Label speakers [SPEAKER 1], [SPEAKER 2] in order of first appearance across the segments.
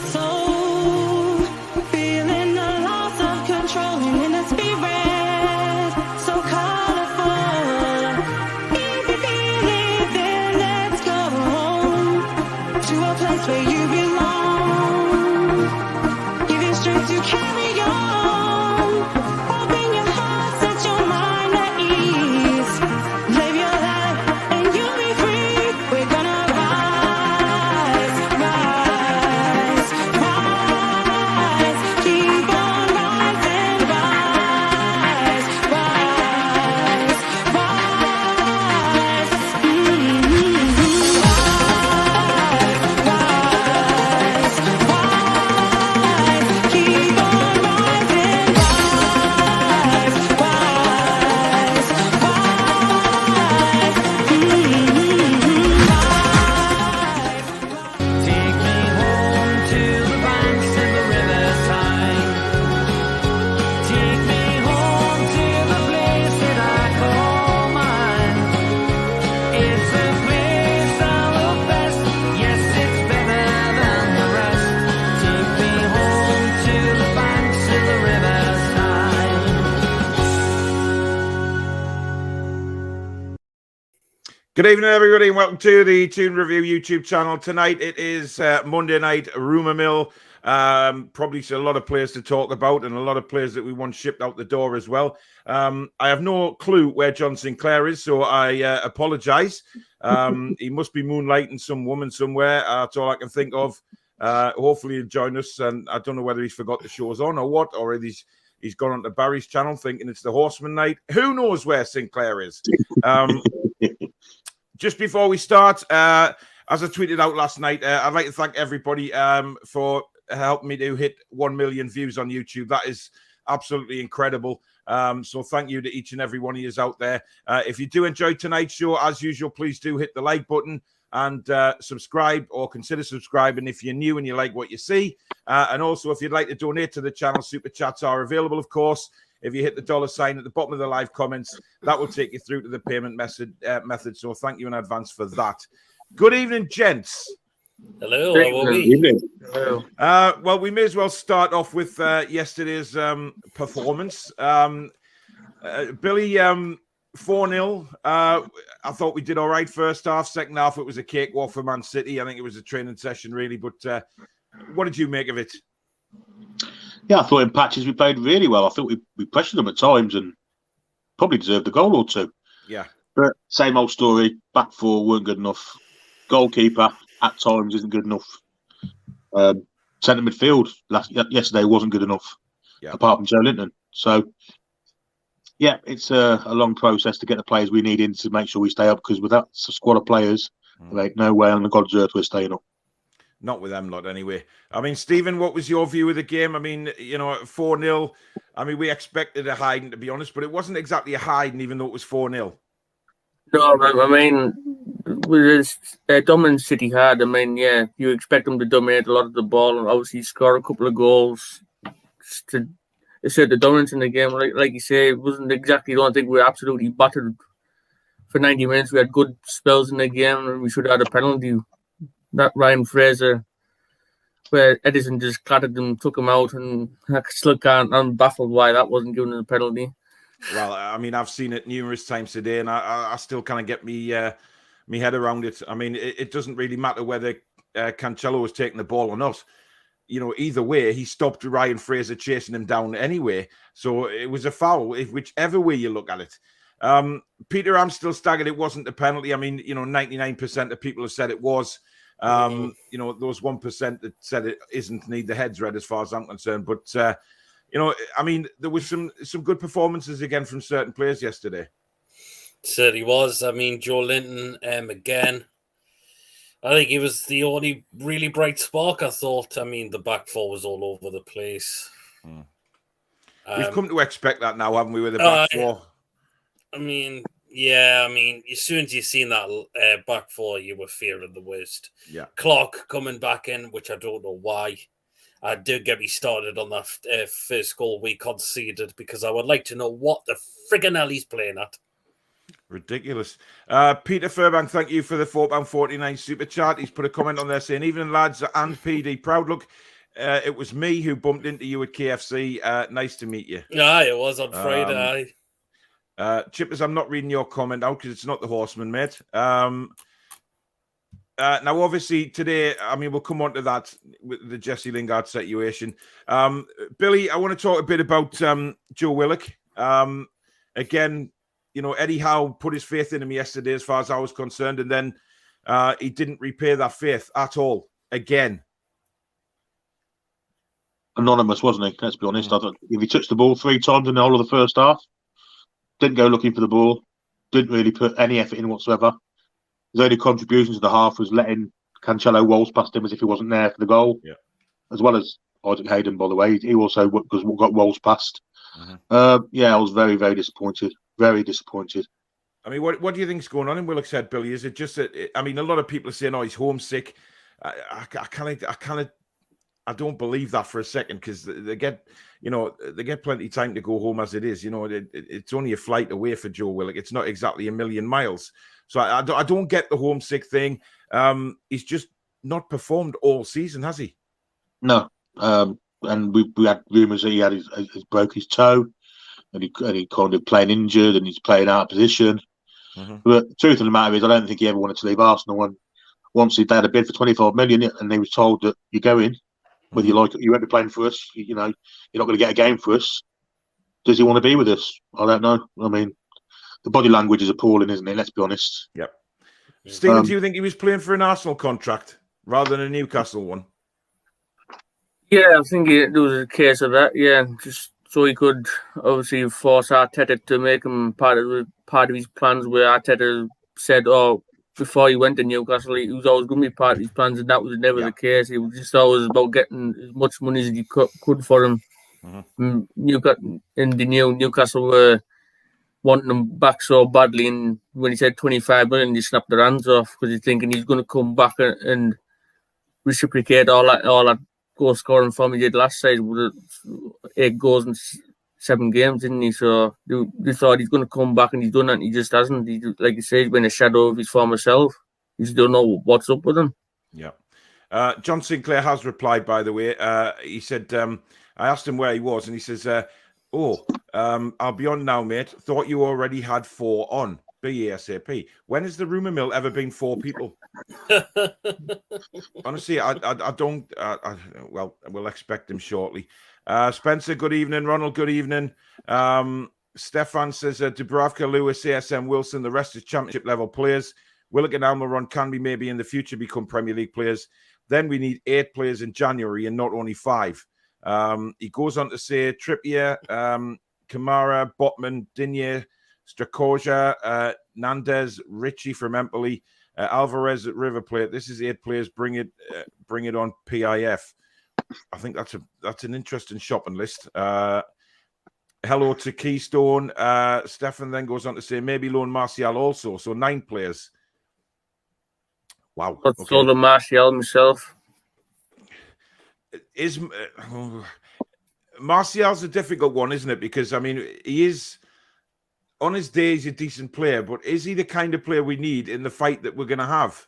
[SPEAKER 1] soul, feeling the loss of control in a spirit so colorful. If you feel it, then let's go home to a place where you belong. Give it strength to carry on. Open your heart, set your mind at ease. Live your life and you'll be free. We're gonna rise, rise, rise. Keep on rising, rise, rise, rise. Rise, rise, keep on rising, rise, rise,
[SPEAKER 2] Take me home to the banks of the riverside. Take me home to the place that I call mine. It's a place I love best. Yes, it's better than the rest. Take me home to the banks of the riverside.
[SPEAKER 3] Good evening, everybody, and welcome to the Toon Review YouTube channel. Tonight it is Monday night, Rumour Mill. Probably a lot of players to talk about and a lot of players that we want shipped out the door as well. I have no clue where John Sinclair is, so I apologise. He must be moonlighting some woman somewhere. That's all I can think of. Hopefully he'll join us, and I don't know whether he's forgot the show's on or what, or he's gone onto Barry's channel thinking it's the Horseman night. Who knows where Sinclair is? Just before we start, as I tweeted out last night, I'd like to thank everybody for helping me to hit 1 million views on YouTube. That is absolutely incredible. So thank you to each and every one of you out there. If you do enjoy tonight's show, as usual, please do hit the like button and subscribe or consider subscribing if you're new and you like what you see. And also, if you'd like to donate to the channel, super chats are available, of course. If you hit the $sign at the bottom of the live comments, that will take you through to the payment method. So thank you in advance for that. Good evening, gents.
[SPEAKER 4] Hello, how are we?
[SPEAKER 5] Hello.
[SPEAKER 3] Well, we may as well start off with yesterday's performance. Billy, 4-0. I thought we did all right first half. Second half, it was a cakewalk for Man City. I think it was a training session, really. But what did you make of it?
[SPEAKER 5] Yeah, I thought in patches we played really well. I thought we pressured them at times and probably deserved a goal or two.
[SPEAKER 3] Yeah.
[SPEAKER 5] But same old story. Back four weren't good enough. Goalkeeper at times isn't good enough. Centre midfield yesterday wasn't good enough, apart from Joe Linton. So, yeah, it's a long process to get the players we need in to make sure we stay up, because without a squad of players, there ain't no way on the God's earth we're staying up.
[SPEAKER 3] Not with them lot, anyway. I mean, Stephen, what was your view of the game? I mean, 4-0. I mean, we expected a hiding, to be honest, but it wasn't exactly a hiding, even though it was 4-0.
[SPEAKER 6] No, I mean, with this dominant City had, I mean, yeah, you expect them to dominate a lot of the ball and obviously score a couple of goals to assert the dominance in the game. Like you say, it wasn't exactly, I don't think we were absolutely battered for 90 minutes. We had good spells in the game and we should have had a penalty. That Ryan Fraser, where Edison just clattered them, took him out, and I still can't. I'm baffled why that wasn't given a penalty.
[SPEAKER 3] Well, I mean, I've seen it numerous times today, and I still kind of get me head around it. I mean, it doesn't really matter whether Cancelo was taking the ball or not. Either way, he stopped Ryan Fraser chasing him down anyway. So it was a foul, whichever way you look at it. Peter, I'm still staggered it wasn't a penalty. I mean, 99% of people have said it was. Those 1% that said it isn't need the heads red as far as I'm concerned. But I mean, there was some good performances again from certain players yesterday.
[SPEAKER 4] Certainly was. I mean, Joe Linton again. I think he was the only really bright spark, I thought. I mean, the back four was all over the place.
[SPEAKER 3] We've come to expect that now, haven't we, with the back four?
[SPEAKER 4] I mean, yeah, as soon as you seen that back four, you were fearing the worst.
[SPEAKER 3] Yeah.
[SPEAKER 4] Clark coming back in, which I don't know why. Do get me started on that first goal we conceded, because I would like to know what the friggin' hell he's playing at.
[SPEAKER 3] Ridiculous. Peter Furbank, thank you for the £4.49 super chat. He's put a comment on there saying, evening lads and PD, proud look. it was me who bumped into you at KFC. Nice to meet you.
[SPEAKER 4] Aye, it was on Friday.
[SPEAKER 3] Chippers, I'm not reading your comment out because it's not the Horseman, mate. Now, obviously, today, I mean, we'll come on to that with the Jesse Lingard situation. Billy, I want to talk a bit about Joe Willock. Again, you know, Eddie Howe put his faith in him yesterday as far as I was concerned, and then he didn't repay that faith at all again.
[SPEAKER 5] Anonymous, wasn't he? Let's be honest. I thought if he touched the ball 3 times in the whole of the first half, didn't go looking for the ball, didn't really put any effort in whatsoever. His only contribution to the half was letting Cancelo waltz past him as if he wasn't there for the goal, as well as Isaac Hayden, by the way. He also got waltz past. I was very, very disappointed. Very disappointed.
[SPEAKER 3] I mean, what do you think's going on in Willock's head, Billy? Is it just that? I mean, a lot of people are saying, "Oh, he's homesick." I don't believe that for a second because they get plenty of time to go home as it is. You know, it's only a flight away for Joe Willock. It's not exactly a million miles. So I don't get the homesick thing. He's just not performed all season, has he?
[SPEAKER 5] No. And we had rumours that he had his broke his toe, and he kind of playing injured, and he's playing out of position. But the truth of the matter is, I don't think he ever wanted to leave Arsenal. And once he'd had a bid for 25 million, and he was told that you're going, whether you like it, you won't be playing for us. You know, you're not going to get a game for us. Does he want to be with us? I don't know. I mean, the body language is appalling, isn't it? Let's be honest.
[SPEAKER 3] Yep. Stephen, do you think he was playing for an Arsenal contract rather than a Newcastle one?
[SPEAKER 6] Yeah, I think there was a case of that. Yeah, just so he could obviously force Arteta to make him part of his plans. Where Arteta said, "Oh, before he went to Newcastle, he was always going to be part of his plans," and that was never the case. He was just always about getting as much money as he could for him. Newcastle were wanting him back so badly, and when he said 25 million, he snapped their hands off because he's thinking he's going to come back and reciprocate all that goal scoring form he did last season with 8 goals in 7 games, didn't he? So they thought he's going to come back, and he's done that, and he just hasn't. Like you say, he's been a shadow of his former self. You just don't know what's up with him.
[SPEAKER 3] Yeah. John Sinclair has replied, by the way. He said, I asked him where he was, and he says, I'll be on now, mate. Thought you already had 4 on. BASAP. When has the rumour mill ever been 4 people? Honestly, I don't. Well, we'll expect him shortly. Spencer, good evening. Ronald, good evening. Stefan says Dubravka, Lewis, ASM, Wilson, the rest is championship level players. Willock and Almiron can be maybe in the future become Premier League players. Then we need 8 players in January and not only 5. He goes on to say Trippier, Kamara, Botman, Digne, Strakosha, Nandez, Richie from Empoli, Alvarez at River Plate. This is 8 players. Bring it on PIF. I think that's an interesting shopping list. Hello to Keystone. Stefan then goes on to say maybe loan Martial also. So 9 players. Wow.
[SPEAKER 6] That's all the Martial himself.
[SPEAKER 3] Is Martial's a difficult one, isn't it? Because I mean, he is on his day he's a decent player, but is he the kind of player we need in the fight that we're going to have?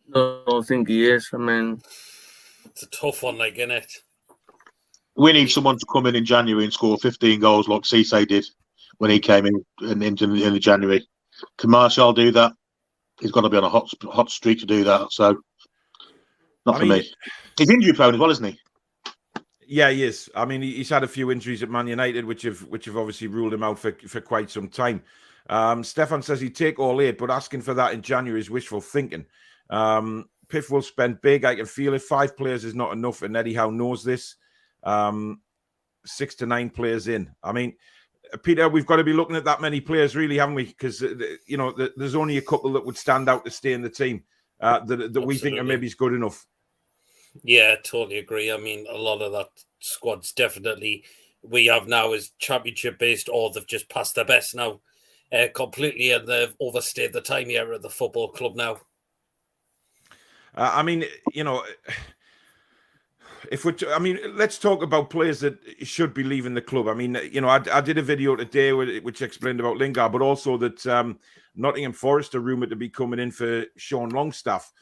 [SPEAKER 6] No, I don't think he is. I mean,
[SPEAKER 4] it's a tough one, like, isn't it?
[SPEAKER 5] We need someone to come in January and score 15 goals like Cisse did when he came in the January. Can Martial do that? He's got to be on a hot streak to do that. So, not for me. He's injury prone as well, isn't he?
[SPEAKER 3] Yeah, he is. I mean, he's had a few injuries at Man United, which have obviously ruled him out for quite some time. Stefan says he'd take all 8, but asking for that in January is wishful thinking. Piff will spend big. I can feel it. 5 players is not enough, and Eddie Howe knows this. 6 to 9 players in. I mean, Peter, we've got to be looking at that many players, really, haven't we? Because there's only a couple that would stand out to stay in the team that we think are maybe good enough.
[SPEAKER 4] Yeah, totally agree. I mean, a lot of that squad's definitely we have now is championship based, or they've just passed their best now completely, and they've overstayed the time here at the football club now.
[SPEAKER 3] I mean, let's talk about players that should be leaving the club. I mean, I did a video today which explained about Lingard, but also that Nottingham Forest are rumoured to be coming in for Sean Longstaff.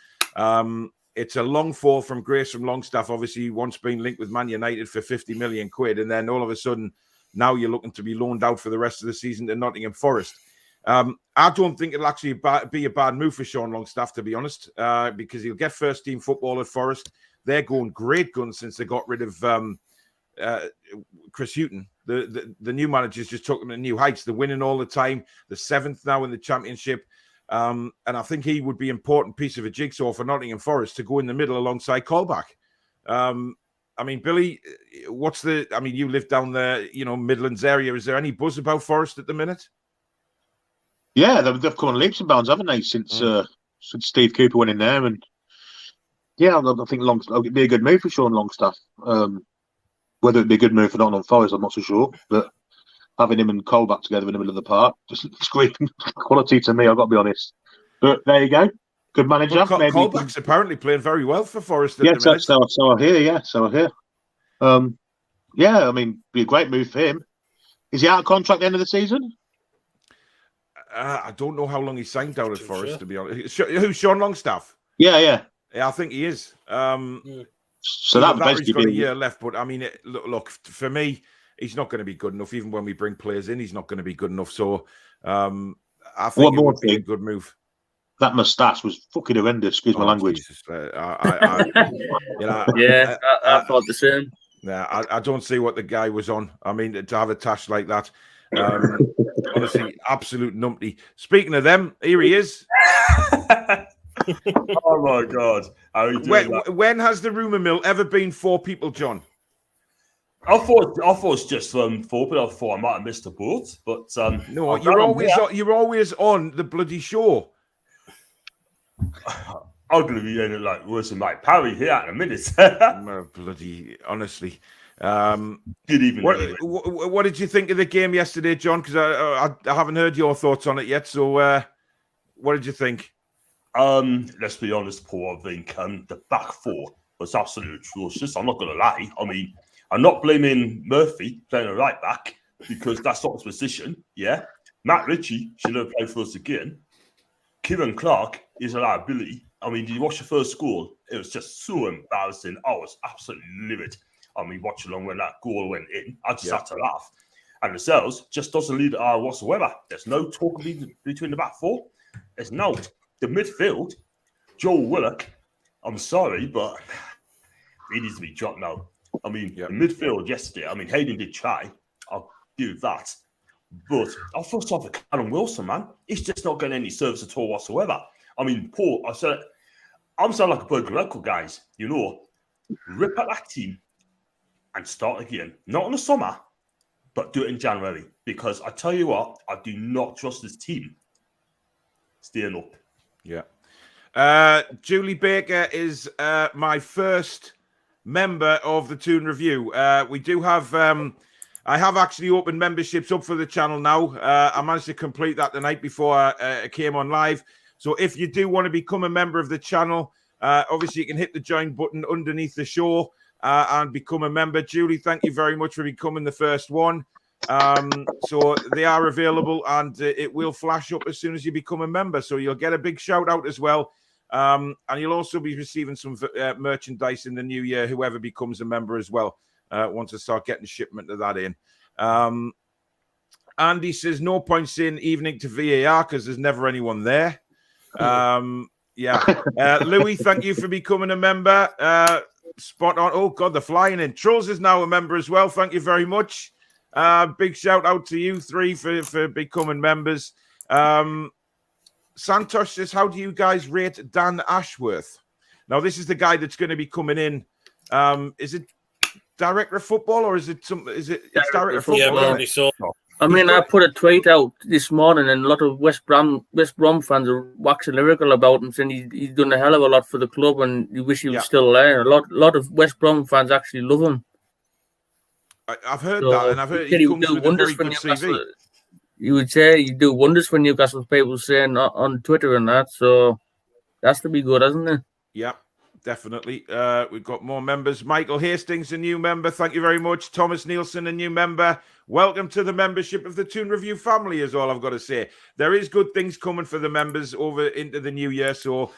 [SPEAKER 3] it's a long fall from grace from Longstaff. Obviously, once been linked with Man United for 50 million quid, and then all of a sudden, now you're looking to be loaned out for the rest of the season to Nottingham Forest. I don't think it'll actually be a bad move for Sean Longstaff, to be honest, because he'll get first team football at Forest. They're going great guns since they got rid of Chris Hughton. The new managers just took them to new heights. They're winning all the time. They're 7th now in the Championship. And I think he would be an important piece of a jigsaw for Nottingham Forest to go in the middle alongside Colback. I mean, Billy, you live down there, Midlands area. Is there any buzz about Forest at the minute?
[SPEAKER 5] Yeah, they've come on leaps and bounds, haven't they, since Steve Cooper went in there? And yeah, I think it'd be a good move for Sean Longstaff. Whether it'd be a good move for Nottingham Forest, I'm not so sure. But having him and Colback together in the middle of the park, just screaming quality to me, I've got to be honest. But there you go. Good manager.
[SPEAKER 3] Well, Colback's apparently playing very well for Forest at
[SPEAKER 5] the
[SPEAKER 3] minute.
[SPEAKER 5] So I hear, yeah, I mean, be a great move for him. Is he out of contract at the end of the season?
[SPEAKER 3] I don't know how long he signed down at Forest, to be honest. Who's Sean Longstaff?
[SPEAKER 5] Yeah,
[SPEAKER 3] I think he is.
[SPEAKER 5] So that basically
[SPEAKER 3] he's got a year left, but I mean, look, for me, he's not going to be good enough. Even when we bring players in, he's not going to be good enough. So I think it would be a good move.
[SPEAKER 5] That moustache was fucking horrendous. Excuse my language.
[SPEAKER 3] Jesus.
[SPEAKER 6] I thought the same.
[SPEAKER 3] Yeah, I don't see what the guy was on. I mean, to have a tash like that, honestly, absolute numpty. Speaking of them, here he is.
[SPEAKER 7] Oh my God! How are you doing?
[SPEAKER 3] When has the rumour mill ever been 4 people, John?
[SPEAKER 7] I thought it was just 4, but I thought I might have missed a boat. But
[SPEAKER 3] no, you're always on the bloody show.
[SPEAKER 7] I'm going to be in it like worse than Mike Parry here in a minute.
[SPEAKER 3] Bloody honestly.
[SPEAKER 7] Good evening.
[SPEAKER 3] What did you think of the game yesterday, John? Because I haven't heard your thoughts on it yet. So, what did you think?
[SPEAKER 7] Let's be honest, Paul. I think the back 4 was absolutely atrocious. I'm not going to lie. I mean, I'm not blaming Murphy playing a right back because that's not his position. Yeah, Matt Ritchie should have played for us again. Kieran Clark is a liability. I mean, did you watch the first goal? It was just so embarrassing. I was absolutely livid. I mean, watch along when that goal went in. I just had to laugh. And the Lascelles just doesn't lead whatsoever. There's no talk between the back 4. There's no. The midfield, Joel Willock, I'm sorry, but he needs to be dropped now. I mean, the midfield yesterday, I mean, Hayden did try. I'll do that. But I feel sorry for Callum Wilson, man. He's just not getting any service at all whatsoever. I mean, Paul, I'm sounding like a broken record, guys. Rip at that team and start again. Not in the summer, but do it in January. Because I tell you what, I do not trust this team staying up.
[SPEAKER 3] Yeah. Julie Baker is my first member of the Toon Review. We do have... I have actually opened memberships up for the channel now. I managed to complete that the night before I came on live. So if you do want to become a member of the channel, obviously you can hit the join button underneath the show and become a member. Julie, thank you very much for becoming the first one. So they are available and it will flash up as soon as you become a member. So you'll get a big shout out as well. And you'll also be receiving some merchandise in the new year, whoever becomes a member as well. Once I start getting shipment of that in. Andy says, no point saying evening to VAR because there's never anyone there. Louis, thank you for becoming a member. Spot on. Oh, God, they're flying in. Trolls is now a member as well. Thank you very much. Big shout out to you 3 for becoming members. Santosh says, how do you guys rate Dan Ashworth? Now, this is the guy that's going to be coming in. Is it director of football or is it director of football?
[SPEAKER 4] Yeah, probably so.
[SPEAKER 6] I mean, I put a tweet out this morning and a lot of West Brom fans are waxing lyrical about him, saying he's done a hell of a lot for the club and you wish he was still there. A lot of West Brom fans actually love him.
[SPEAKER 3] I've heard that, and I've heard he comes with a very good CV.
[SPEAKER 6] You would say you do wonders for Newcastle, people saying on Twitter and that, so that's to be good, hasn't it?
[SPEAKER 3] Yeah. Definitely. We've got more members. Michael Hastings, a new member. Thank you very much. Thomas Nielsen, a new member. Welcome to the membership of the Toon Review family is all I've got to say. There is good things coming for the members over into the new year. So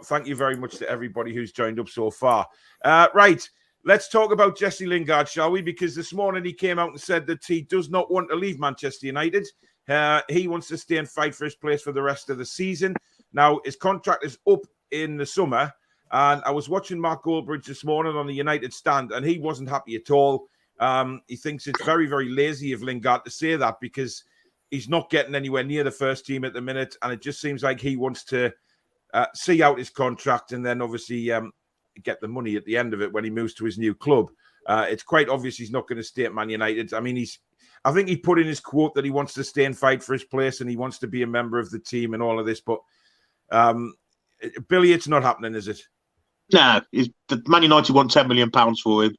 [SPEAKER 3] thank you very much to everybody who's joined up so far. Right, let's talk about Jesse Lingard, shall we? Because this morning he came out and said that he does not want to leave Manchester United. He wants to stay and fight for his place for the rest of the season. Now, his contract is up in the summer, and I was watching Mark Goldbridge this morning on the United stand, and he wasn't happy at all. He thinks it's very, very lazy of Lingard to say that because he's not getting anywhere near the first team at the minute, and it just seems like he wants to see out his contract and then obviously get the money at the end of it when he moves to his new club. It's quite obvious he's not going to stay at Man United. I mean, I think he put in his quote that he wants to stay and fight for his place and he wants to be a member of the team and all of this. But Billy, it's not happening, is it?
[SPEAKER 5] No, the Man United want £10 million for him.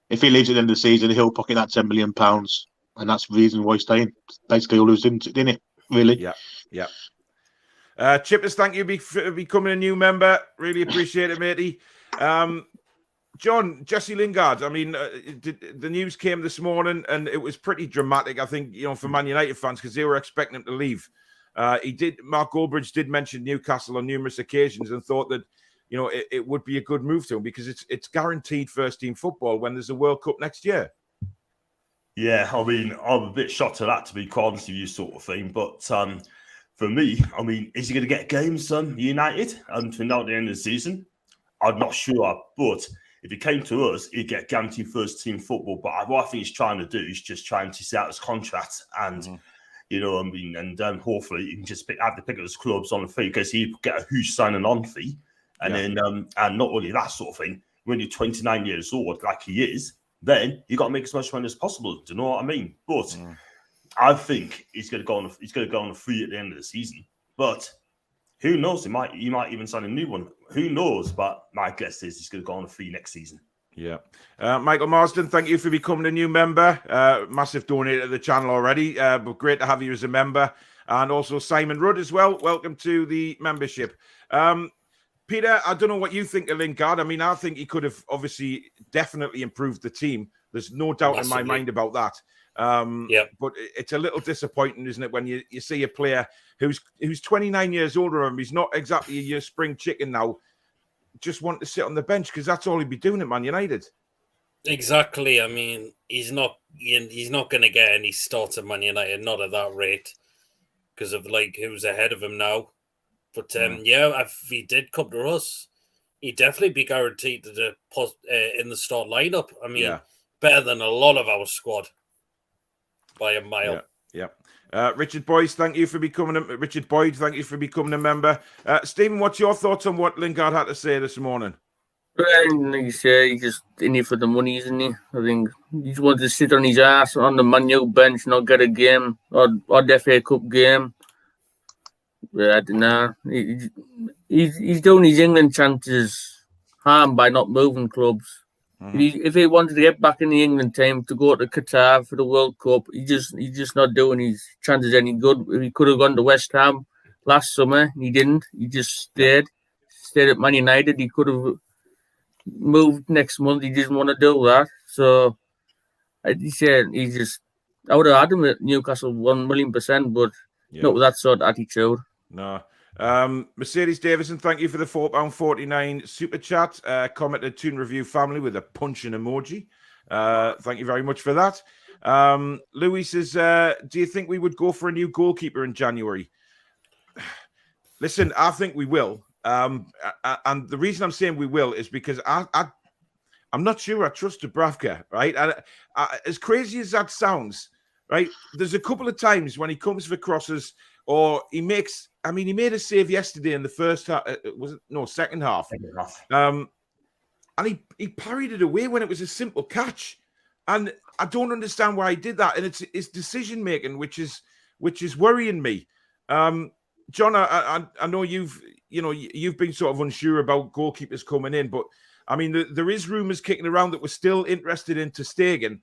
[SPEAKER 5] If he leaves at the end of the season, he'll pocket that £10 million. And that's the reason why he's staying. Basically, all who's into it, isn't it? Really?
[SPEAKER 3] Yeah. Chippers, thank you for becoming a new member. Really appreciate it, matey. John, Jesse Lingard. I mean, the news came this morning, and it was pretty dramatic. I think for Man United fans because they were expecting him to leave. Mark Goldbridge did mention Newcastle on numerous occasions and thought that it would be a good move to him because it's guaranteed first team football when there's a World Cup next year.
[SPEAKER 7] Yeah, I mean, I'm a bit shocked at that, to be quite honest with you, sort of thing. But for me, I mean, is he going to get games United until now at the end of the season? I'm not sure. But if he came to us, he'd get guaranteed first team football. But what I think he's trying to do is just trying to see out his contract and, and hopefully he can just have to pick up his clubs on the fee because he'd get a huge signing on fee. And then, and not only that sort of thing, when you're 29 years old, like he is, then you got to make as much money as possible. Do you know what I mean? But I think he's going to go on a free at the end of the season. But who knows? He might even sign a new one. Who knows? But my guess is he's going to go on a free next season.
[SPEAKER 3] Yeah. Michael Marsden, thank you for becoming a new member. Massive donator to the channel already, but great to have you as a member. And also Simon Rudd as well. Welcome to the membership. Peter, I don't know what you think of Lingard. I mean, I think he could have obviously definitely improved the team. There's no doubt in my mind about that. But it's a little disappointing, isn't it, when you see a player who's 29 years older and he's not exactly your spring chicken now, just want to sit on the bench because that's all he'd be doing at Man United.
[SPEAKER 4] Exactly. I mean, he's not going to get any starts at Man United, not at that rate, because of who's ahead of him now. But if he did come to us, he'd definitely be guaranteed to in the start lineup. I mean, better than a lot of our squad by a mile.
[SPEAKER 3] Yeah. Richard Boyd, thank you for becoming a member. Stephen, what's your thoughts on what Lingard had to say this morning?
[SPEAKER 6] Like you say, he's just in here for the money, isn't he? I think he just wants to sit on his ass on the Man U bench, not get a game or the FA Cup game. But I don't know. He's doing his England chances harm by not moving clubs. If he wanted to get back in the England team to go to Qatar for the World Cup, he's just not doing his chances any good. He could have gone to West Ham last summer. He didn't. He just stayed at Man United. He could have moved next month. He didn't want to do that. So he said I would have had him at Newcastle 1,000,000%, but not with that sort of attitude.
[SPEAKER 3] No. Mercedes Davison, thank you for the £4.49 super chat. Commented Toon Review family with a punching emoji. Thank you very much for that. Louis says, do you think we would go for a new goalkeeper in January? Listen, I think we will. And the reason I'm saying we will is because I'm not sure I trust Dubravka, right? As crazy as that sounds, right? There's a couple of times when he comes for crosses or he made a save yesterday in the first half. Second half. And he parried it away when it was a simple catch. And I don't understand why he did that. And it's his decision making, which is worrying me. John, I know you've been sort of unsure about goalkeepers coming in, but I mean, there is rumours kicking around that we're still interested in Ter Stegen.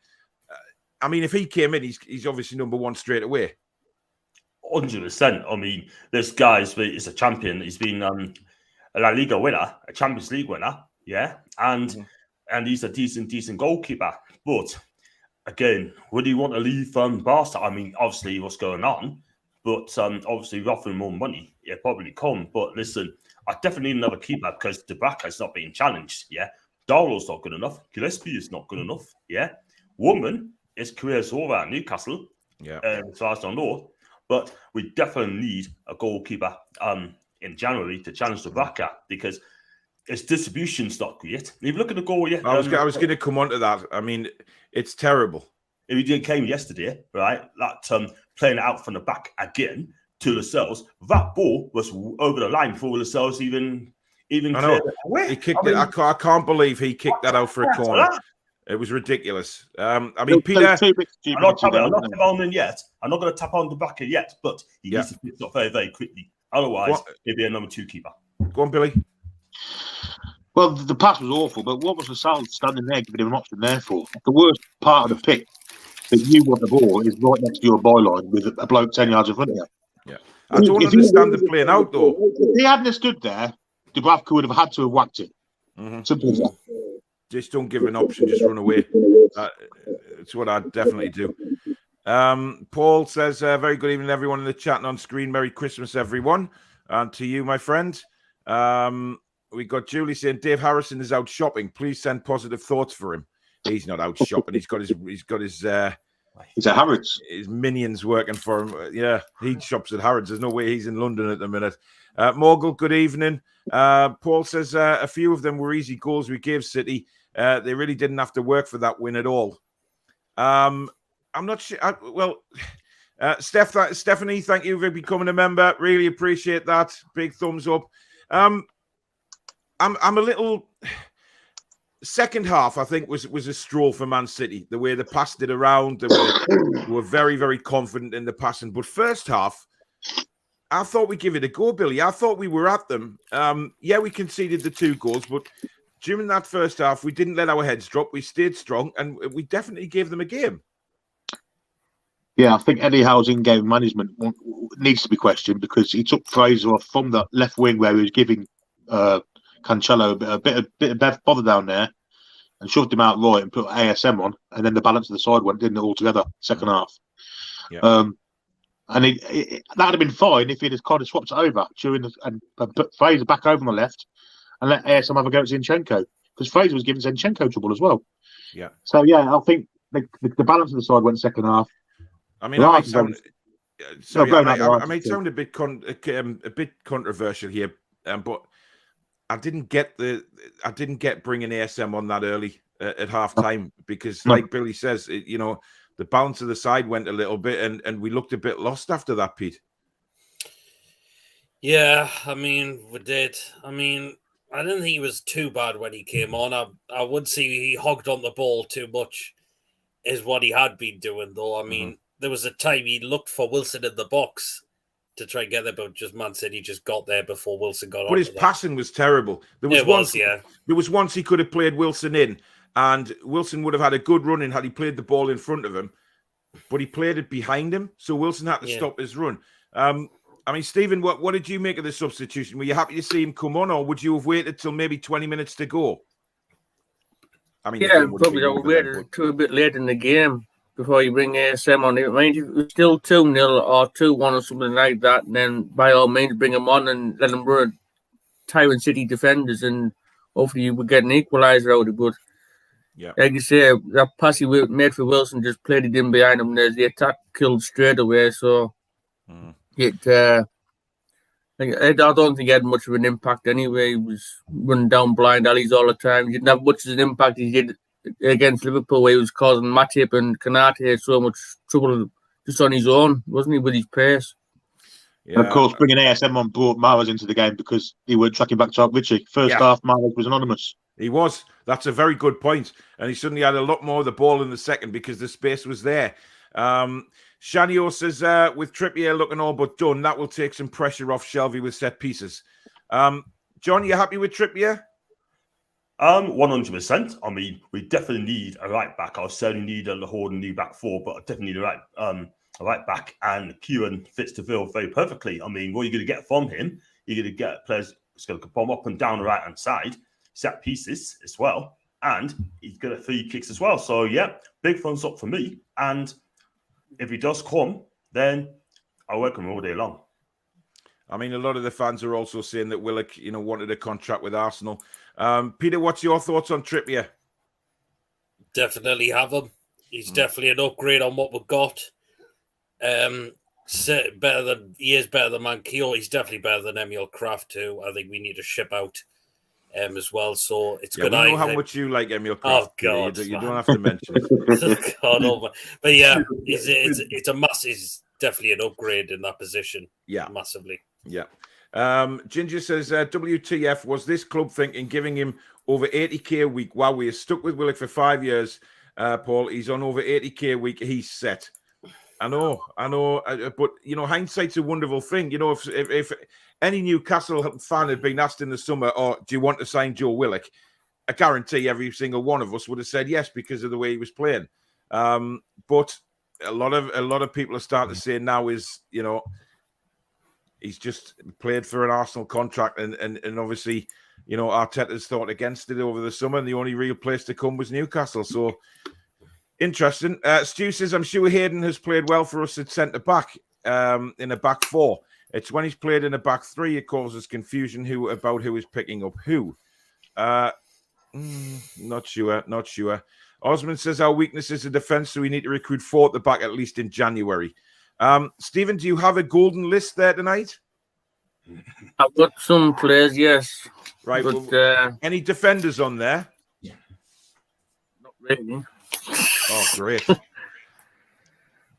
[SPEAKER 3] I mean, if he came in, he's obviously number one straight away.
[SPEAKER 7] 100%. I mean, this guy's a champion. He's been a La Liga winner, a Champions League winner, and he's a decent goalkeeper. But again, would he want to leave Barca? I mean, obviously, what's going on? But obviously, offering more money, he'll probably come. But listen, I definitely need another keeper because Dubravka's not being challenged. Yeah, Darlow's not good enough. Gillespie is not good enough. Yeah, Woman, his career's over at Newcastle.
[SPEAKER 3] Yeah,
[SPEAKER 7] as far as I know, but we definitely need a goalkeeper in January to challenge Dubravka because his distribution's not great. If you look at the goal, yeah,
[SPEAKER 3] I was going to come on to that. I mean, it's terrible.
[SPEAKER 7] If he came yesterday, right, that playing it out from the back again to Lascelles, that ball was over the line before Lascelles even
[SPEAKER 3] I
[SPEAKER 7] cleared
[SPEAKER 3] know.
[SPEAKER 7] it away.
[SPEAKER 3] He kicked it. I can't believe he kicked that out for a corner. It was ridiculous. I mean, Peter,
[SPEAKER 7] I'm not tapping on him yet. I'm not going to tap on Dubravka yet, but he needs to fix up very, very quickly. Otherwise, he'll be a number 2 keeper.
[SPEAKER 3] Go on, Billy.
[SPEAKER 5] Well, the pass was awful, but what was Lascelles standing there giving him an option there for? The worst part of the pitch that you want the ball is right next to your byline with a bloke 10 yards in front of you.
[SPEAKER 3] Yeah. I don't understand the playing out, though.
[SPEAKER 5] If he hadn't stood there, Dubravka would have had to have whacked it. Simple as that.
[SPEAKER 3] Just don't give an option, just run away. It's what I'd definitely do. Paul says, very good evening, everyone in the chat and on screen. Merry Christmas, everyone. And to you, my friend. We got Julie saying, Dave Harrison is out shopping. Please send positive thoughts for him. He's not out shopping. He's got his
[SPEAKER 5] He's at Harrods.
[SPEAKER 3] His minions working for him. Yeah, he shops at Harrods. There's no way he's in London at the minute. Morgul, good evening. Paul says a few of them were easy goals we gave City. They really didn't have to work for that win at all. I'm not sure. Stephanie, thank you for becoming a member. Really appreciate that. Big thumbs up. I'm a little. Second half, I think, was a stroll for Man City. The way they passed it around, they were very, very confident in the passing. But first half, I thought we'd give it a go, Billy. I thought we were at them. We conceded the 2 goals, but during that first half, we didn't let our heads drop. We stayed strong, and we definitely gave them a game.
[SPEAKER 5] Yeah, I think Eddie Howe's in-game management needs to be questioned because he took Fraser off from the left wing where he was giving Cancelo a bit of bother down there and shoved him out right and put ASM on, and then the balance of the side went, didn't it, altogether, second half.
[SPEAKER 3] Yeah.
[SPEAKER 5] And that'd have been fine if he'd have kind of swapped it over and put Fraser back over on the left and let ASM have a go at Zinchenko, because Fraser was giving Zinchenko trouble as well.
[SPEAKER 3] Yeah.
[SPEAKER 5] So, I think the balance of the side went second half.
[SPEAKER 3] I mean, I might sound a bit controversial here, but I didn't get bringing ASM on that early at half time because, like Billy says, the balance of the side went a little bit, and we looked a bit lost after that, Pete.
[SPEAKER 4] Yeah, I mean, we did. I mean, I didn't think he was too bad when he came on. I would say he hogged on the ball too much, is what he had been doing, though. I mean, there was a time he looked for Wilson in the box to try and get there, but just Man City just got there before Wilson got on.
[SPEAKER 3] But his passing was terrible. There was once he could have played Wilson in, and Wilson would have had a good run in had he played the ball in front of him, but he played it behind him, so Wilson had to stop his run. I mean, Stephen, what did you make of the substitution? Were you happy to see him come on, or would you have waited till maybe 20 minutes to go? I mean,
[SPEAKER 6] probably I would wait till a bit late in the game before you bring ASM on. I mean, if it was still 2-0 or 2-1 or something like that, and then by all means bring him on and let him run Tyrant City defenders, and hopefully you would get an equaliser out of it. But like you say, that pass he made for Wilson just played it in behind him. There's the attack killed straight away. So I don't think he had much of an impact anyway. He was running down blind alleys all the time. He didn't have much of an impact as he did against Liverpool, where he was causing Matip and Kanate so much trouble just on his own, wasn't he, with his pace?
[SPEAKER 5] Yeah. And of course, bringing ASM on brought Mahrez into the game because he weren't tracking back to Richie. First half, Mahrez was anonymous.
[SPEAKER 3] He was. That's a very good point. And he suddenly had a lot more of the ball in the second because the space was there. Shanio says, with Trippier looking all but done, that will take some pressure off Shelvey with set pieces. John, you happy with Trippier?
[SPEAKER 7] 100%. I mean, we definitely need a right back. I certainly need a holding new back four, but I definitely need a right back. And Kieran fits the bill very perfectly. I mean, what you're going to get from him, you're going to get players who's going to bomb up and down the right hand side, set pieces as well, and he's going to free kicks as well. So big thumbs up for me. And if he does come, then I'll welcome him all day long.
[SPEAKER 3] I mean, a lot of the fans are also saying that Willock, wanted a contract with Arsenal. Peter, what's your thoughts on Trippier?
[SPEAKER 4] Definitely have him. He's definitely an upgrade on what we've got. He is better than Manquillo. He's definitely better than Emil Kraft too. I think we need to ship out as well. So it's good.
[SPEAKER 3] We know how much you like Emil Kraft.
[SPEAKER 4] Oh God,
[SPEAKER 3] you don't have to mention it.
[SPEAKER 4] God, but yeah, it's a massive. He's definitely an upgrade in that position. Yeah, massively.
[SPEAKER 3] Yeah. Ginger says, WTF, was this club thinking giving him over 80k a week? Wow, we are stuck with Willock for 5 years. Paul, he's on over 80k a week. He's set. I know. But, hindsight's a wonderful thing. If any Newcastle fan had been asked in the summer, do you want to sign Joe Willock? I guarantee every single one of us would have said yes because of the way he was playing. But a lot of people are starting to say now is, he's just played for an Arsenal contract, and obviously, Arteta's thought against it over the summer, and the only real place to come was Newcastle. So interesting. Stu says, I'm sure Hayden has played well for us at centre back in a back four. It's when he's played in a back three it causes confusion about who is picking up who. Not sure. Osman says our weakness is the defence, so we need to recruit 4 at the back at least in January. Stephen, do you have a golden list there tonight?
[SPEAKER 6] I've got some players, yes.
[SPEAKER 3] Right.
[SPEAKER 6] But,
[SPEAKER 3] any defenders on there?
[SPEAKER 6] Not really.
[SPEAKER 3] Oh, great.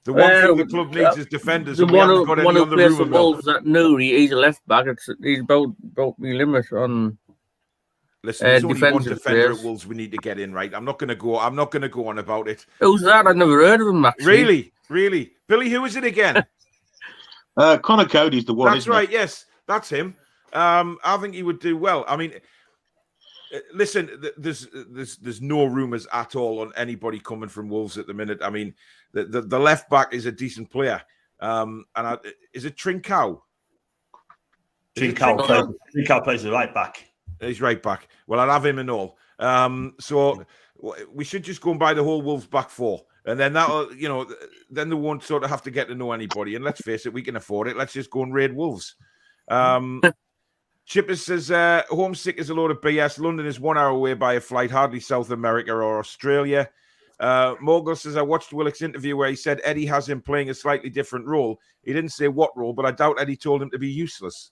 [SPEAKER 3] The one thing the club needs is defenders.
[SPEAKER 6] The
[SPEAKER 3] and we haven't got any
[SPEAKER 6] one
[SPEAKER 3] on
[SPEAKER 6] who
[SPEAKER 3] the
[SPEAKER 6] plays for
[SPEAKER 3] Rumour mill.
[SPEAKER 6] Wolves, that Nuri, he's a left back. He's about me limit on.
[SPEAKER 3] Listen, there's only one
[SPEAKER 6] defensive
[SPEAKER 3] defender
[SPEAKER 6] players.
[SPEAKER 3] at Wolves we need to get in, right? I'm not going to go on about it.
[SPEAKER 6] Who's that? I've never heard of him, actually.
[SPEAKER 3] Really? Billy, who is it again?
[SPEAKER 5] Connor Cody's the one.
[SPEAKER 3] That's right. Yes, that's him. I think he would do well. I mean, listen, there's no rumours at all on anybody coming from Wolves at the minute. I mean, the left back is a decent player. Is it Trincao?
[SPEAKER 7] Trincao plays the right back.
[SPEAKER 3] He's right back. Well, I'll have him and all. So we should just go and buy the whole Wolves back four. And then that'll, then they won't sort of have to get to know anybody. And let's face it, we can afford it. Let's just go and raid Wolves. Chipper says, homesick is a load of BS. London is 1 hour away by a flight, hardly South America or Australia. Morgul says, I watched Willock's interview where he said Eddie has him playing a slightly different role. He didn't say what role, but I doubt Eddie told him to be useless.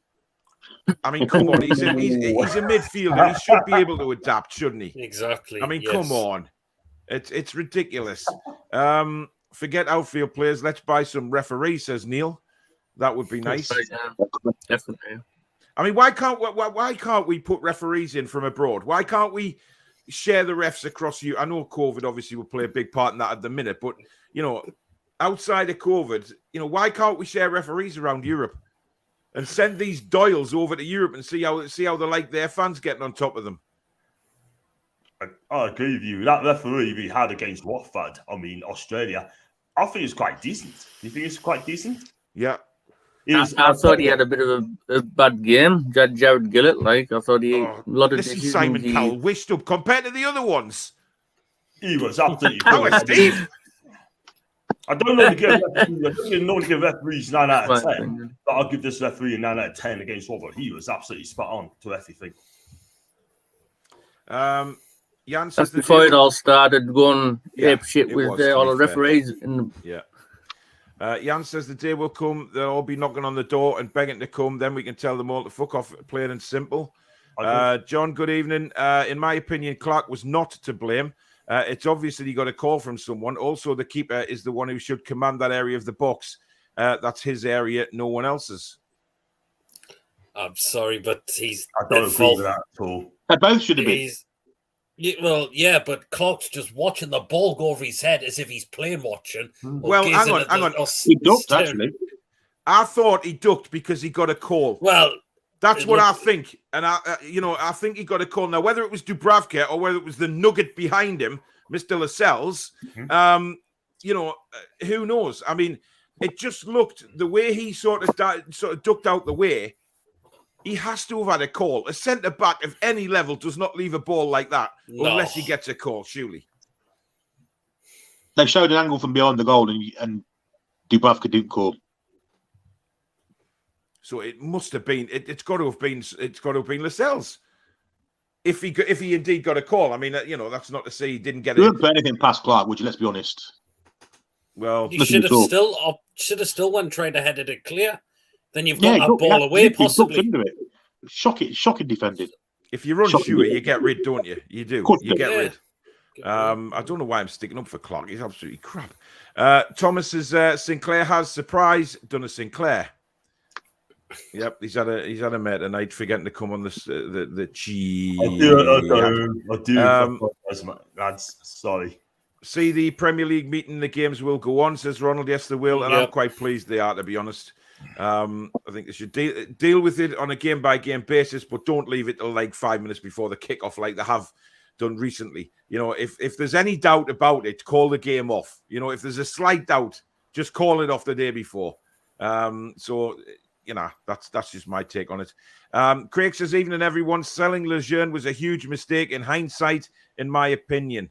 [SPEAKER 3] I mean, come on. He's a midfielder. He should be able to adapt, shouldn't he?
[SPEAKER 4] Exactly.
[SPEAKER 3] I mean, come on. It's ridiculous. Forget outfield players. Let's buy some referees, says Neil. That would be nice.
[SPEAKER 6] Definitely.
[SPEAKER 3] I mean, why can't we put referees in from abroad? Why can't we share the refs across you? I know COVID obviously will play a big part in that at the minute, but outside of COVID, why can't we share referees around Europe and send these Doyles over to Europe and see how they like their fans getting on top of them?
[SPEAKER 7] I agree with you. That referee we had against Watford, Australia, I think it's quite decent. Do you think it's quite decent?
[SPEAKER 3] Yeah.
[SPEAKER 6] I thought he had a bit of a bad game. Jared Gillett, I thought he a lot of
[SPEAKER 3] decisions. Simon Cowell wished up compared to the other ones.
[SPEAKER 7] He was absolutely.
[SPEAKER 3] Steve.
[SPEAKER 7] I don't normally give referees 9 out of 10, but I'll give this referee a 9 out of 10 against Watford. He was absolutely spot on to everything.
[SPEAKER 3] Jan says
[SPEAKER 6] that's before it all started going apeshit with all the referees.
[SPEAKER 3] Jan says the day will come, they'll all be knocking on the door and begging to come. Then we can tell them all to fuck off, plain and simple. John, good evening. In my opinion, Clark was not to blame. It's obvious that he got a call from someone. Also, the keeper is the one who should command that area of the box. That's his area, no one else's.
[SPEAKER 4] I'm sorry, but
[SPEAKER 7] I don't agree with that at all.
[SPEAKER 5] They both should have been.
[SPEAKER 4] Well, yeah, but Clark's just watching the ball go over his head as if he's playing watching.
[SPEAKER 3] Well, hang on.
[SPEAKER 5] He ducked, actually.
[SPEAKER 3] I thought he ducked because he got a call.
[SPEAKER 4] Well,
[SPEAKER 3] that's what I think. And I think he got a call. Now, whether it was Dubravka or whether it was the nugget behind him, Mr. Lascelles, who knows? I mean, it just looked the way he sort of ducked out the way. He has to have had a call. A centre-back of any level does not leave a ball like that unless he gets a call, surely.
[SPEAKER 5] They showed an angle from behind the goal and Dubravka didn't call.
[SPEAKER 3] So it must have been. It's got to have been. It's got to have been Lascelles. If he indeed got a call, I mean, that's not to say he didn't get it.
[SPEAKER 5] You wouldn't put anything past Clark, would you? Let's be honest.
[SPEAKER 3] Well,
[SPEAKER 4] You should have still went trying to head it clear. Then you've got that ball
[SPEAKER 5] yeah,
[SPEAKER 4] away, possibly.
[SPEAKER 5] Into it. Shocking defended.
[SPEAKER 3] If you're unsure, you get rid, don't you? You do. You get rid. I don't know why I'm sticking up for Clark. He's absolutely crap. Thomas says Sinclair has surprise done a Sinclair. Yep, he's had a mate tonight forgetting to come on the cheese.
[SPEAKER 7] I do. Lads, sorry.
[SPEAKER 3] See the Premier League meeting. The games will go on, says Ronald. Yes, they will, and I'm quite pleased they are, to be honest. I think they should deal with it on a game-by-game basis, but don't leave it till like 5 minutes before the kickoff, like they have done recently. If there's any doubt about it, call the game off. If there's a slight doubt, just call it off the day before. So that's just my take on it. Craig says, evening everyone, selling Lejeune was a huge mistake in hindsight, in my opinion.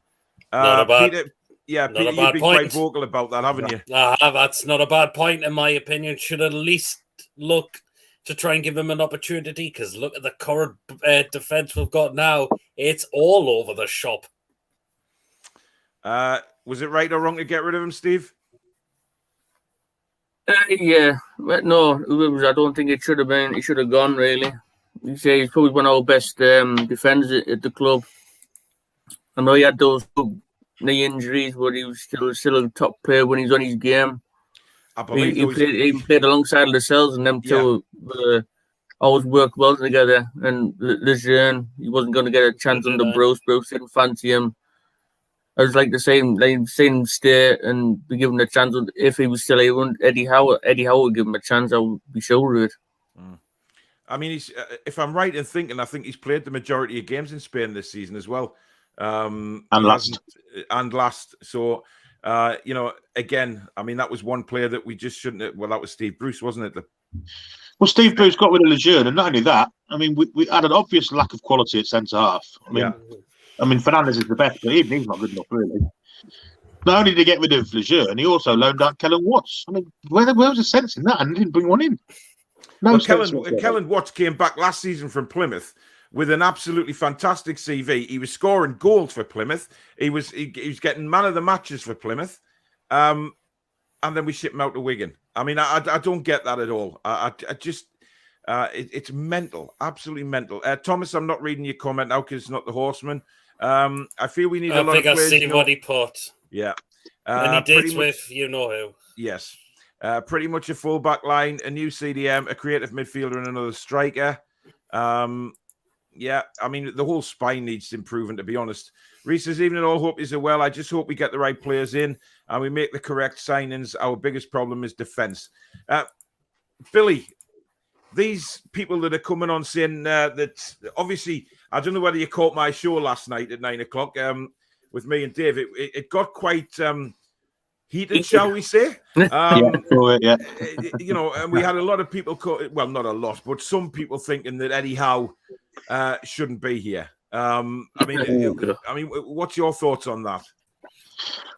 [SPEAKER 3] Peter, you've been quite vocal about that, haven't you?
[SPEAKER 4] That's not a bad point, in my opinion. Should at least look to try and give him an opportunity, because look at the current defence we've got now. It's all over the shop.
[SPEAKER 3] Was it right or wrong to get rid of him, Steve?
[SPEAKER 6] Yeah, but no, I don't think it should have been. He should have gone, really. He's probably one of our best defenders at the club. I know he had those knee injuries, but he was still a top player when he's on his game.
[SPEAKER 3] I believe
[SPEAKER 6] he played alongside Lascelles, and them two always worked well together. And Lejeune, he wasn't going to get a chance under Bruce. Bruce didn't fancy him. I was like seen him stay and be given a chance. If he was still able, Eddie Howe would give him a chance. I would be sure of it.
[SPEAKER 3] I mean, if I'm right in thinking, I think he's played the majority of games in Spain this season as well. And last. So, again, I mean, that was one player that we just shouldn't have. Well, that was Steve Bruce, wasn't it?
[SPEAKER 5] Well, Steve Bruce got rid of Lejeune, and not only that, I mean, we had an obvious lack of quality at centre half. I mean, Fernandez is the best, but even he's not good enough, really. Not only did he get rid of Lejeune, he also loaned out Kellen Watts. I mean, where was the sense in that? And he didn't bring one in.
[SPEAKER 3] Kellen Watts came back last season from Plymouth with an absolutely fantastic CV. He was scoring goals for Plymouth. He was getting man of the matches for Plymouth. And then we shipped him out to Wigan. I mean, I don't get that at all. I just... it's mental, absolutely mental. Thomas, I'm not reading your comment now because it's not the Horseman. I feel we need a lot of players.
[SPEAKER 4] I think I see what he put.
[SPEAKER 3] Yeah.
[SPEAKER 4] And he did with who.
[SPEAKER 3] Yes. Pretty much a full-back line, a new CDM, a creative midfielder, and another striker. Yeah, I mean, the whole spine needs improving, to be honest. Reese says, evening all, hope you're well. I just hope we get the right players in and we make the correct signings. Our biggest problem is defence. Billy, these people that are coming on saying that, obviously, I don't know whether you caught my show last night at 9 o'clock with me and Dave. It got quite heated, shall we say?
[SPEAKER 5] Yeah.
[SPEAKER 3] And we had a lot of people, well, not a lot, but some people thinking that Eddie Howe shouldn't be here. I mean, what's your thoughts on that?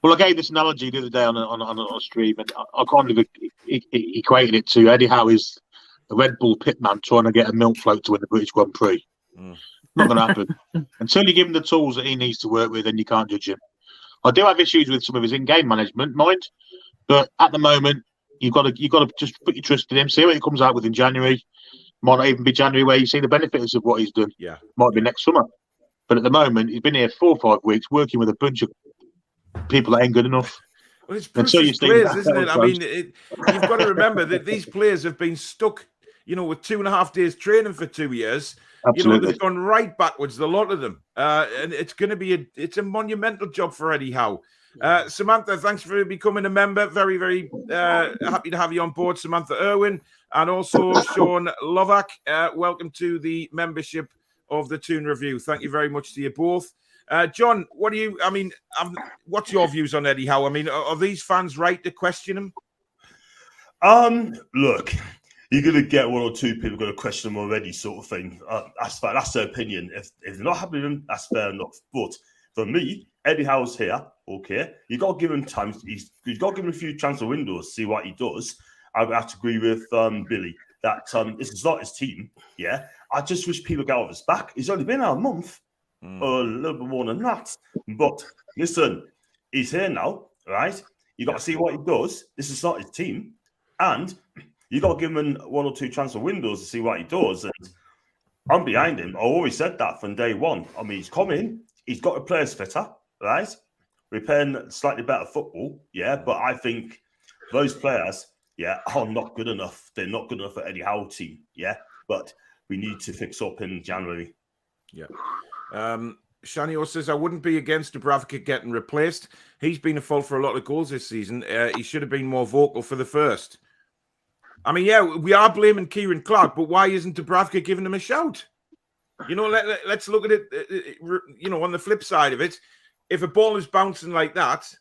[SPEAKER 5] Well, I gave this analogy the other day on a stream, and I kind of equated it to Eddie Howe is the Red Bull pitman trying to get a milk float to win the British Grand Prix. Not going to happen. Until you give him the tools that he needs to work with, then you can't judge him. I do have issues with some of his in-game management, mind, but at the moment, you've got to just put your trust in him, see what he comes out with in January. Might not even be January where you see the benefits of what he's done.
[SPEAKER 3] Yeah,
[SPEAKER 5] might be next summer. But at the moment, he's been here 4 or 5 weeks working with a bunch of people that ain't good enough.
[SPEAKER 3] Well, it's Bruce's players, isn't it? I mean, you've got to remember that these players have been stuck, with 2.5 days training for 2 years.
[SPEAKER 5] Absolutely.
[SPEAKER 3] They've gone right backwards, a lot of them. And it's going to be a monumental job for Eddie Howe. Samantha, thanks for becoming a member. Very, very happy to have you on board, Samantha Irwin. And also Sean Lovack, welcome to the membership of the Toon Review. Thank you very much to you both. John, what's your views on Eddie Howe? I mean, are these fans right to question him?
[SPEAKER 7] Look, you're going to get 1 or 2 people going to question him already, sort of thing. That's fine. That's their opinion. If they're not happy with him, that's fair enough. But for me, Eddie Howe's here. Okay, you got to give him time. He's got to give him a few transfer windows, see what he does. I have to agree with Billy that this is not his team. Yeah, I just wish people get off his back. He's only been out a month, or a little bit more than that. But listen, he's here now, right? You got to see what he does. This is not his team, and you got to give him 1 or 2 transfer windows to see what he does. And I'm behind him. I always said that from day one. I mean, he's coming. He's got a players fitter, right? We're playing slightly better football, yeah. But I think those players, yeah, are not good enough. They're not good enough for Eddie Howe team, yeah. But we need to fix up in January.
[SPEAKER 3] Yeah. Shanio says, I wouldn't be against Dubravka getting replaced. He's been a fault for a lot of goals this season. He should have been more vocal for the first. I mean, yeah, we are blaming Kieran Clark, but why isn't Dubravka giving him a shout? You know, let's look at it, you know, on the flip side of it. If a ball is bouncing like that,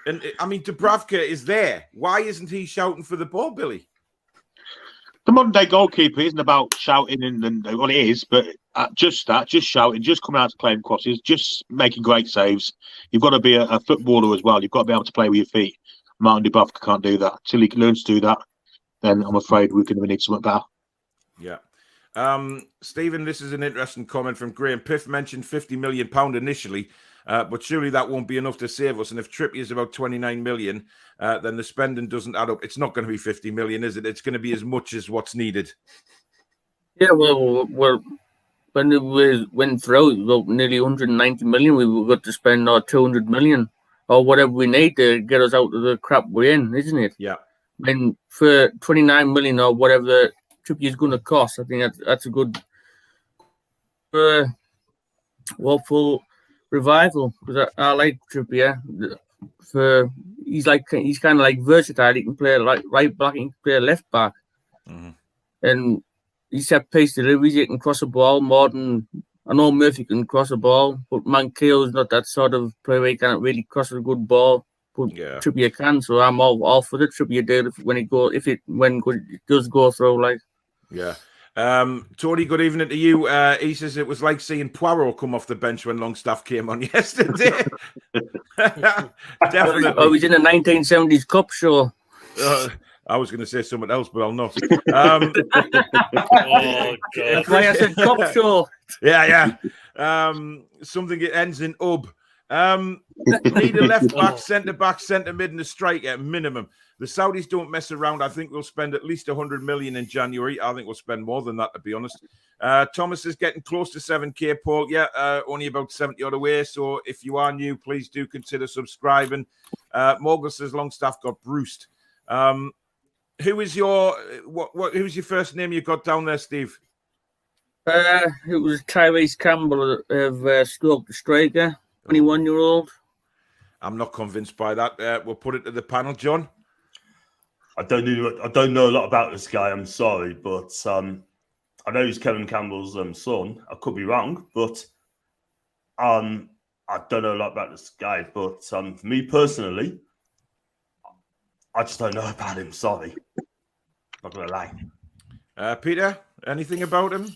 [SPEAKER 3] and I mean, Dubravka is there. Why isn't he shouting for the ball, Billy?
[SPEAKER 5] The modern day goalkeeper isn't about shouting and well, it is, but just shouting, just coming out to claim crosses, just making great saves. You've got to be a footballer as well. You've got to be able to play with your feet. Martin Dubravka can't do that. Till he learns to do that, then I'm afraid we're going to need something better.
[SPEAKER 3] Yeah. Stephen, this is an interesting comment from Graham. Piff mentioned £50 million initially, but surely that won't be enough to save us. And if Trippier is about 29 million, then the spending doesn't add up. It's not going to be 50 million, is it? It's going to be as much as what's needed.
[SPEAKER 6] Yeah, well, when we went through nearly 190 million, we were going to spend 200 million or whatever we need to get us out of the crap we're in, isn't it?
[SPEAKER 3] Yeah.
[SPEAKER 6] And for 29 million or whatever the Trippier is going to cost, I think that's a good full revival, because I like Trippier. He's kind of like versatile. He can play like right back, he can play left back, and he set pace deliveries. He can cross a ball more than I know. Murphy can cross a ball, but Manquillo's not that sort of player where he can't really cross a good ball. But Trippier can, so I'm all for the Trippier deal when it does go through. Like,
[SPEAKER 3] yeah. Tony, good evening to you. He says it was like seeing Poirot come off the bench when Longstaff came on yesterday. Definitely.
[SPEAKER 6] Oh, he's in a 1970s Cup show.
[SPEAKER 3] I was going to say something else, but I'll not.
[SPEAKER 4] Oh, God.
[SPEAKER 6] That's why I said Cup show.
[SPEAKER 3] Yeah. Something that ends in ub. Need a left back, centre mid, and a striker at minimum. The Saudis don't mess around. I think we'll spend at least 100 million in January. I think we'll spend more than that, to be honest. Thomas is getting close to 7K, Paul. Yeah, only about 70 odd away. So if you are new, please do consider subscribing. Morgan says Longstaff got bruised. Who is your who's your first name you got down there, Steve?
[SPEAKER 6] It was Tyrese Campbell of Stoke, the striker, 21-year-old.
[SPEAKER 3] I'm not convinced by that. We'll put it to the panel, John.
[SPEAKER 7] I don't know a lot about this guy. I'm sorry, but I know he's Kevin Campbell's son. I could be wrong, but I don't know a lot about this guy. But for me personally, I just don't know about him. Sorry, not gonna lie.
[SPEAKER 3] Peter, anything about him?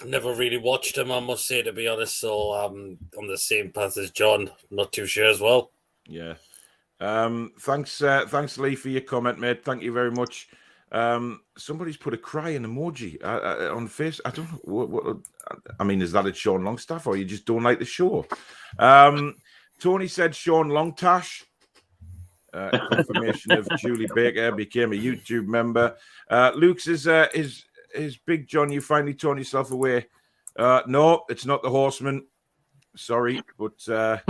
[SPEAKER 4] Never really watched him, I must say, to be honest. So I'm on the same path as John. Not too sure as well.
[SPEAKER 3] Yeah. Thanks, Lee, for your comment, mate. Thank you very much. Somebody's put a crying emoji on face. I don't know. What, I mean, is that at Sean Longstaff, or you just don't like the show? Tony said Sean Longtash. Confirmation of Julie Baker became a YouTube member. Luke says, is Big John, you finally torn yourself away? No, it's not the Horseman. Sorry, but...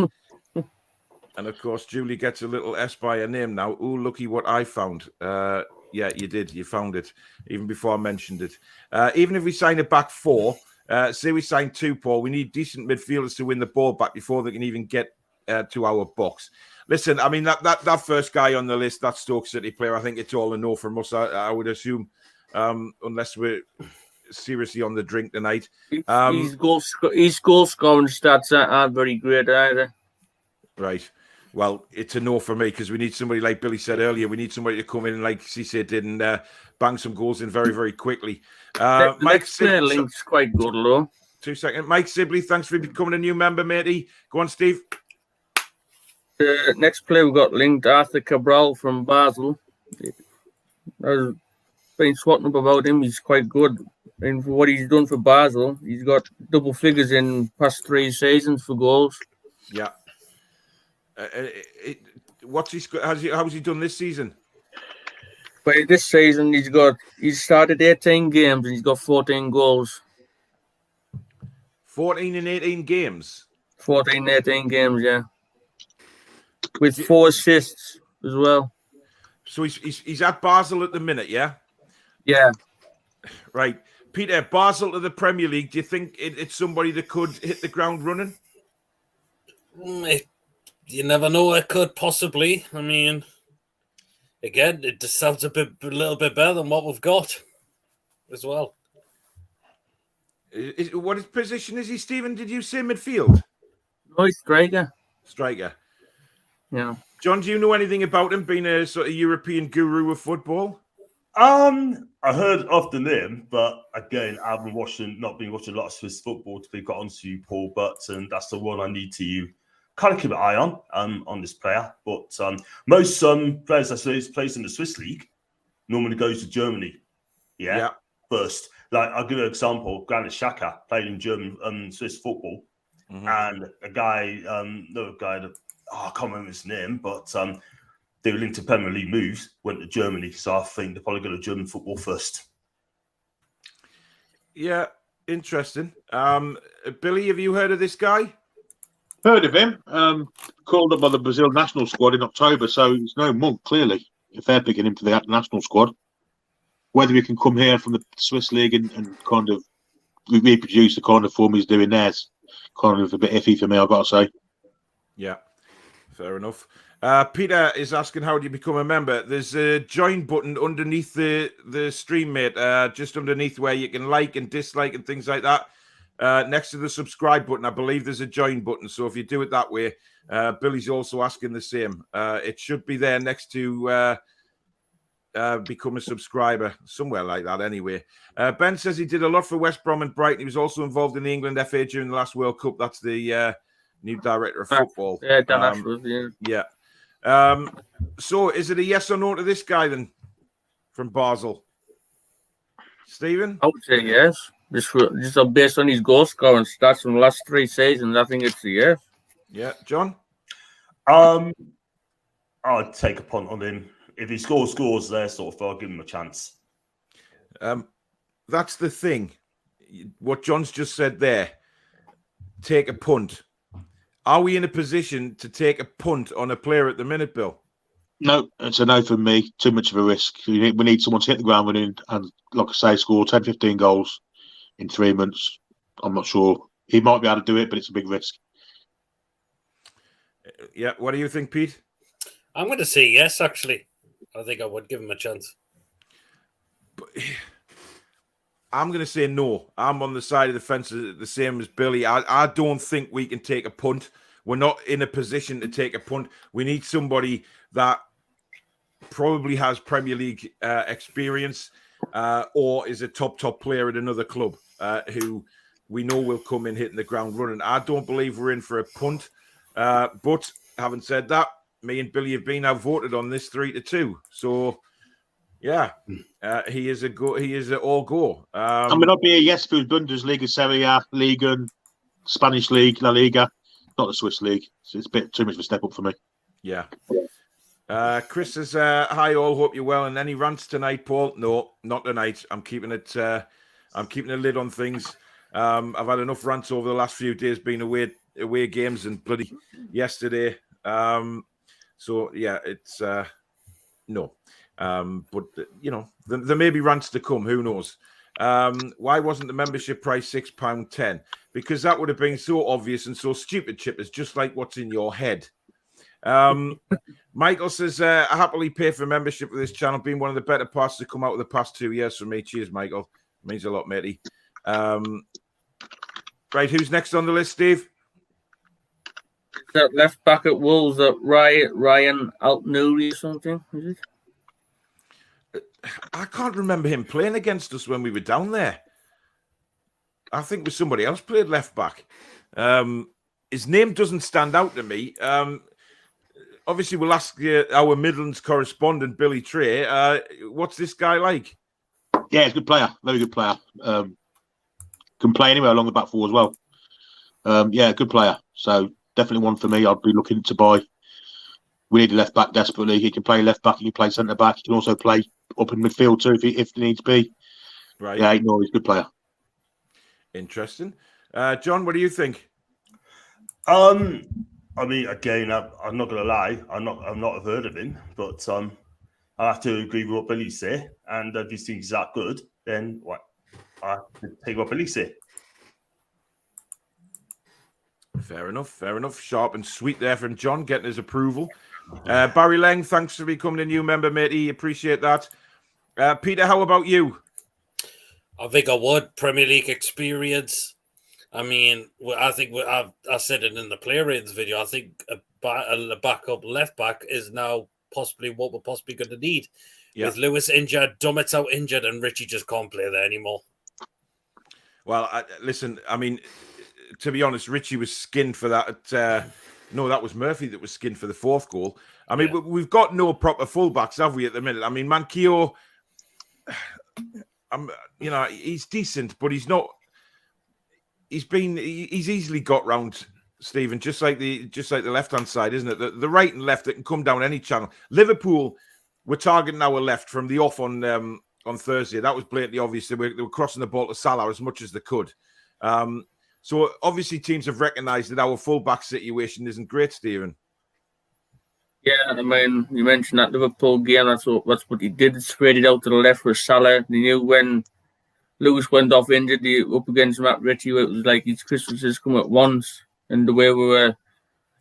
[SPEAKER 3] And, of course, Julie gets a little S by her name now. Ooh, looky what I found. Yeah, you did. You found it, even before I mentioned it. Even if we sign a back four, say we sign two, Paul, we need decent midfielders to win the ball back before they can even get to our box. Listen, I mean, that first guy on the list, that Stoke City player, I think it's all a no from us, I would assume, unless we're seriously on the drink tonight.
[SPEAKER 6] His goal scoring stats aren't very great either.
[SPEAKER 3] Right. Well, it's a no for me because we need somebody, like Billy said earlier, we need somebody to come in and, like Cisse did, and bang some goals in very, very quickly.
[SPEAKER 6] Mike Sibley's quite good, though.
[SPEAKER 3] 2 seconds. Mike Sibley, thanks for becoming a new member, matey. Go on, Steve.
[SPEAKER 6] Next player we've got linked Arthur Cabral from Basel. been swatting up about him. He's quite good. And for what he's done for Basel, he's got double figures in past 3 seasons for goals.
[SPEAKER 3] Yeah. How's he done this season?
[SPEAKER 6] But this season, he's started 18 games and he's got 14 goals.
[SPEAKER 3] 14 and 18 games.
[SPEAKER 6] 14, 18 games, yeah. With 4 assists as well.
[SPEAKER 3] So he's at Basel at the minute, yeah?
[SPEAKER 6] Yeah.
[SPEAKER 3] Right. Peter, Basel to the Premier League, do you think it's somebody that could hit the ground running?
[SPEAKER 4] You never know. It could possibly. I mean, again, it just sounds a little bit better than what we've got as well.
[SPEAKER 3] What his position is he, Stephen? Did you say midfield?
[SPEAKER 6] No, he's striker.
[SPEAKER 3] Striker.
[SPEAKER 6] Yeah.
[SPEAKER 3] John, do you know anything about him being a sort of European guru of football?
[SPEAKER 7] I heard of the name, but again, I've not been watching a lot of Swiss football to be got onto you, Paul. But that's the one I need to kind of keep an eye on this player. But most players I say plays in the Swiss league normally goes to Germany. Yeah. First, like I'll give you an example. Granit Xhaka played in German Swiss football, and a guy, another guy that I can't remember his name, but they were linked to Premier League moves, went to Germany. So I think they're probably going to German football first.
[SPEAKER 3] Yeah, interesting. Billy, have you heard of this guy?
[SPEAKER 5] Heard of him. Called up by the Brazil national squad in October, so it's no monk, clearly, if they're picking him for the national squad. Whether he can come here from the Swiss league and kind of reproduce the kind of form he's doing there's kind of a bit iffy for me, I've got to say.
[SPEAKER 3] Yeah, fair enough. Peter is asking, how do you become a member? There's a join button underneath the stream, mate, just underneath where you can like and dislike and things like that. Next to the subscribe button, I believe there's a join button. So if you do it that way, Billy's also asking the same. It should be there next to become a subscriber, somewhere like that anyway. Ben says he did a lot for West Brom and Brighton. He was also involved in the England FA during the last World Cup. That's the new director of football.
[SPEAKER 6] Yeah, Dan Ashworth, yeah.
[SPEAKER 3] Yeah. So is it a yes or no to this guy then from Basel? Stephen?
[SPEAKER 6] I would say yes. Just based on his goal scoring stats from the last 3 seasons, I think it's a yes.
[SPEAKER 3] Yeah. John?
[SPEAKER 7] I'd take a punt on him. If he scores there, sort of, I'll give him a chance.
[SPEAKER 3] That's the thing. What John's just said there. Take a punt. Are we in a position to take a punt on a player at the minute, Bill?
[SPEAKER 5] No, it's a no from me. Too much of a risk. We need someone to hit the ground running and, like I say, score 10, 15 goals in 3 months. I'm not sure. He might be able to do it, but it's a big risk.
[SPEAKER 3] Yeah. What do you think, Pete?
[SPEAKER 4] I'm going to say yes, actually. I think I would give him a chance.
[SPEAKER 3] But I'm going to say no. I'm on the side of the fence the same as Billy. I don't think we can take a punt. We're not in a position to take a punt. We need somebody that probably has Premier League experience or is a top player at another club who we know will come in hitting the ground running. I don't believe we're in for a punt. But having said that, me and Billy have been outvoted on this 3-2. So, yeah, he is a go. He is an all go.
[SPEAKER 5] I mean, I'd be a yes for Bundesliga, Serie A, Liga, Spanish League, La Liga, not the Swiss League. So it's a bit too much of a step up for me.
[SPEAKER 3] Yeah. Chris says, hi all, hope you're well. And any rants tonight, Paul? No, not tonight. I'm keeping it. I'm keeping a lid on things. I've had enough rants over the last few days, being away games and bloody yesterday. So yeah, it's no. But you know, there may be rants to come. Who knows? Why wasn't the membership price £6.10? Because that would have been so obvious and so stupid, Chippers, just like what's in your head. Michael says, I happily pay for membership for this channel, being one of the better parts to come out of the past 2 years for me. Cheers, Michael. Means a lot, matey. Right, who's next on the list, Steve?
[SPEAKER 6] That left back at Wolves, that Ryan Altnouri or something, is it?
[SPEAKER 3] I can't remember him playing against us when we were down there. I think with somebody else played left back. His name doesn't stand out to me. Obviously, we'll ask our Midlands correspondent, Billy Trey. What's this guy like?
[SPEAKER 5] Yeah, he's a good player. Very good player. Can play anywhere along the back four as well. Yeah, good player. So definitely one for me. I'd be looking to buy. We need a left back desperately. He can play left back. He can play centre back. He can also play up in midfield too if he needs to be.
[SPEAKER 3] Right.
[SPEAKER 5] Yeah, no, he's a good player.
[SPEAKER 3] Interesting. John, what do you think?
[SPEAKER 7] I mean, again, I'm not gonna lie. I'm not have heard of him, but I have to agree with what Billy say. And if he thinks that good, then what? I have to take what Billy say.
[SPEAKER 3] Fair enough. Fair enough. Sharp and sweet there from John, getting his approval. Barry Lang, thanks for becoming a new member, matey. Appreciate that. Peter, how about you?
[SPEAKER 4] I think I would. Premier League experience. I mean, I think I said it in the player ratings video. I think a backup left back is now possibly what we're possibly going to need. Yeah. With Lewis injured, Dummett's out injured, and Richie just can't play there anymore.
[SPEAKER 3] Well, listen, I mean, to be honest, Richie was skinned for that. No, that was Murphy that was skinned for the fourth goal. I mean, we've got no proper fullbacks, have we, at the minute? I mean, Manquillo, he's decent, but he's not. He's easily got round, Stephen, just like the left-hand side, isn't it? The right and left that can come down any channel. Liverpool were targeting our left from the off on Thursday. That was blatantly obvious. They were crossing the ball to Salah as much as they could. So obviously teams have recognised that our full-back situation isn't great, Stephen.
[SPEAKER 6] Yeah, I mean, you mentioned that Liverpool game. That's what he did. Spread it out to the left with Salah. They knew when Lewis went off injured, up against Matt Ritchie, it was like his Christmases come at once. And the way we were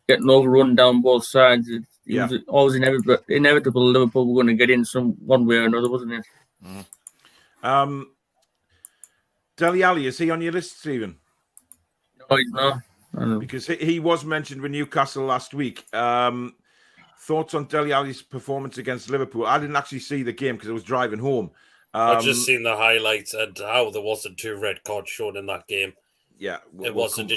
[SPEAKER 6] getting overrun down both sides, it was always inevitable Liverpool were going to get in one way or another, wasn't it?
[SPEAKER 3] Dele Alli, is he on your list, Stephen?
[SPEAKER 6] No, he's not.
[SPEAKER 3] Because he was mentioned with Newcastle last week. Thoughts on Dele Alli's performance against Liverpool? I didn't actually see the game because I was driving home.
[SPEAKER 4] I've just seen the highlights and how there wasn't 2 red cards shown in that game.
[SPEAKER 3] Yeah.
[SPEAKER 4] It wasn't.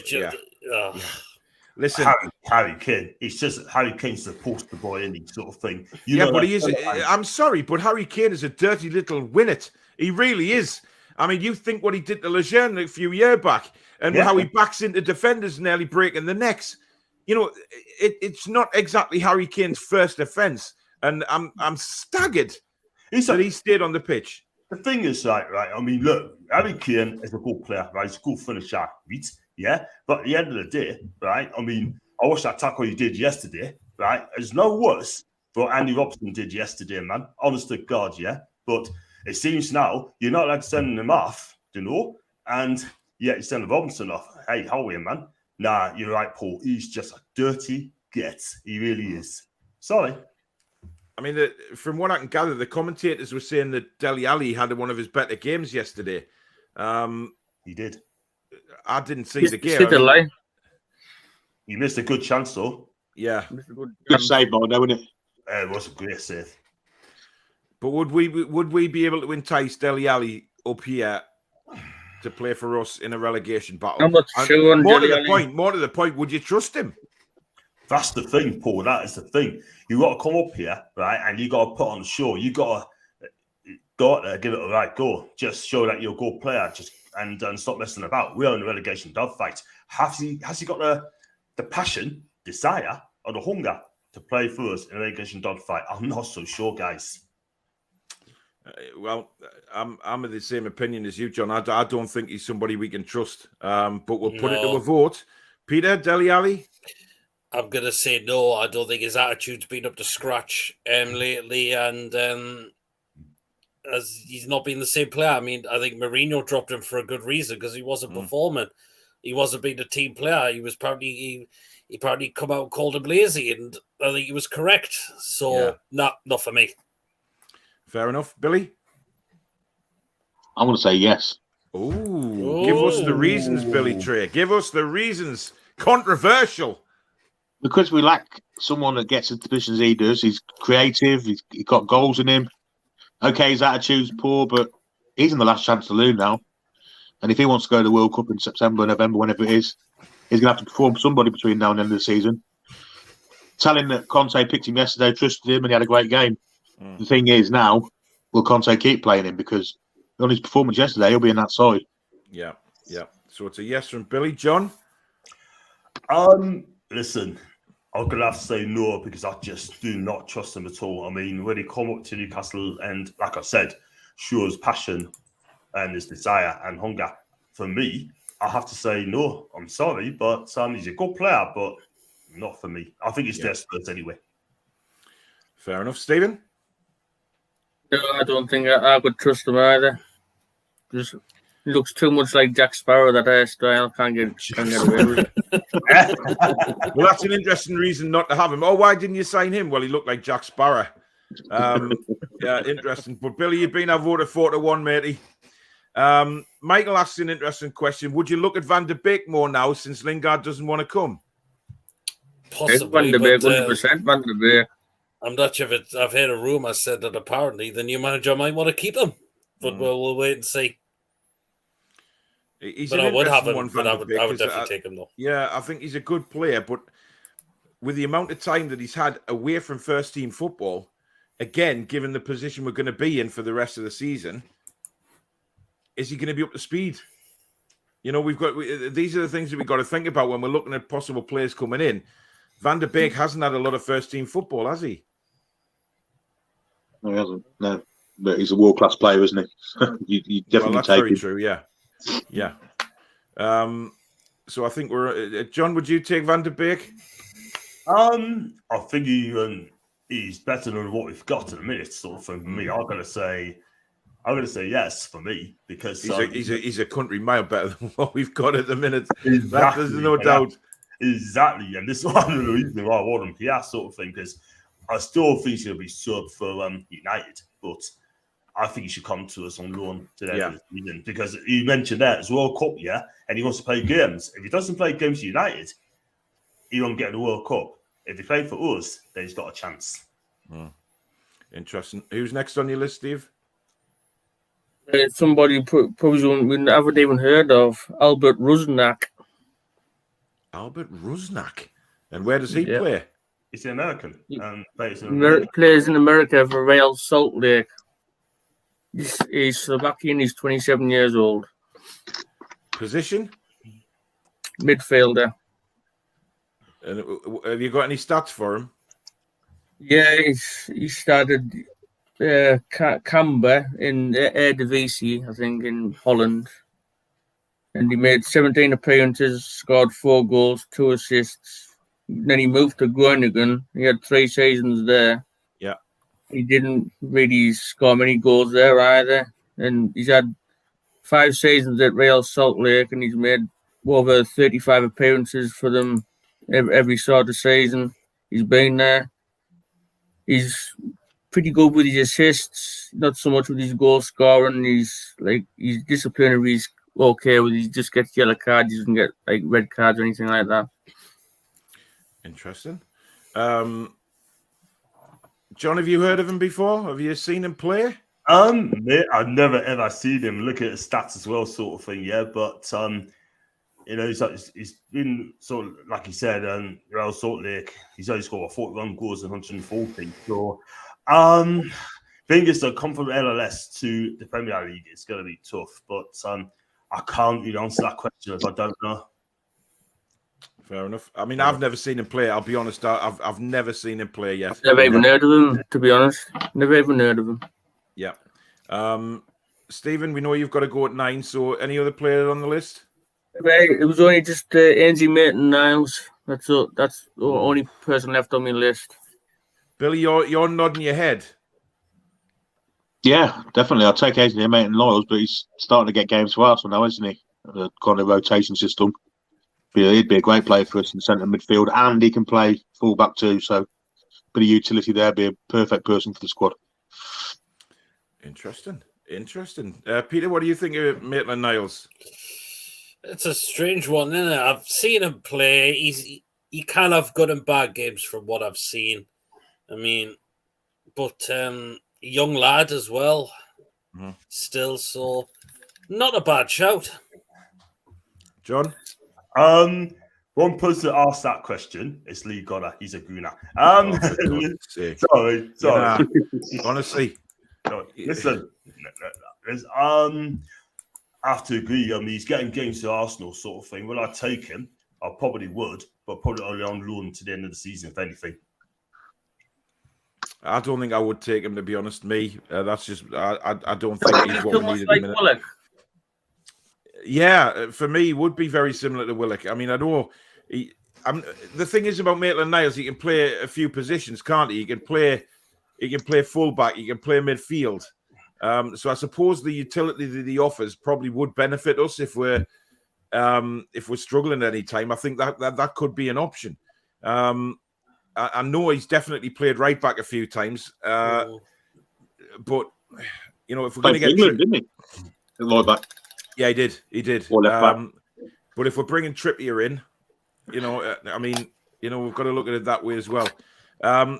[SPEAKER 3] Listen,
[SPEAKER 7] Harry Kane. It's just Harry Kane's the poster boy, isn't he, sort of thing.
[SPEAKER 3] But he is. I'm sorry, but Harry Kane is a dirty little winnet. He really is. I mean, you think what he did to Lejeune a few years back and how he backs into defenders nearly breaking the necks. You know, it's not exactly Harry Kane's first offence. And I'm staggered that he stayed on the pitch.
[SPEAKER 7] The thing is, right? I mean, look, Harry Kane is a good player, right? He's a good finisher, right? Yeah? But at the end of the day, right? I mean, I watched that tackle you did yesterday, right? It's no worse than Andy Robson did yesterday, man. Honest to God, yeah? But it seems now you're not like sending him off, you know? And you send Robinson off. Hey, how are you, man? Nah, you're right, Paul. He's just a dirty get. He really is. Sorry.
[SPEAKER 3] I mean, from what I can gather, the commentators were saying that Dele Alli had one of his better games yesterday.
[SPEAKER 7] He did.
[SPEAKER 3] I didn't see the game.
[SPEAKER 7] He missed a good chance, though.
[SPEAKER 3] Yeah.
[SPEAKER 5] Good save, though, wasn't it?
[SPEAKER 7] It was a great save.
[SPEAKER 3] But would we be able to entice Dele Alli up here to play for us in a relegation battle?
[SPEAKER 6] I'm not sure.
[SPEAKER 3] More to the point, would you trust him?
[SPEAKER 7] That's the thing, Paul. That is the thing. You got to come up here, right, and you got to put on the show. You got to go out there, give it a right go. Just show that you're a good player, and stop messing about. We're in a relegation dogfight. Has he got the passion, desire, or the hunger to play for us in a relegation dogfight? I'm not so sure, guys.
[SPEAKER 3] Well, I'm of the same opinion as you, John. I don't think he's somebody we can trust. But we'll put it to a vote. Peter, Dele Alli?
[SPEAKER 4] I'm going to say no. I don't think his attitude's been up to scratch lately, and as he's not been the same player. I mean, I think Mourinho dropped him for a good reason because he wasn't performing. He wasn't being a team player. He was probably he probably come out and called him lazy, and I think he was correct. So, not for me.
[SPEAKER 3] Fair enough. Billy?
[SPEAKER 5] I'm going to say yes.
[SPEAKER 3] Ooh, give us the reasons, Billy Trey. Give us the reasons. Controversial.
[SPEAKER 5] Because we lack someone that gets into positions he does. He's creative. He's got goals in him. Okay, his attitude's poor, but he's in the last chance to lose now. And if he wants to go to the World Cup in September, November, whenever it is, he's going to have to perform somebody between now and the end of the season. Telling that Conte picked him yesterday, trusted him, and he had a great game. The thing is now, will Conte keep playing him? Because on his performance yesterday, he'll be in that side.
[SPEAKER 3] Yeah. So it's a yes from Billy. John?
[SPEAKER 7] Listen, I'm going to have to say no because I just do not trust him at all. I mean, when he come up to Newcastle and, like I said, shows passion and his desire and hunger, for me, I have to say no. I'm sorry, but he's a good player, but not for me. I think he's desperate anyway.
[SPEAKER 3] Fair enough. Stephen?
[SPEAKER 6] No, I don't think I could trust him either. Just looks too much like Jack Sparrow, that hairstyle. Can't get away with it.
[SPEAKER 3] Well, that's an interesting reason not to have him. Oh, why didn't you sign him? Well, he looked like Jack Sparrow. Yeah, interesting. But Billy, you've been outvoted 4-1, matey. Michael asks an interesting question. Would you look at Van der Beek more now since Lingard doesn't want to come?
[SPEAKER 6] Van
[SPEAKER 4] Possibly,
[SPEAKER 6] der Beek,
[SPEAKER 4] but
[SPEAKER 6] 100% Van der Beek.
[SPEAKER 4] I'm not sure if it's... I've heard a rumour said that apparently the new manager might want to keep him. But we'll wait and see.
[SPEAKER 3] He's
[SPEAKER 4] but
[SPEAKER 3] an
[SPEAKER 4] I would have
[SPEAKER 3] interesting
[SPEAKER 4] him,
[SPEAKER 3] one,
[SPEAKER 4] but
[SPEAKER 3] Van
[SPEAKER 4] I
[SPEAKER 3] der
[SPEAKER 4] would
[SPEAKER 3] Beek,
[SPEAKER 4] definitely
[SPEAKER 3] 'cause
[SPEAKER 4] take him, though.
[SPEAKER 3] Yeah, I think he's a good player, but with the amount of time that he's had away from first-team football, again, given the position we're going to be in for the rest of the season, is he going to be up to speed? You know, these are the things that we've got to think about when we're looking at possible players coming in. Van der Beek hasn't had a lot of first-team football, has he?
[SPEAKER 5] No, he hasn't. No, but he's a world-class player, isn't he? you definitely
[SPEAKER 3] that's
[SPEAKER 5] take
[SPEAKER 3] very
[SPEAKER 5] him.
[SPEAKER 3] true. Yeah. So I think we're John. Would you take Van der Beek?
[SPEAKER 7] I think he's better than what we've got at the minute. So for me, I'm gonna say yes for me because
[SPEAKER 3] he's a country mile better than what we've got at the minute.
[SPEAKER 7] Exactly,
[SPEAKER 3] There's no doubt.
[SPEAKER 7] Exactly, and this is one of the reasons why I want him here, sort of thing, because I still think he'll be subbed for United, but I think he should come to us on loan to the end of the season because you mentioned that it's World Cup, and he wants to play games. If he doesn't play games for United, he won't get the World Cup. If he played for us, then he's got a chance.
[SPEAKER 3] Interesting. Who's next on your list, Steve?
[SPEAKER 6] Somebody probably we haven't even heard of, Albert Rosenak.
[SPEAKER 3] Albert Rosenak. And where does he play?
[SPEAKER 7] He's an American. And
[SPEAKER 6] plays in America for Real Salt Lake. He's Slovakian. He's 27 years old.
[SPEAKER 3] Position?
[SPEAKER 6] Midfielder.
[SPEAKER 3] And have you got any stats for him?
[SPEAKER 6] Yeah, he started Camber in Eredivisie, I think, in Holland. And he made 17 appearances, scored 4 goals, 2 assists. Then he moved to Groningen. He had 3 seasons there.
[SPEAKER 3] Yeah.
[SPEAKER 6] He didn't really score many goals there either. And he's had 5 seasons at Real Salt Lake, and he's made over 35 appearances for them every sort of season he's been there. He's pretty good with his assists, not so much with his goal scoring. He's disciplinary. He's okay with. He just gets yellow cards. He doesn't get like red cards or anything like that.
[SPEAKER 3] Interesting. John, have you heard of him before? Have you seen him play?
[SPEAKER 7] Mate, I've never ever seen him. Look at his stats as well, sort of thing. Yeah, but he's been sort of like you said, Real Salt Lake. He's only scored 41 goals and 140. So, I think it's to come from LLS to the Premier League. It's going to be tough, but I can't really answer that question if I don't know.
[SPEAKER 3] Fair enough. I mean, I've never seen him play. I'll be honest. I've never seen him play yet.
[SPEAKER 6] Never even heard of him, to be honest. Never even heard of him.
[SPEAKER 3] Yeah. Stephen, we know you've got to go at 9. So, any other players on the list?
[SPEAKER 6] It was only just Ainsley Maitland-Niles. That's the only person left on my list.
[SPEAKER 3] Billy, you're nodding your head.
[SPEAKER 5] Yeah, definitely. I'll take Ainsley Maitland-Niles, but he's starting to get games for Arsenal now, isn't he? The kind of rotation system. Yeah, he'd be a great player for us in centre midfield, and he can play full-back too. So, bit of utility there. Be a perfect person for the squad.
[SPEAKER 3] Interesting. Peter, what do you think of Maitland-Niles?
[SPEAKER 4] It's a strange one, isn't it? I've seen him play. He can have good and bad games from what I've seen. I mean, but young lad as well. Mm-hmm. Still, so not a bad shout.
[SPEAKER 3] John?
[SPEAKER 7] One person that asked that question is Lee Goddard. He's a gooner. Sorry.
[SPEAKER 3] Yeah, honestly.
[SPEAKER 7] No, listen, I have to agree. I mean, he's getting games to Arsenal sort of thing. Will I take him? I probably would, but probably only on loan to the end of the season, if anything.
[SPEAKER 3] I don't think I would take him, to be honest. That's just I don't think he's what
[SPEAKER 6] Too
[SPEAKER 3] we
[SPEAKER 6] much
[SPEAKER 3] need at
[SPEAKER 6] like
[SPEAKER 3] the minute.
[SPEAKER 6] Willock.
[SPEAKER 3] Yeah, for me, he would be very similar to Willock. I mean, I know the thing is about Maitland-Niles, he can play a few positions, can't he? He can play fullback, he can play midfield. So I suppose the utility that he offers probably would benefit us if we're struggling at any time. I think that could be an option. I know he's definitely played right back a few times, but if we're going to get
[SPEAKER 5] England, didn't he? Right back.
[SPEAKER 3] Yeah, he did.
[SPEAKER 5] Or left back.
[SPEAKER 3] But if we're bringing Trippier in, we've got to look at it that way as well.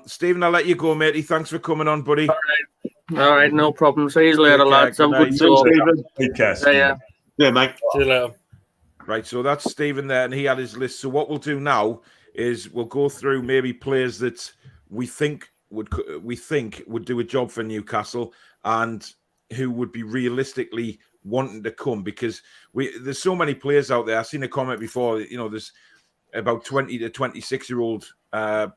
[SPEAKER 3] Stephen, I'll let you go, matey. Thanks for coming on, buddy.
[SPEAKER 6] All right, no problem. See you later, lads. Have a good talk.
[SPEAKER 7] Take care.
[SPEAKER 5] Yeah, mate.
[SPEAKER 4] See you later.
[SPEAKER 3] Right, so that's Stephen there, and he had his list. So what we'll do now is we'll go through maybe players that we think would do a job for Newcastle and who would be realistically wanting to come, because there's so many players out there. I've seen a comment before, there's about 20 to 26-year-old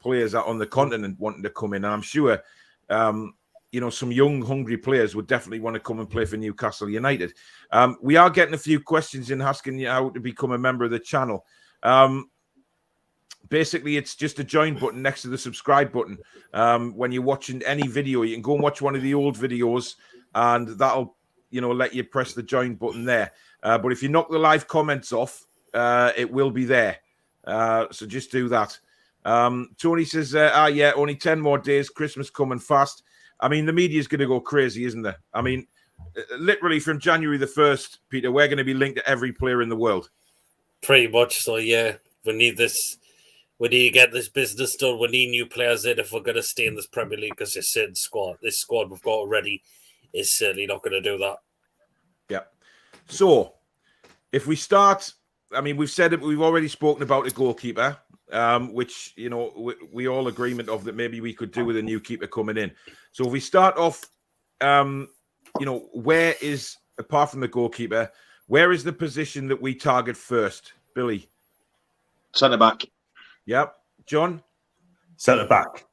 [SPEAKER 3] players out on the continent wanting to come in, and I'm sure some young, hungry players would definitely want to come and play for Newcastle United. We are getting a few questions in asking you how to become a member of the channel. Basically, it's just a join button next to the subscribe button. When you're watching any video, you can go and watch one of the old videos, and that'll let you press the join button there. But if you knock the live comments off, it will be there. So just do that. Tony says, only 10 more days. Christmas coming fast. I mean, the media is going to go crazy, isn't there? I mean, literally from January the 1st, Peter, we're going to be linked to every player in the world.
[SPEAKER 4] Pretty much. So, yeah, we need this. We need to get this business done. We need new players in if we're going to stay in this Premier League, because this squad we've got already is certainly not going to do that.
[SPEAKER 3] Yeah. So, if we start, I mean, we've already spoken about the goalkeeper, which, we all agreement of that maybe we could do with a new keeper coming in. So if we start off, where is, apart from the goalkeeper, where is the position that we target first? Billy?
[SPEAKER 5] Centre back.
[SPEAKER 3] Yep. John?
[SPEAKER 7] Centre back.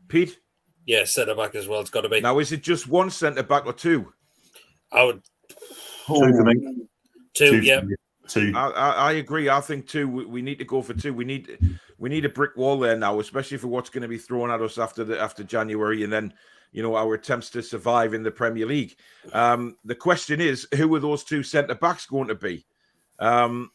[SPEAKER 3] Pete?
[SPEAKER 4] Yeah, centre back as well. It's got to be.
[SPEAKER 3] Now, is it just one centre back or two?
[SPEAKER 4] I would.
[SPEAKER 5] Two for me.
[SPEAKER 4] Two, yeah.
[SPEAKER 7] Two.
[SPEAKER 3] I agree. I think two. We need to go for two. We need a brick wall there now, especially for what's going to be thrown at us after January, and then our attempts to survive in the Premier League. The question is, who are those two centre backs going to be? Now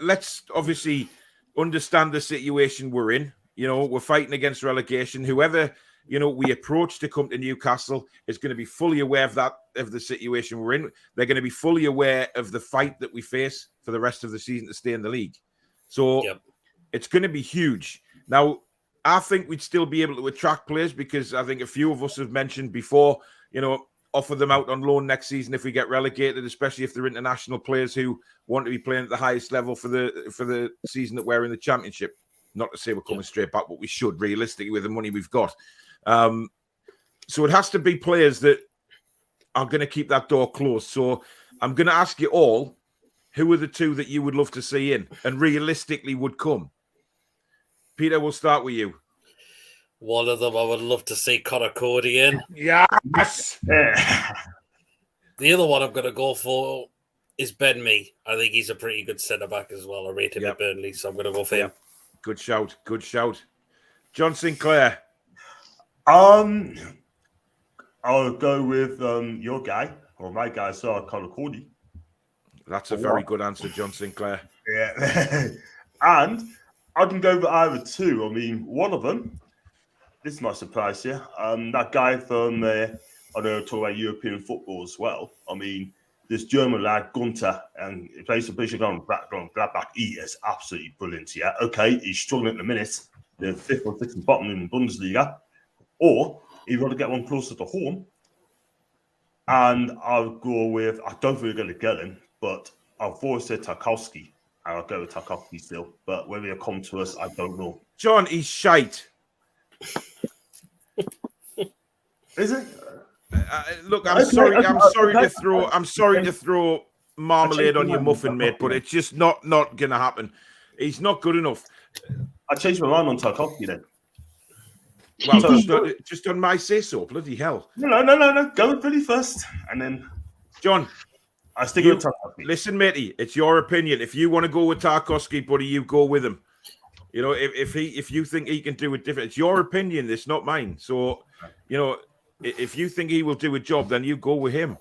[SPEAKER 3] let's obviously understand the situation we're in. We're fighting against relegation. Whoever we approach to come to Newcastle is going to be fully aware of the situation we're in. They're going to be fully aware of the fight that we face for the rest of the season to stay in the league. So It's going to be huge. Now, I think we'd still be able to attract players, because I think a few of us have mentioned before, offer them out on loan next season if we get relegated, especially if they're international players who want to be playing at the highest level for the season that we're in the Championship. Not to say we're coming straight back, but we should, realistically, with the money we've got. So it has to be players that are going to keep that door closed. So I'm going to ask you all, who are the two that you would love to see in and realistically would come? Peter, we'll start with you.
[SPEAKER 4] One of them, I would love to see Connor Cody in.
[SPEAKER 3] Yes!
[SPEAKER 4] The other one I'm going to go for is Ben Mee. I think he's a pretty good centre-back as well. I rate him at Burnley, so I'm going to go for him.
[SPEAKER 3] Good shout. Good shout. John Sinclair.
[SPEAKER 7] I'll go with your guy, or my guy, Connor Cody.
[SPEAKER 3] That's a very good answer, John Sinclair.
[SPEAKER 7] Yeah. And I can go with either two. I mean, one of them, this might surprise you, that guy from, I know, talk about European football as well. I mean, this German lad, Gunter, and he plays for Bischofberg Gladbach. He is absolutely brilliant, yeah. Okay, he's struggling at the minute. The 5th or 6th bottom in the Bundesliga. Or, if you want to get one closer to home, and I'll go with, I don't think we're going to get him, but I've always said Tarkowski. I'll go with Tarkowski still. But whether he'll come to us, I don't know.
[SPEAKER 3] John, he's shite.
[SPEAKER 7] Is it?
[SPEAKER 3] Look, I'm
[SPEAKER 7] Okay,
[SPEAKER 3] sorry.
[SPEAKER 7] okay,
[SPEAKER 3] I'm sorry
[SPEAKER 7] okay.
[SPEAKER 3] to throw. I'm sorry to throw marmalade on your muffin, mate, but it's just not going to happen. He's not good enough.
[SPEAKER 7] I changed my mind on Tarkovsky then.
[SPEAKER 3] Well,
[SPEAKER 7] So-
[SPEAKER 3] just on my say so. Bloody hell,
[SPEAKER 7] No. Go with Billy first, and then
[SPEAKER 3] John.
[SPEAKER 7] I stick
[SPEAKER 3] You
[SPEAKER 7] with Tarkovsky.
[SPEAKER 3] listen, matey. It's your opinion. If you want to go with Tarkovsky, buddy, you go with him. You know, if you think he can do it different, it's your opinion. It's not mine. So, you know, if you think he will do a job, then you go with him.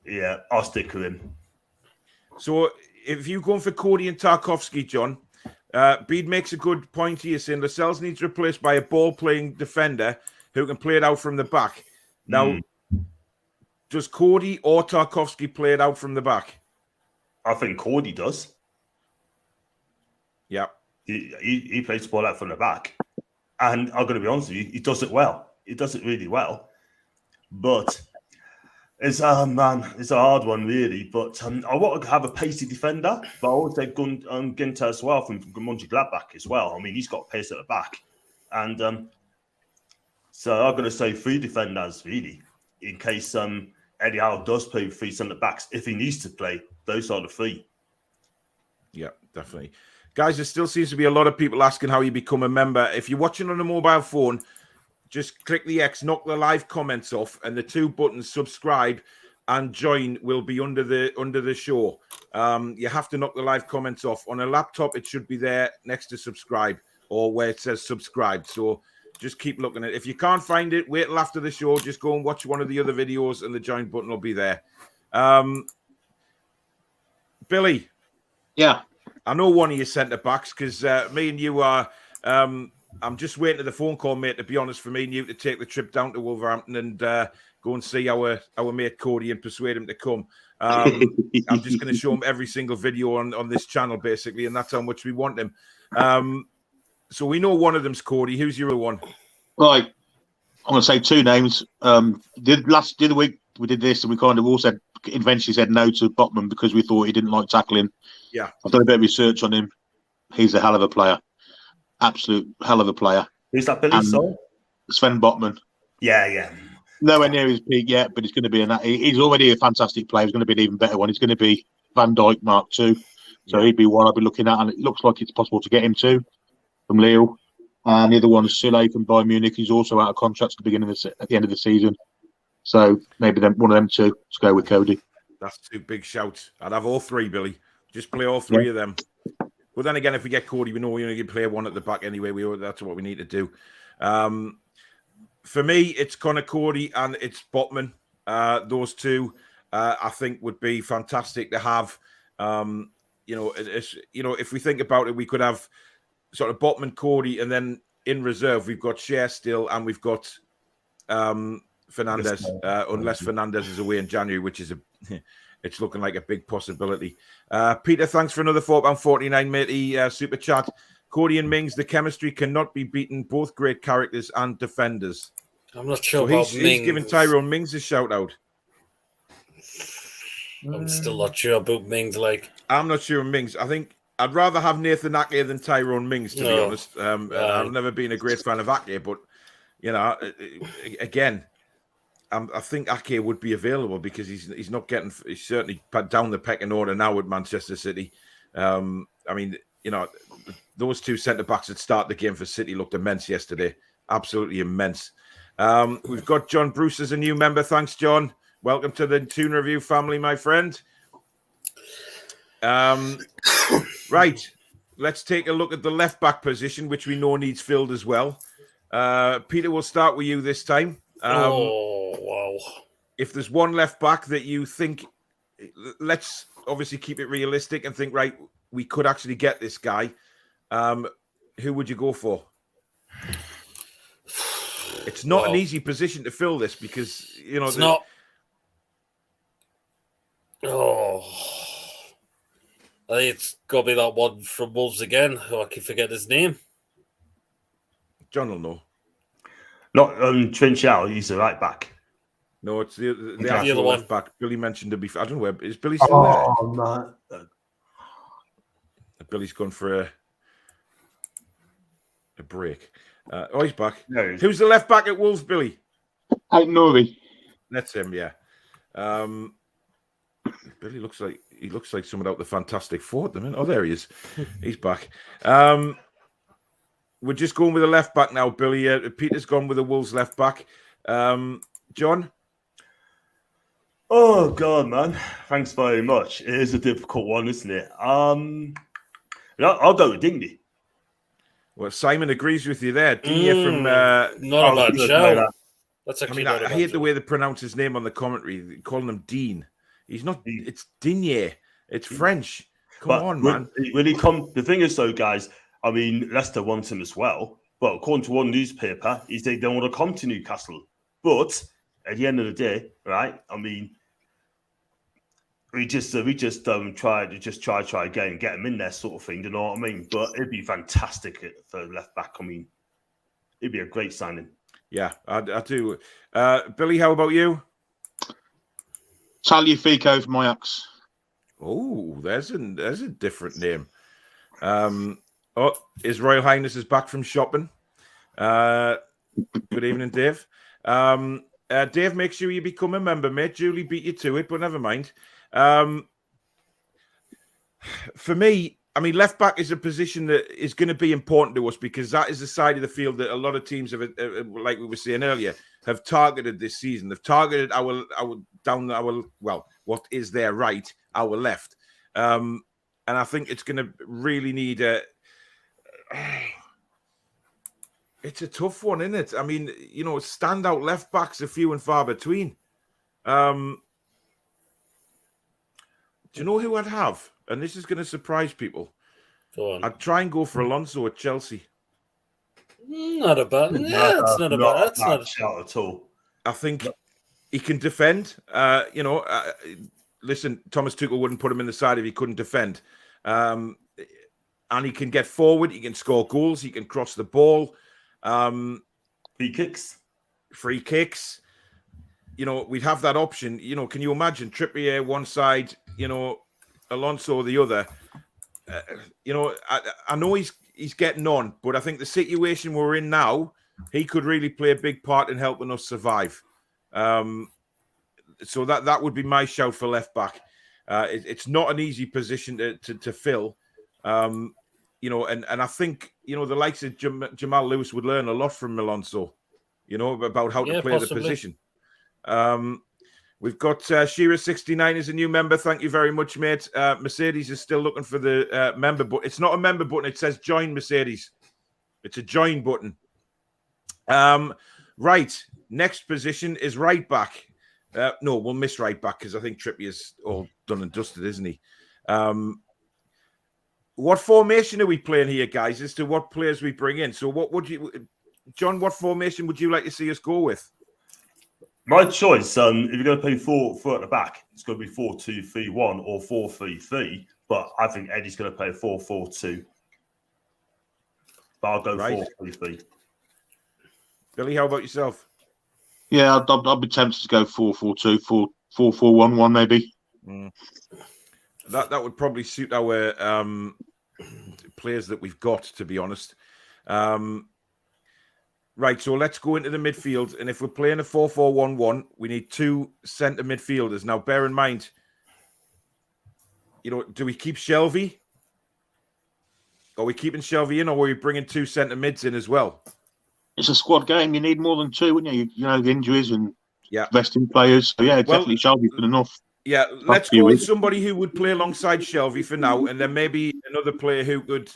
[SPEAKER 7] Yeah, I'll stick with him.
[SPEAKER 3] So, if you're going for Cody and Tarkovsky, John, Bede makes a good point here, saying Lascelles needs replaced by a ball-playing defender who can play it out from the back. Now, does Cody or Tarkovsky play it out from the back?
[SPEAKER 7] I think Cody does.
[SPEAKER 3] Yeah.
[SPEAKER 7] He plays the ball out from the back. And I'm going to be honest with you, he does it well. He does it really well. But it's a hard one, really. But I want to have a pacey defender. But I always say Ginter as well from Mönchengladbach as well. I mean, he's got pace at the back. And so I'm going to say 3 defenders, really, in case Eddie Howe does play with 3 centre-backs. If he needs to play, those are the 3.
[SPEAKER 3] Yeah, definitely. Guys, there still seems to be a lot of people asking how you become a member. If you're watching on a mobile phone, just click the X, knock the live comments off, and the 2 buttons, subscribe and join, will be under the show. You have to knock the live comments off. On a laptop, it should be there next to subscribe or where it says subscribe. So just keep looking at it. If you can't find it, wait till after the show. Just go and watch one of the other videos and the join button will be there. Billy.
[SPEAKER 5] Yeah.
[SPEAKER 3] I know one of your centre backs because me and you are. I'm just waiting for the phone call, mate. To be honest, for me and you to take the trip down to Wolverhampton and go and see our mate Cody and persuade him to come. I'm just going to show him every single video on this channel, basically, and that's how much we want him. So we know one of them's Cody. Who's your other one?
[SPEAKER 5] Right, I'm going to say 2 names. The other week we did this, and we kind of all eventually said no to Botman because we thought he didn't like tackling.
[SPEAKER 3] Yeah,
[SPEAKER 5] I've done a bit of research on him. He's a hell of a player, absolute hell of a player.
[SPEAKER 7] Who's that, Billy? Sorry?
[SPEAKER 5] Sven Botman.
[SPEAKER 7] Yeah.
[SPEAKER 5] Nowhere near his peak yet, but he's going to be he's already a fantastic player. He's going to be an even better one. He's going to be Van Dijk Mark II. So he'd be one I'd be looking at, and it looks like it's possible to get him too from Lille. And the other one is Sule from Bayern Munich. He's also out of contract at the end of the season. So maybe one of them 2 to go with Cody.
[SPEAKER 3] That's 2 big shouts. I'd have all 3, Billy. Just play all 3 of them. But then again, if we get Cody, we know we only can play 1 at the back anyway. That's what we need to do. For me, it's Connor Cody and it's Botman. Those 2, I think, would be fantastic to have. If we think about it, we could have sort of Botman, Cody, and then in reserve we've got Cher still, and we've got Fernandez, unless Fernandez is away in January, which is it's looking like a big possibility. Peter, thanks for another £4.49, matey. Super chat. Cody and Mings, the chemistry cannot be beaten. Both great characters and defenders.
[SPEAKER 4] I'm not sure
[SPEAKER 3] So
[SPEAKER 4] about
[SPEAKER 3] he's
[SPEAKER 4] Mings.
[SPEAKER 3] giving Tyrone Mings a shout out.
[SPEAKER 4] I'm still not sure about Mings.
[SPEAKER 3] I'm not sure Mings. I think I'd rather have Nathan Ake than Tyrone Mings, to be honest. I've never been a great fan of Ake, but again, I think Ake would be available because he's certainly down the pecking order now with Manchester City. Those 2 centre backs that start the game for City looked immense yesterday, absolutely immense. We've got John Bruce as a new member. Thanks, John. Welcome to the Toon Review family, my friend. Right, let's take a look at the left back position, which we know needs filled as well. Peter, we'll start with you this time.
[SPEAKER 4] Wow.
[SPEAKER 3] If there's one left back that you think, let's obviously keep it realistic and think, right, we could actually get this guy. Who would you go for? It's not an easy position to fill this because,
[SPEAKER 4] it's not. I think it's got to be that one from Wolves again. I can forget his name.
[SPEAKER 3] John will know.
[SPEAKER 7] Not Trinchell, he's the right back.
[SPEAKER 3] No, it's the
[SPEAKER 4] other
[SPEAKER 3] actual
[SPEAKER 4] one.
[SPEAKER 3] left back. Billy mentioned it before. I don't know where is Billy still there?
[SPEAKER 7] Oh, no.
[SPEAKER 3] Billy's gone for a break. He's back.
[SPEAKER 7] No.
[SPEAKER 3] Who's the left back at Wolves, Billy?
[SPEAKER 5] Ain't Nori.
[SPEAKER 3] That's him, yeah. Billy looks like someone out the Fantastic Four at the minute. Oh, there he is. He's back. We're just going with a left back now, Billy. Peter's gone with the Wolves left back. John?
[SPEAKER 7] Oh, God, man. Thanks very much. It is a difficult one, isn't it? I'll go with Dingley.
[SPEAKER 3] Well, Simon agrees with you there. Digne from...
[SPEAKER 4] not a bad show. That's actually
[SPEAKER 3] I hate the way they pronounce his name on the commentary, calling him Dean. He's not... It's Digne. It's French. Come on, man.
[SPEAKER 7] When he the thing is, though, guys, I mean, Leicester wants him as well. But according to one newspaper, they don't want to come to Newcastle. But at the end of the day, right? I mean, we just try again and get him in there, sort of thing. You know what I mean? But it'd be fantastic for left back. I mean, it'd be a great signing.
[SPEAKER 3] Yeah, I do. Billy, how about you?
[SPEAKER 5] Tagliafico from Ajax.
[SPEAKER 3] Oh, there's a different name. His Royal Highness is back from shopping. Good evening, Dave. Dave, make sure you become a member, mate. Julie beat you to it, but never mind. For me, I mean, left back is a position that is going to be important to us because that is the side of the field that a lot of teams have, like we were saying earlier, have targeted this season. They've targeted what is their right, our left. And I think it's going to really need it's a tough one, isn't it? I mean, standout left backs are few and far between. Do you know who I'd have? And this is going to surprise people.
[SPEAKER 4] Go on.
[SPEAKER 3] I'd try and go for Alonso at Chelsea.
[SPEAKER 4] Not a bad. Yeah, it's not a bad. That's not a
[SPEAKER 7] shout at all.
[SPEAKER 3] I think he can defend. Listen, Thomas Tuchel wouldn't put him in the side if he couldn't defend. And he can get forward. He can score goals. He can cross the ball.
[SPEAKER 7] Free kicks.
[SPEAKER 3] We'd have that option. Can you imagine Trippier one side, Alonso the other? I know he's getting on, but I think the situation we're in now, he could really play a big part in helping us survive. So that would be my shout for left back. It's not an easy position to fill. And I think, the likes of Jamal Lewis would learn a lot from Alonso, about how to play the position. We've got Shearer69 as a new member. Thank you very much, mate. Mercedes is still looking for the member button. It's not a member button. It says join Mercedes. It's a join button. Right. Next position is right back. No, we'll miss right back because I think Trippier's all done and dusted, isn't he? What formation are we playing here, guys, as to what players we bring in? So John, what formation would you like to see us go with?
[SPEAKER 7] My choice, if you're going to play four at the back, it's going to be 4-2-3-1 or 4-3-3. But I think Eddie's going to play 4-4-2. But I'll go 4-3-3.
[SPEAKER 3] Billy, how about yourself?
[SPEAKER 5] Yeah, I'd be tempted to go 4-4-2, 4-4-1-1 maybe.
[SPEAKER 3] That would probably suit our players that we've got, to be honest. Right, so let's go into the midfield. And if we're playing a 4-4-1-1, we need two centre midfielders. Now, bear in mind, do we keep Shelvey? Are we keeping Shelvey in, or are we bringing two centre mids in as well?
[SPEAKER 5] It's a squad game. You need more than two, wouldn't you? The injuries and resting players. So, definitely Shelvey's good enough.
[SPEAKER 3] Yeah, let's go with somebody who would play alongside Shelvey for now, and then maybe another player who could,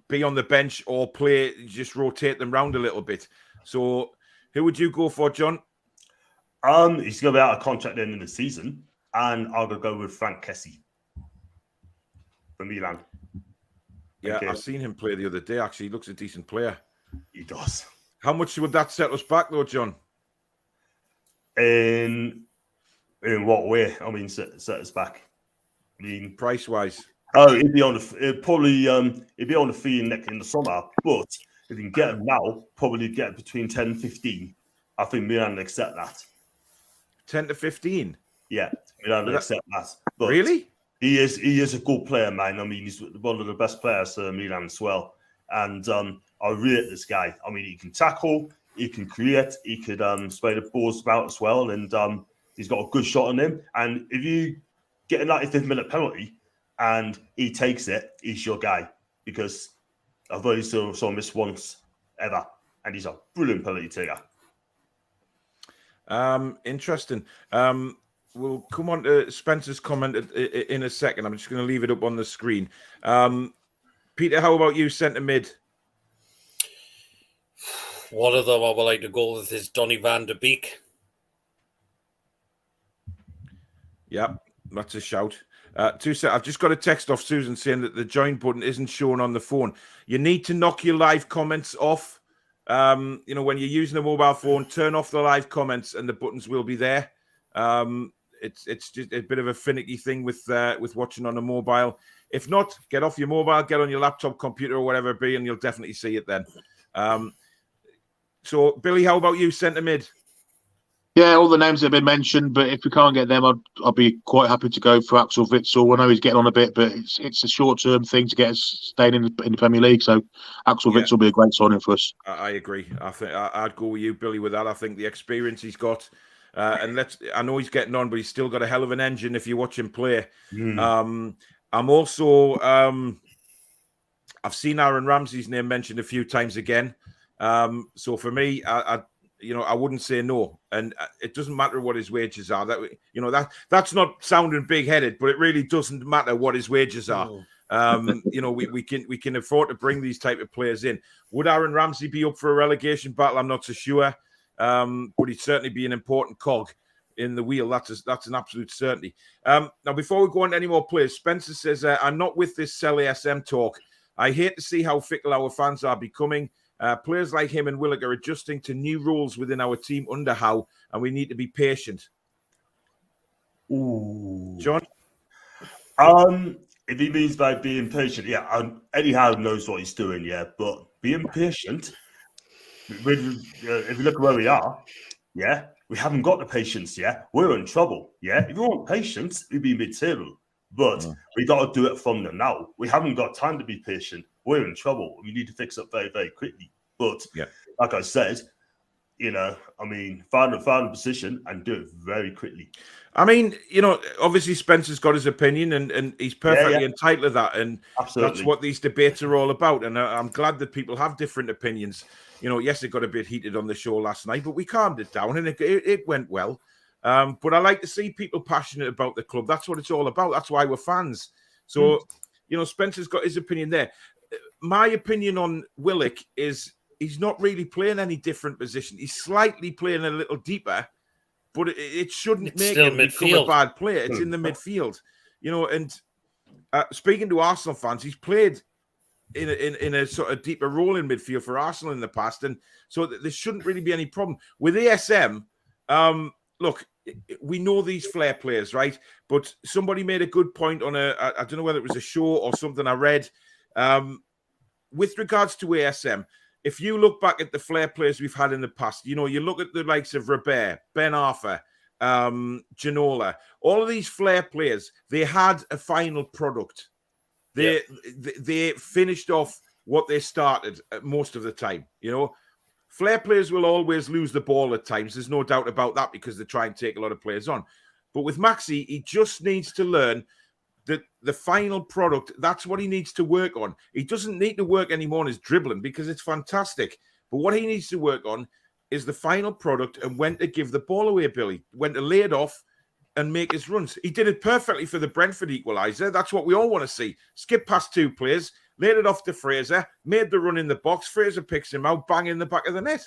[SPEAKER 3] be on the bench or play, just rotate them round a little bit. So, who would you go for, John?
[SPEAKER 7] He's going to be out of contract at the end of the season, and I'll go with Frank Kessie from Milan.
[SPEAKER 3] Yeah, I've seen him play the other day. Actually, he looks a decent player.
[SPEAKER 7] He does.
[SPEAKER 3] How much would that set us back, though, John?
[SPEAKER 7] In what way? I mean, set us back. I mean,
[SPEAKER 3] price-wise.
[SPEAKER 7] Oh, it'd be on the fee in the summer. But if you can get him now, probably get between 10 and 15. I think Milan accept that. 10
[SPEAKER 3] to 15.
[SPEAKER 7] Yeah, Milan accept that. But
[SPEAKER 3] really?
[SPEAKER 7] He is a good player, man. I mean, he's one of the best players for Milan as well. And I rate this guy. I mean, he can tackle, he can create, he could spray the balls about as well, and he's got a good shot on him. And if you get a 95th minute penalty and he takes it, he's your guy, because I've only saw him miss once ever, and he's a brilliant penalty taker.
[SPEAKER 3] Interesting. We'll come on to Spencer's comment in a second. I'm just going to leave it up on the screen. Peter, how about you, centre mid?
[SPEAKER 4] One of them I would like to go with is Donny van der Beek.
[SPEAKER 3] Yep, that's a shout. I've just got a text off Susan saying that the join button isn't shown on the phone. You need to knock your live comments off. When you're using a mobile phone, turn off the live comments and the buttons will be there. It's just a bit of a finicky thing with watching on a mobile. If not, get off your mobile, get on your laptop, computer, or whatever it be, and you'll definitely see it then. So, Billy, how about you, centre mid?
[SPEAKER 5] Yeah, all the names have been mentioned, but if we can't get them, I'd be quite happy to go for Axel Witsel. I know he's getting on a bit, but it's a short-term thing to get us staying in the Premier League. So Axel Witsel will be a great signing for us.
[SPEAKER 3] I agree. I think I'd go with you, Billy, with that. I think the experience he's got, I know he's getting on, but he's still got a hell of an engine if you watch him play. I'm also, I've seen Aaron Ramsey's name mentioned a few times again. So for me, I wouldn't say no, and it doesn't matter what his wages are. That's not sounding big-headed, but it really doesn't matter what his wages are. We can afford to bring these type of players in. Would Aaron Ramsey be up for a relegation battle? I'm not so sure, but he'd certainly be an important cog in the wheel. That's an absolute certainty. Now, before we go on to any more players, Spencer says, "I'm not with this sell ASM talk. I hate to see how fickle our fans are becoming. Players like him and Willock are adjusting to new rules within our team under Howe, and we need to be patient."
[SPEAKER 7] Ooh.
[SPEAKER 3] John?
[SPEAKER 7] If he means by being patient, Eddie Howe knows what he's doing, but being patient, if you look at where we are, we haven't got the patience, we're in trouble, If you want patience, we'd be mid-table, but we got to do it from the now. We haven't got time to be patient. We're in trouble. We need to fix up very, very quickly. But like I said, find a position and do it very quickly.
[SPEAKER 3] Obviously Spencer's got his opinion and he's perfectly entitled to that. And
[SPEAKER 7] absolutely,
[SPEAKER 3] that's what these debates are all about. And I'm glad that people have different opinions. Yes, it got a bit heated on the show last night, but we calmed it down and it went well. But I like to see people passionate about the club. That's what it's all about. That's why we're fans. So, Spencer's got his opinion there. My opinion on Willock is he's not really playing any different position. He's slightly playing a little deeper, but it shouldn't make him become a bad player. It's in the midfield, and speaking to Arsenal fans, he's played in a sort of deeper role in midfield for Arsenal in the past, and so there shouldn't really be any problem with ASM. Look, we know these flair players, right? But somebody made a good point on I don't know whether it was a show or something I read. With regards to ASM, if you look back at the flair players we've had in the past, you look at the likes of Robert, Ben Arthur, Ginola, all of these flair players, they had a final product. They finished off what they started most of the time, Flair players will always lose the ball at times. There's no doubt about that because they try and take a lot of players on. But with Maxi, he just needs to learn that the final product, that's what he needs to work on. He doesn't need to work anymore on his dribbling because it's fantastic. But what he needs to work on is the final product and when to give the ball away, Billy, when to lay it off and make his runs. He did it perfectly for the Brentford equaliser. That's what we all want to see. Skip past two players, laid it off to Fraser, made the run in the box. Fraser picks him out, bang in the back of the net.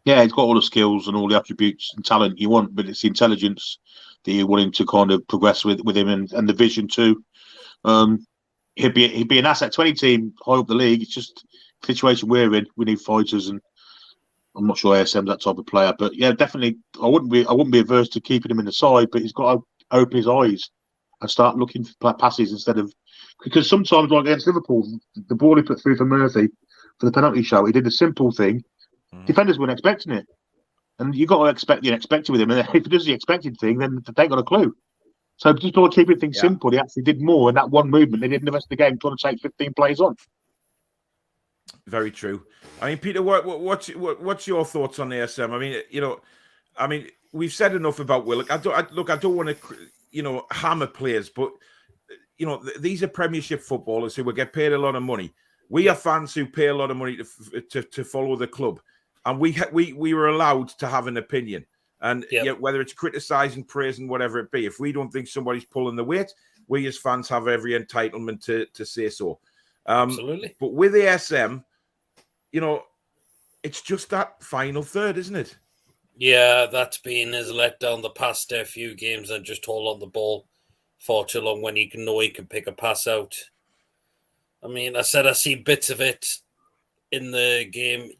[SPEAKER 5] Yeah, he's got all the skills and all the attributes and talent you want, but it's the intelligence that you're wanting to kind of progress with him and the vision too. He'd be an asset to any team high up the league. It's just the situation we're in. We need fighters, and I'm not sure ASM's that type of player. But yeah, definitely, I wouldn't be averse to keeping him in the side, but he's got to open his eyes and start looking for passes instead of, because sometimes, like against Liverpool, the ball he put through for Murphy for the penalty shout, he did a simple thing. Defenders weren't expecting it, and you got to expect the unexpected with him. And if he does the expected thing, then they ain't got a clue. So just by keeping things simple, he actually did more in that one movement than he did in the rest of the game, trying to take 15 plays on.
[SPEAKER 3] Very true. I mean, Peter, what's your thoughts on ASM? I mean, we've said enough about Willock. I don't want to, hammer players, but these are Premiership footballers who will get paid a lot of money. We are fans who pay a lot of money to follow the club, and we were allowed to have an opinion. And whether it's criticising, praising, whatever it be, if we don't think somebody's pulling the weight, we as fans have every entitlement to say so.
[SPEAKER 4] Absolutely.
[SPEAKER 3] But with ASM, it's just that final third, isn't it?
[SPEAKER 4] Yeah, that's been his letdown the past few games, and just hold on the ball for too long when he can pick a pass out. I mean, I see bits of it in the game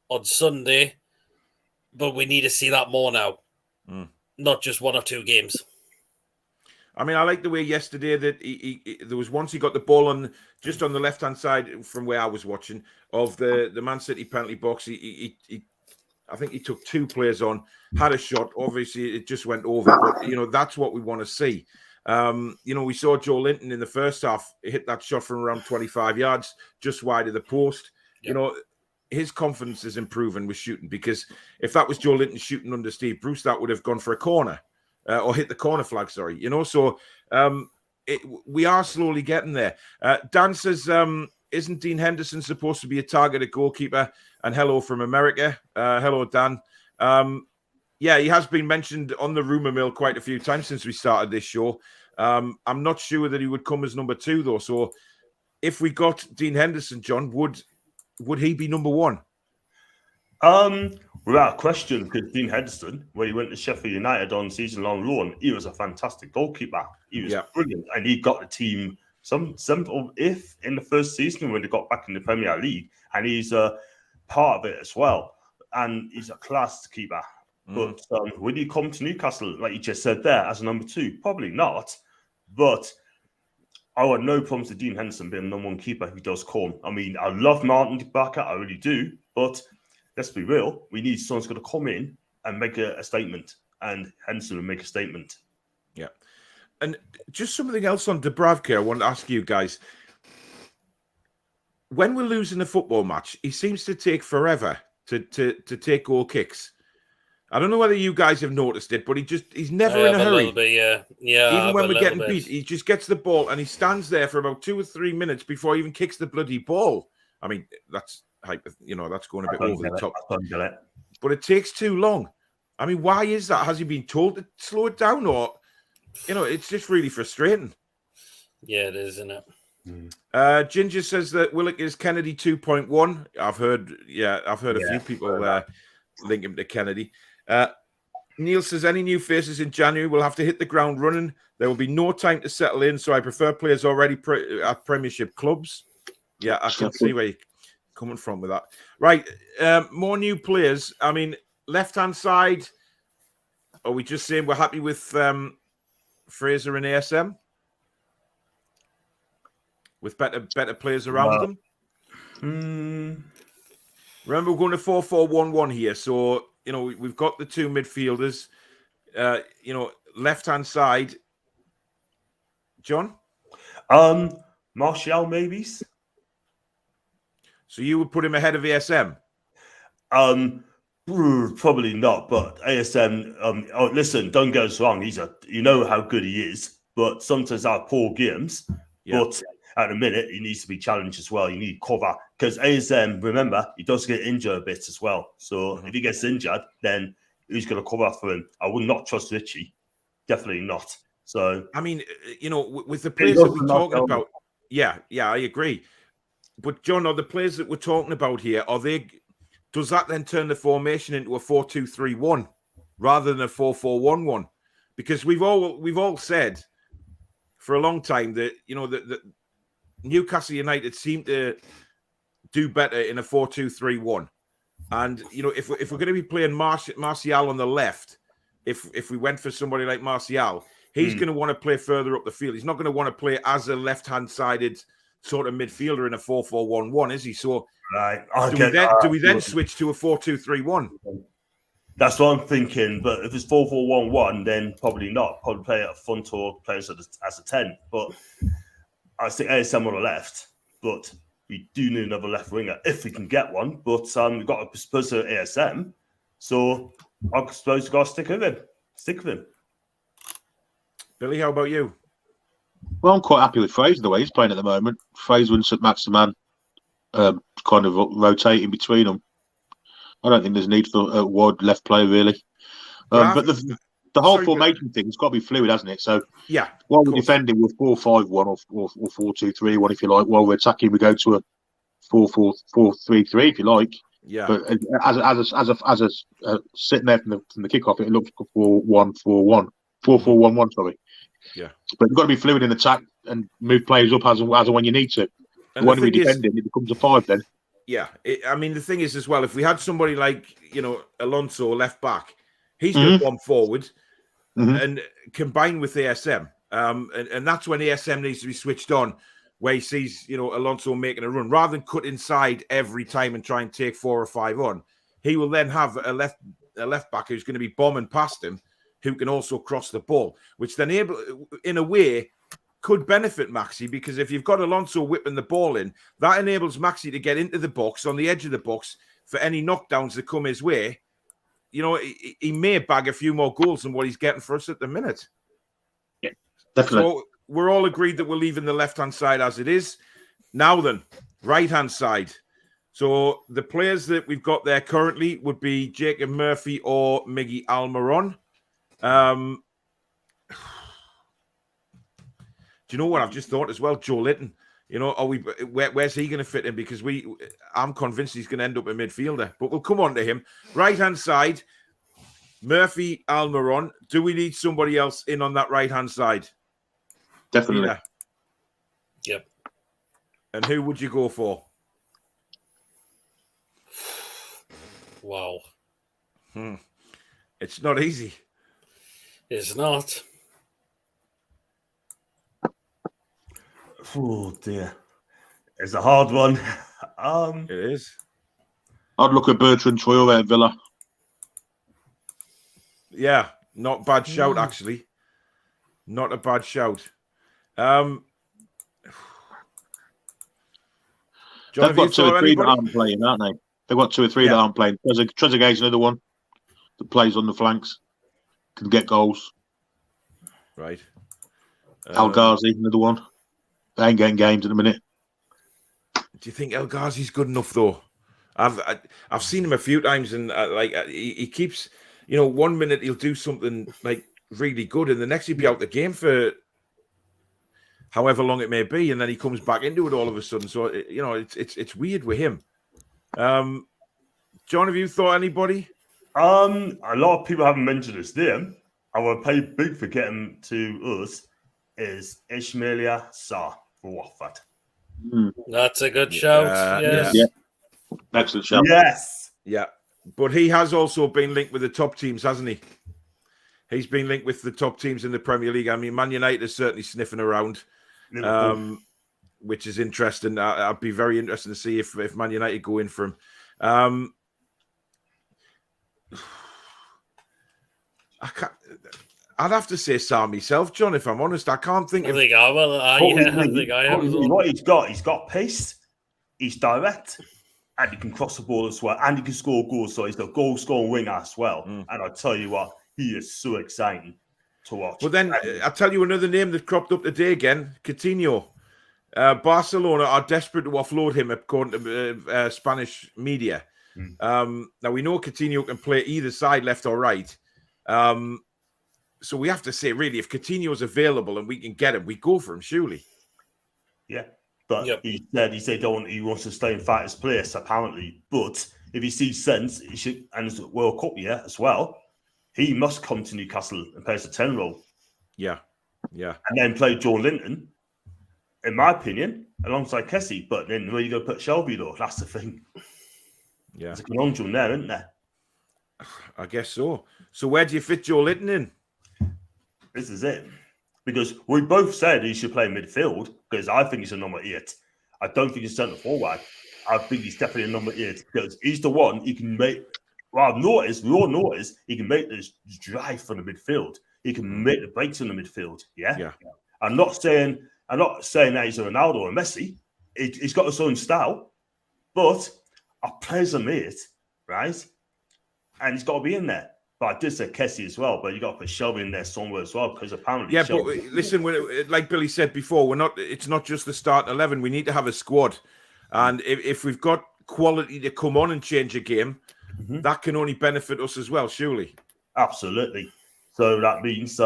[SPEAKER 4] on Sunday, but we need to see that more now, not just 1 or 2 games.
[SPEAKER 3] I mean, I like the way yesterday that there was once he got the ball just on the left-hand side from where I was watching of the Man City penalty box. I think he took 2 players on, had a shot. Obviously, it just went over, but, that's what we want to see. We saw Joe Linton in the first half hit that shot from around 25 yards, just wide of the post. Yep. His confidence is improving with shooting, because if that was Joe Linton shooting under Steve Bruce, that would have gone for a corner or hit the corner flag, sorry. So we are slowly getting there. Dan says, isn't Dean Henderson supposed to be a targeted goalkeeper? And hello from America. Hello, Dan. He has been mentioned on the rumour mill quite a few times since we started this show. I'm not sure that he would come as number 2, though. So if we got Dean Henderson, John, would he be number 1?
[SPEAKER 7] Without question, because Dean Henderson, when he went to Sheffield United on season-long loan, he was a fantastic goalkeeper. He was brilliant, and he got the team some if in the first season when they got back in the Premier League, and he's a part of it as well. And he's a class keeper. But would he come to Newcastle, like you just said there, as a number 2? Probably not. But I have no problems with Dean Henderson being the number 1 keeper if he does come. I mean, I love Martin Barker, I really do. But let's be real, we need someone who's going to come in and make a statement. And Henderson will make a statement.
[SPEAKER 3] Yeah. And just something else on Dubravka, I want to ask you guys. When we're losing a football match, he seems to take forever to take goal kicks. I don't know whether you guys have noticed it, but he's never in a hurry.
[SPEAKER 4] Little bit, yeah.
[SPEAKER 3] Even when we're getting beat, he just gets the ball and he stands there for about 2 or 3 minutes before he even kicks the bloody ball. I mean, that's that's going a bit over the top. But it takes too long. I mean, why is that? Has he been told to slow it down, or it's just really frustrating?
[SPEAKER 4] Yeah, it is, isn't it?
[SPEAKER 3] Ginger says that Willock is Kennedy 2.1. I've heard a few people link him to Kennedy. Neil says, any new faces in January will have to hit the ground running. There will be no time to settle in, so I prefer players already at Premiership clubs. Yeah, I can see where you're coming from with that. Right, more new players. I mean, left-hand side, are we just saying we're happy with Fraser and ASM? With better players around them? Remember, we're going to 4-4-1-1 here, so we've got the 2 midfielders. Left-hand side. John?
[SPEAKER 7] Martial, maybe.
[SPEAKER 3] So you would put him ahead of ASM?
[SPEAKER 7] Probably not, but ASM, listen, don't get us wrong. You know how good he is, but sometimes our poor games. Yeah. But at the minute, he needs to be challenged as well. You need cover, because ASM, remember, he does get injured a bit as well. So if he gets injured, then who's going to cover for him? I would not trust Richie. Definitely not. So
[SPEAKER 3] I mean, with the players that we're talking about, yeah, I agree. But John, are the players that we're talking about here, does that then turn the formation into a 4-2-3-1 rather than a 4-4-1-1? Because we've all said for a long time that that Newcastle United seem to do better in a 4-2-3-1. And if we're going to be playing Martial on the left, if we went for somebody like Martial, he's going to want to play further up the field. He's not going to want to play as a left-hand sided sort of midfielder in a 4-4-1-1, is he? So
[SPEAKER 7] right.
[SPEAKER 3] Do we then switch to a 4-2-3-1?
[SPEAKER 7] That's what I'm thinking. But if it's 4-4-1-1, then probably not. Probably play at front or play as a 10. But I think ASM on the left. But we do need another left winger if we can get one. But we've got to suppose to ASM. So I suppose we've got to stick with him.
[SPEAKER 3] Billy, how about you?
[SPEAKER 5] Well, I'm quite happy with Fraser the way he's playing at the moment. Fraser and St Maximan kind of rotating between them. I don't think there's need for a wide left player really. But the whole formation thing has got to be fluid, hasn't it? So
[SPEAKER 3] yeah,
[SPEAKER 5] while we're defending with 4-5-1 or 4-2-3-1, if you like, while we're attacking, we go to a 4-4-3-3, if you like.
[SPEAKER 3] Yeah.
[SPEAKER 5] But as a sitting there from the kickoff, it looks 4-1-4-1, 4-4-1-1. Sorry.
[SPEAKER 3] Yeah.
[SPEAKER 5] But you've got to be fluid in attack and move players up as and when you need to. And when we're defending, it becomes a 5 then.
[SPEAKER 3] Yeah. I mean, the thing is as well, if we had somebody like, Alonso left back, he's going to bomb forward and combine with ASM. And that's when ASM needs to be switched on, where he sees, Alonso making a run. Rather than cut inside every time and try and take 4 or 5 on, he will then have a left back who's going to be bombing past him, who can also cross the ball, which then in a way could benefit Maxi, because if you've got Alonso whipping the ball in, that enables Maxi to get into the box, on the edge of the box, for any knockdowns that come his way. He may bag a few more goals than what he's getting for us at the minute.
[SPEAKER 5] Yeah, definitely.
[SPEAKER 3] So we're all agreed that we're leaving the left-hand side as it is. Now then, right-hand side. So the players that we've got there currently would be Jacob Murphy or Miggy Almiron. Do you know what I've just thought as well? Joe Litton. Where's he going to fit in? Because I'm convinced he's going to end up a midfielder. But we'll come on to him. Right-hand side, Murphy, Almiron. Do we need somebody else in on that right-hand side?
[SPEAKER 5] Definitely.
[SPEAKER 4] Yep.
[SPEAKER 3] And who would you go for?
[SPEAKER 4] Wow.
[SPEAKER 3] It's not easy.
[SPEAKER 4] It's not.
[SPEAKER 7] Oh dear, it's a hard one.
[SPEAKER 3] It is.
[SPEAKER 5] I'd look at Bertrand Traoré at Villa.
[SPEAKER 3] Yeah, not bad shout actually. Not a bad shout. John,
[SPEAKER 5] They've got 2 or 3 that aren't playing, aren't they? They've got 2 or 3 that aren't playing. Trezeguet's another one that plays on the flanks, can get goals.
[SPEAKER 3] Right.
[SPEAKER 5] El Ghazi, another one. They ain't getting games in a minute.
[SPEAKER 3] Do you think El Ghazi's good enough though? I've seen him a few times, and he keeps, 1 minute he'll do something like really good, and the next he'll be out the game for however long it may be, and then he comes back into it all of a sudden. So it's weird with him. John, have you thought anybody?
[SPEAKER 7] A lot of people haven't mentioned his name. I would pay big for getting to us is Ismailia Sarr for Watford.
[SPEAKER 4] That's a good shout. Yes.
[SPEAKER 5] Yeah. Excellent shout.
[SPEAKER 7] Yes.
[SPEAKER 3] Yeah. But he has also been linked with the top teams, hasn't he? He's been linked with the top teams in the Premier League. I mean, Man United is certainly sniffing around, which is interesting. I'd be very interested to see if Man United go in for him. I'd have to say Sarr myself, John, if I'm honest. I can't think
[SPEAKER 4] I think I will. I think I am.
[SPEAKER 7] What he's got pace, he's direct, and he can cross the ball as well, and he can score goals. So he's the goal-scoring winger as well. And I tell you what, he is so exciting to watch.
[SPEAKER 3] But then I'll tell you another name that cropped up today again, Coutinho. Barcelona are desperate to offload him, according to Spanish media. Now, we know Coutinho can play either side, left or right. So we have to say, really, if Coutinho's available and we can get him, we go for him, surely.
[SPEAKER 7] Yeah, but he said he wants to stay in fighter's place, apparently. But if he sees sense, he should, and it's a World Cup year as well, he must come to Newcastle and play as a 10 role.
[SPEAKER 3] Yeah.
[SPEAKER 7] And then play Joe Linton, in my opinion, alongside Kessie. But then where you go put Shelby, though? That's the thing.
[SPEAKER 3] Yeah.
[SPEAKER 7] There's a conundrum there, isn't there?
[SPEAKER 3] I guess so. So where do you fit Joe Linton in?
[SPEAKER 7] This is it. Because we both said he should play midfield, because I think he's a number 8. I don't think he's centre forward. I think he's definitely a number 8, because he's the one he can make. Well, we all noticed he can make this drive from the midfield. He can make the breaks in the midfield. Yeah. I'm not saying that he's a Ronaldo or Messi, he's got his own style, but our players are made, right? And he's got to be in there. But I did say Kessie as well, but you got to put Shelby in there somewhere as well, because apparently,
[SPEAKER 3] Yeah,
[SPEAKER 7] Shelby,
[SPEAKER 3] but listen, like Billy said before, it's not just the start 11. We need to have a squad, and if we've got quality to come on and change a game, that can only benefit us as well, surely.
[SPEAKER 7] Absolutely. So that means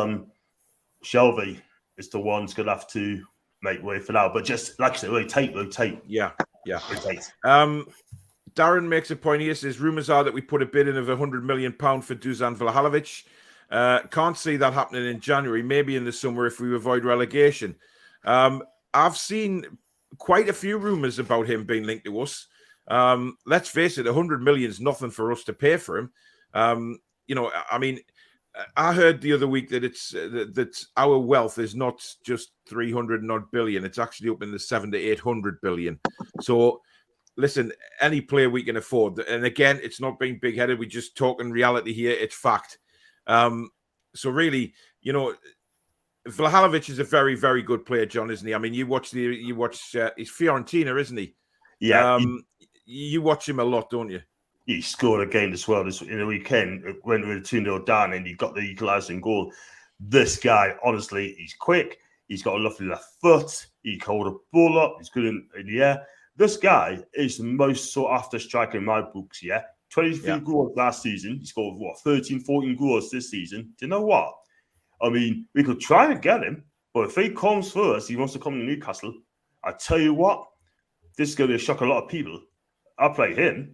[SPEAKER 7] Shelby is the one who's going to have to make way for now. But just like I said, rotate.
[SPEAKER 3] Yeah.
[SPEAKER 7] Rotate.
[SPEAKER 3] Darren makes a point here, says, rumours are that we put a bid in of £100 million for Dusan Vlahovic. Can't see that happening in January, maybe in the summer if we avoid relegation. I've seen quite a few rumours about him being linked to us. Let's face it, 100 million is nothing for us to pay for him. I mean, I heard the other week that that our wealth is not just 300 odd billion; it's actually up in the 700 to 800 billion. So, listen, any player we can afford, and again, it's not being big-headed. We just talk in reality here; it's fact. So, really, Vlahovic is a very, very good player, John, isn't he? I mean, you watch he's Fiorentina, isn't he?
[SPEAKER 7] Yeah.
[SPEAKER 3] You watch him a lot, don't you?
[SPEAKER 7] He scored again as well in the weekend when we were 2-0 down and he got the equalising goal. This guy, honestly, he's quick. He's got a lovely left foot. He can hold a ball up. He's good in the air. This guy is the most sought-after striker in my books, 23 goals last season. He scored, 13, 14 goals this season. Do you know what? I mean, we could try and get him, but if he comes first, he wants to come to Newcastle. I tell you what, this is going to shock a lot of people. I'll play him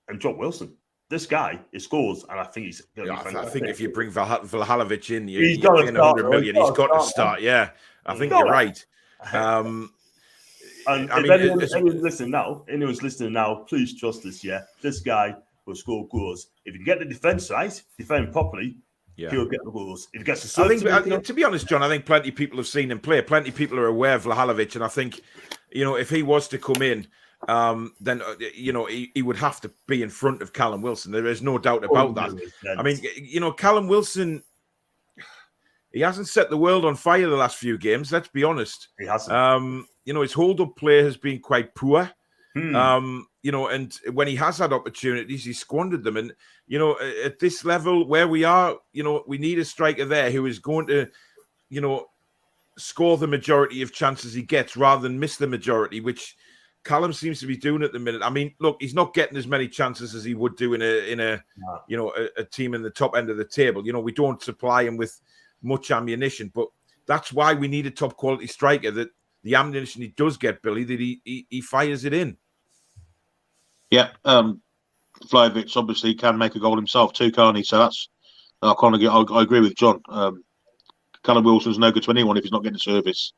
[SPEAKER 7] and drop Wilson. This guy, he scores, and I think he's going to be fantastic.
[SPEAKER 3] I think if you bring Vlahovic in,
[SPEAKER 7] He's
[SPEAKER 3] you're
[SPEAKER 7] got to
[SPEAKER 3] paying
[SPEAKER 7] start,
[SPEAKER 3] 100 million. He's got to start, yeah. I think you're right.
[SPEAKER 7] And if anyone's listening now, please trust us, This guy will score goals. If you can get the defence right, defend properly, he'll get the goals. If he gets the
[SPEAKER 3] to be honest, John, I think plenty of people have seen him play. Plenty of people are aware of Vlahovic, and I think, if he was to come in, then he would have to be in front of Callum Wilson. There is no doubt about that. I mean, Callum Wilson, he hasn't set the world on fire the last few games. Let's be honest.
[SPEAKER 7] He hasn't.
[SPEAKER 3] His hold-up play has been quite poor. And when he has had opportunities, he squandered them. And at this level where we are, we need a striker there who is going to, score the majority of chances he gets rather than miss the majority, which Callum seems to be doing at the minute. I mean, look, he's not getting as many chances as he would do in a team in the top end of the table. We don't supply him with much ammunition, but that's why we need a top quality striker, that the ammunition he does get, Billy, that he fires it in.
[SPEAKER 5] Yeah, Vlahovic obviously can make a goal himself too, can't he? So that's I agree with John. Callum Wilson's no good to anyone if he's not getting service.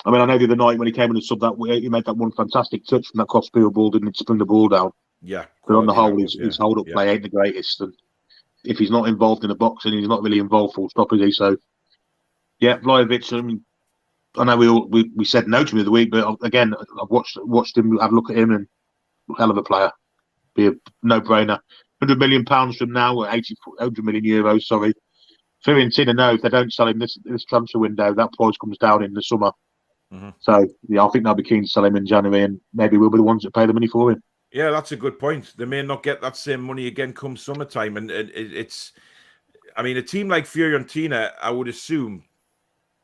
[SPEAKER 5] I mean, I know the other night when he came in and subbed that, he made that one fantastic touch from that cross-field ball, didn't spring the ball down.
[SPEAKER 3] Yeah.
[SPEAKER 5] But on the whole, his hold-up play ain't the greatest. And if he's not involved in the boxing, he's not really involved full stop, is he? So, yeah, Vlahovic, I mean, I know we said no to him the other week, but again, I've watched him, have a look at him, and hell of a player. Be a no-brainer. £100 million from now, or 100 million euros, sorry. Fiorentina know if they don't sell him this transfer window, that price comes down in the summer.
[SPEAKER 3] Mm-hmm.
[SPEAKER 5] So, I think they'll be keen to sell him in January, and maybe we'll be the ones that pay the money for him.
[SPEAKER 3] Yeah, that's a good point. They may not get that same money again come summertime. And it's, I mean, a team like Fiorentina, I would assume,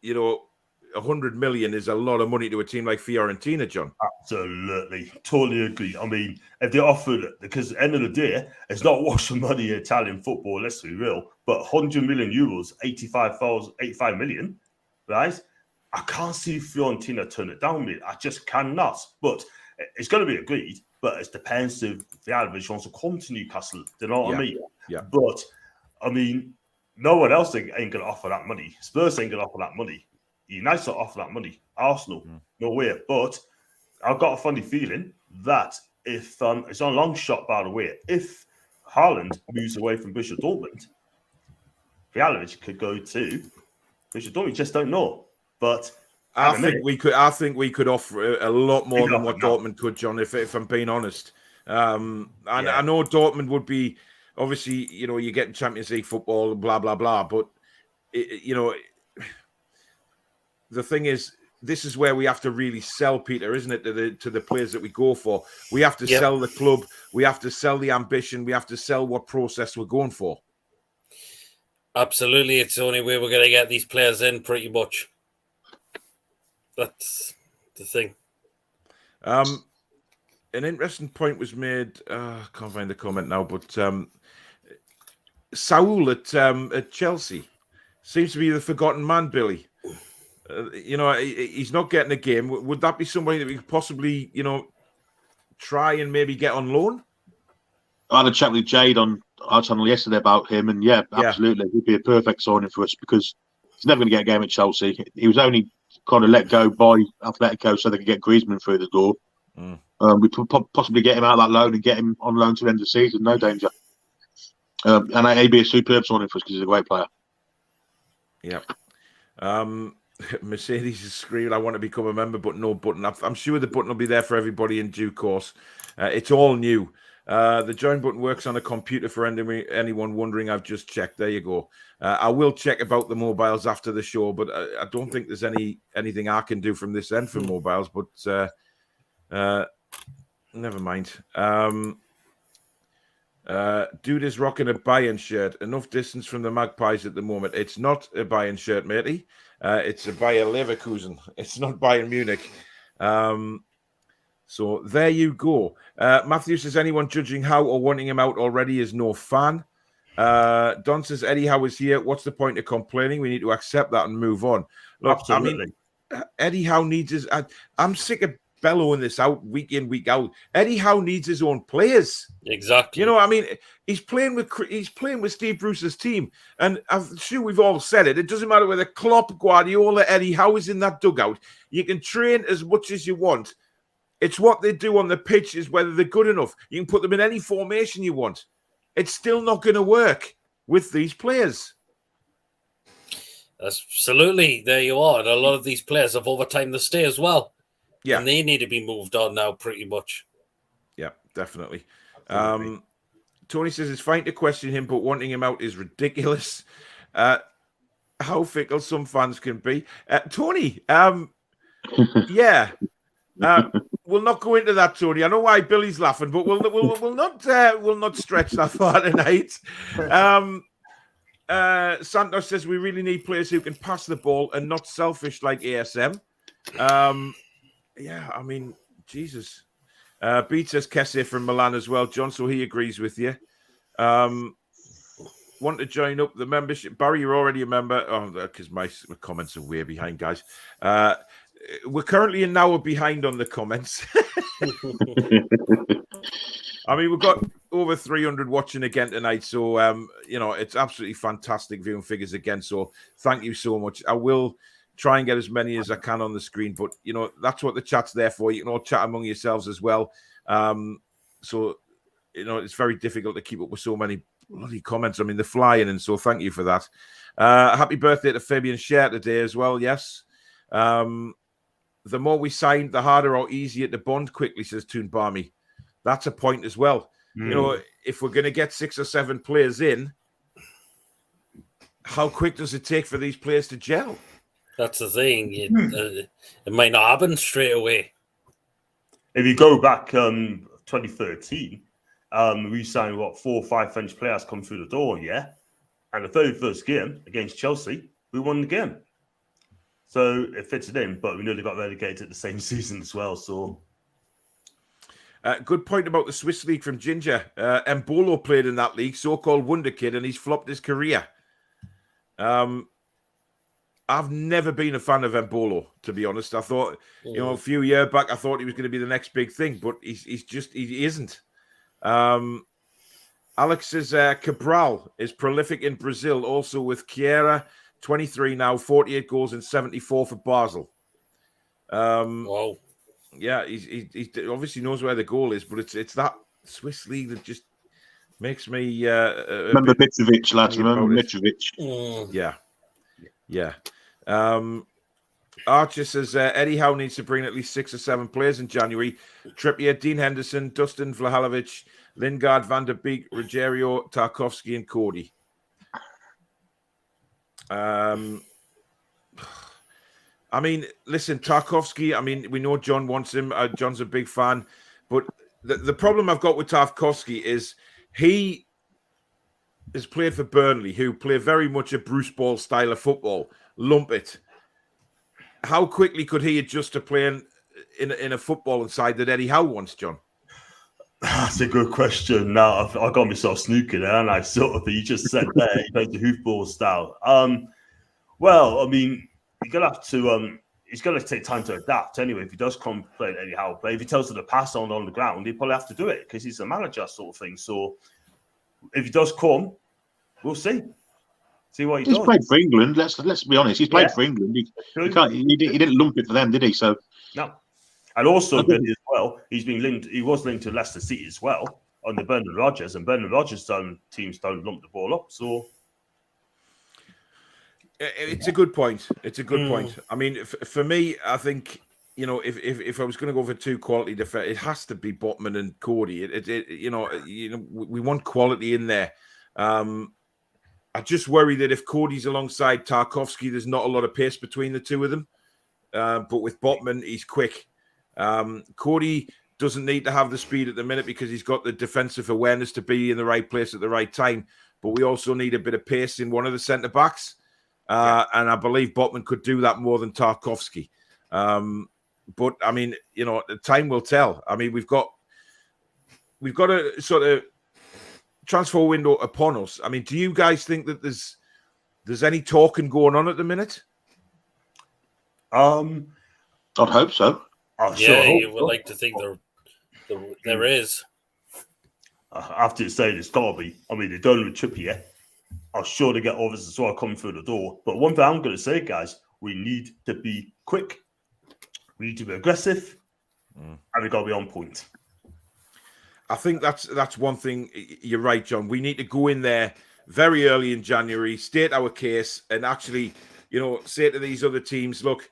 [SPEAKER 3] 100 million is a lot of money to a team like Fiorentina, John.
[SPEAKER 7] Absolutely. Totally agree. I mean, if they offered it, because at the end of the day, it's not washing money in Italian football, let's be real, but 100 million euros, 85 million, right? I can't see Fiorentina turn it down, mate. I just cannot. But it's going to be agreed, but it depends if Vlahovic wants to come to Newcastle. Do you know what I mean?
[SPEAKER 3] Yeah.
[SPEAKER 7] But, I mean, no one else ain't going to offer that money. Spurs ain't going to offer that money. United will offer that money. Arsenal, no way. But I've got a funny feeling that if it's on a long shot, by the way, if Haaland moves away from Borussia Dortmund, Vlahovic could go to Borussia Dortmund. We just don't know. But
[SPEAKER 3] I think we could offer a lot more than what Dortmund could, John. If I'm being honest, I know Dortmund would be obviously. You're getting Champions League football, blah blah blah. But the thing is, this is where we have to really sell, Peter, isn't it, to the players that we go for? We have to
[SPEAKER 4] Yep.
[SPEAKER 3] sell the club. We have to sell the ambition. We have to sell what process we're going for.
[SPEAKER 4] Absolutely. It's the only way we're going to get these players in, pretty much. That's the thing.
[SPEAKER 3] An interesting point was made. I can't find the comment now, but Saul at Chelsea seems to be the forgotten man, Billy. He's not getting a game. Would that be somebody that we could possibly, try and maybe get on loan?
[SPEAKER 5] I had a chat with Jade on our channel yesterday about him, and absolutely, he'd be a perfect signing for us because he's never going to get a game at Chelsea. He was only kind of let go by Atletico so they could get Griezmann through the door. We could possibly get him out of that loan and get him on loan to the end of the season, no danger. And he'd be a superb signing for us because he's a great player.
[SPEAKER 3] Yeah. Mercedes is screaming, I want to become a member, but no button. I'm sure the button will be there for everybody in due course. It's all new. The join button works on a computer for anyone wondering. I've just checked. There you go. I will check about the mobiles after the show, but I don't think there's anything I can do from this end for mobiles, but never mind. Dude is rocking a Bayern shirt. Enough distance from the Magpies at the moment. It's not a Bayern shirt, matey. It's a Bayer Leverkusen. It's not Bayern Munich. So there you go. Matthew says, anyone judging Howe or wanting him out already is no fan. Don says, Eddie Howe is here. What's the point of complaining? We need to accept that and move on. Look,
[SPEAKER 7] Absolutely.
[SPEAKER 3] I mean, Eddie Howe needs his... I'm sick of bellowing this out week in, week out. Eddie Howe needs his own players.
[SPEAKER 4] Exactly.
[SPEAKER 3] I mean, he's playing with Steve Bruce's team, and I'm sure we've all said it. It doesn't matter whether Klopp, Guardiola, Eddie Howe is in that dugout. You can train as much as you want. It's what they do on the pitch is whether they're good enough. You can put them in any formation you want. It's still not going to work with these players.
[SPEAKER 4] Absolutely. There you are. And a lot of these players have overtime to stay as well.
[SPEAKER 3] Yeah.
[SPEAKER 4] And they need to be moved on now pretty much.
[SPEAKER 3] Yeah, definitely. Tony says it's fine to question him, but wanting him out is ridiculous. How fickle some fans can be. Tony, yeah. We'll not go into that, Tony. I know why Billy's laughing, but we'll not stretch that far tonight. Santos says we really need players who can pass the ball and not selfish like ASM. Yeah, I mean, Jesus. Beat says Kessie from Milan as well, John, so he agrees with you. Want to join up the membership? Barry, you're already a member. Oh, because my comments are way behind, guys. We're currently an hour behind on the comments. I mean, we've got over 300 watching again tonight, so it's absolutely fantastic viewing figures again. So thank you so much. I will try and get as many as I can on the screen, but that's what the chat's there for. You can all chat among yourselves as well. So it's very difficult to keep up with so many bloody comments. I mean, they're flying, and so thank you for that. Happy birthday to Fabian Scher today as well. Yes. The more we sign, the harder or easier to bond quickly, says Toon Barmy. That's a point as well. If we're going to get 6 or 7 players in, how quick does it take for these players to gel?
[SPEAKER 4] That's the thing. It might not happen straight away.
[SPEAKER 7] If you go back 2013, we signed 4 or 5 French players come through the door, yeah? And the 31st game against Chelsea, we won the game. So it fits it in, but we nearly got relegated the same season as well. So,
[SPEAKER 3] good point about the Swiss league from Ginger. Mbolo played in that league, so-called wonder kid, and he's flopped his career. I've never been a fan of Mbolo, to be honest. I thought, a few years back, I thought he was going to be the next big thing, but he isn't. Alex says Cabral is prolific in Brazil, also with Chiera. 23 now, 48 goals and 74 for Basel.
[SPEAKER 4] Wow.
[SPEAKER 3] Yeah, he obviously knows where the goal is, but it's that Swiss league that just makes me...
[SPEAKER 5] remember Mitrovic, lads. Remember Mitrovic.
[SPEAKER 3] Yeah. Archer says Eddie Howe needs to bring at least 6 or 7 players in January. Trippier, Dean Henderson, Dustin Vlahovic, Lingard, Van der Beek, Rogerio, Tarkovsky and Cody. I'm I mean, listen, Tarkowski, I mean, we know John wants him. John's a big fan. But the problem I've got with Tarkowski is he has played for Burnley, who play very much a Bruce Ball style of football. Lump it. How quickly could he adjust to playing in a football side that Eddie Howe wants, John?
[SPEAKER 7] That's a good question. Now I got myself snooking there, and I sort of you just said there he plays the hoofball style. Well, I mean, you're gonna have to he's gonna take time to adapt anyway. If he does come play Eddie Howe play, if he tells him to pass on the ground, he'll probably have to do it because he's a manager sort of thing. So if he does come, we'll see. See what he does.
[SPEAKER 5] He's played for England. Let's be honest. He's played for England. He didn't lump it for them, did he? So
[SPEAKER 7] no. And also as well, he was linked to Leicester City as well under Brendan Rodgers, and Brendan Rodgers' teams don't lump the ball up. So
[SPEAKER 3] it's a good point. It's a good point. I mean, for me, I think, you know, if I was going to go for two quality defenders, it has to be Botman and Cody. We want quality in there. I just worry that if Cody's alongside Tarkowski, there's not a lot of pace between the two of them. But with Botman, he's quick. Cody doesn't need to have the speed at the minute because he's got the defensive awareness to be in the right place at the right time. But we also need a bit of pace in one of the centre backs. And I believe Botman could do that more than Tarkowski. But I mean, you know, the time will tell. I mean, we've got a sort of transfer window upon us. I mean, do you guys think that there's any talking going on at the minute?
[SPEAKER 5] I'd hope so.
[SPEAKER 4] You would like to think there is.
[SPEAKER 7] I have to say, there's got to be. I mean, they're done with Trippier. I'm sure they get others as well coming through the door. But one thing I'm going to say, guys, we need to be quick. We need to be aggressive. And we've got to be on point.
[SPEAKER 3] I think that's one thing. You're right, John. We need to go in there very early in January, state our case, and actually, you know, say to these other teams, look,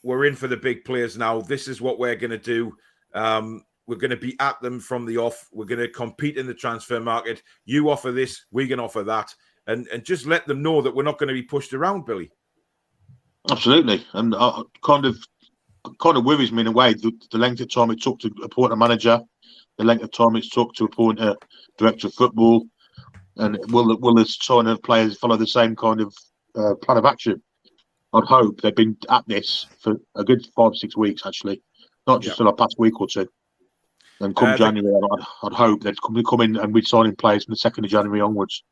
[SPEAKER 3] we're in for the big players now. This is what we're going to do. We're going to be at them from the off. We're going to compete in the transfer market. You offer this, we can offer that. And just let them know that we're not going to be pushed around, Billy.
[SPEAKER 5] Absolutely. And kind of worries me in a way, the length of time it took to appoint a manager, the length of time it took to appoint a director of football, and will the sign of players follow the same kind of plan of action? I'd hope they've been at this for a good 5-6 weeks, actually, not just for the past week or two. And come January, I'd hope they'd come in and we'd sign in players from the 2nd of January onwards.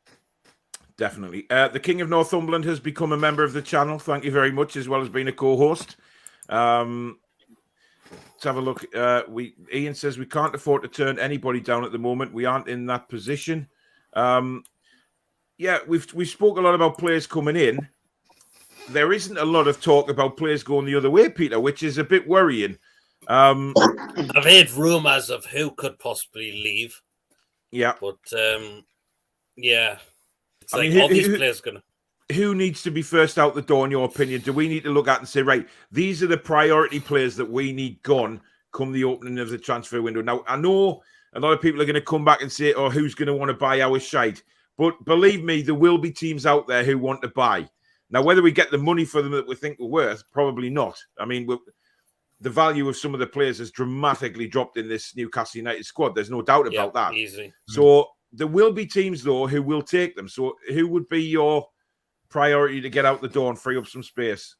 [SPEAKER 3] Definitely. The King of Northumberland has become a member of the channel. Thank you very much, as well as being a co-host. Let's have a look. Ian says we can't afford to turn anybody down at the moment. We aren't in that position. We spoke a lot about players coming in. There isn't a lot of talk about players going the other way, Peter, which is a bit worrying.
[SPEAKER 4] I've heard rumours of who could possibly leave.
[SPEAKER 3] Yeah.
[SPEAKER 4] But, it's like all these players going to...
[SPEAKER 3] Who needs to be first out the door, in your opinion? Do we need to look at and say, right, these are the priority players that we need gone come the opening of the transfer window? Now, I know a lot of people are going to come back and say, oh, who's going to want to buy our shite? But believe me, there will be teams out there who want to buy. Now, whether we get the money for them that we think we're worth, probably not. I mean, the value of some of the players has dramatically dropped in this Newcastle United squad. There's no doubt about that.
[SPEAKER 4] Easily.
[SPEAKER 3] So there will be teams, though, who will take them. So who would be your priority to get out the door and free up some space?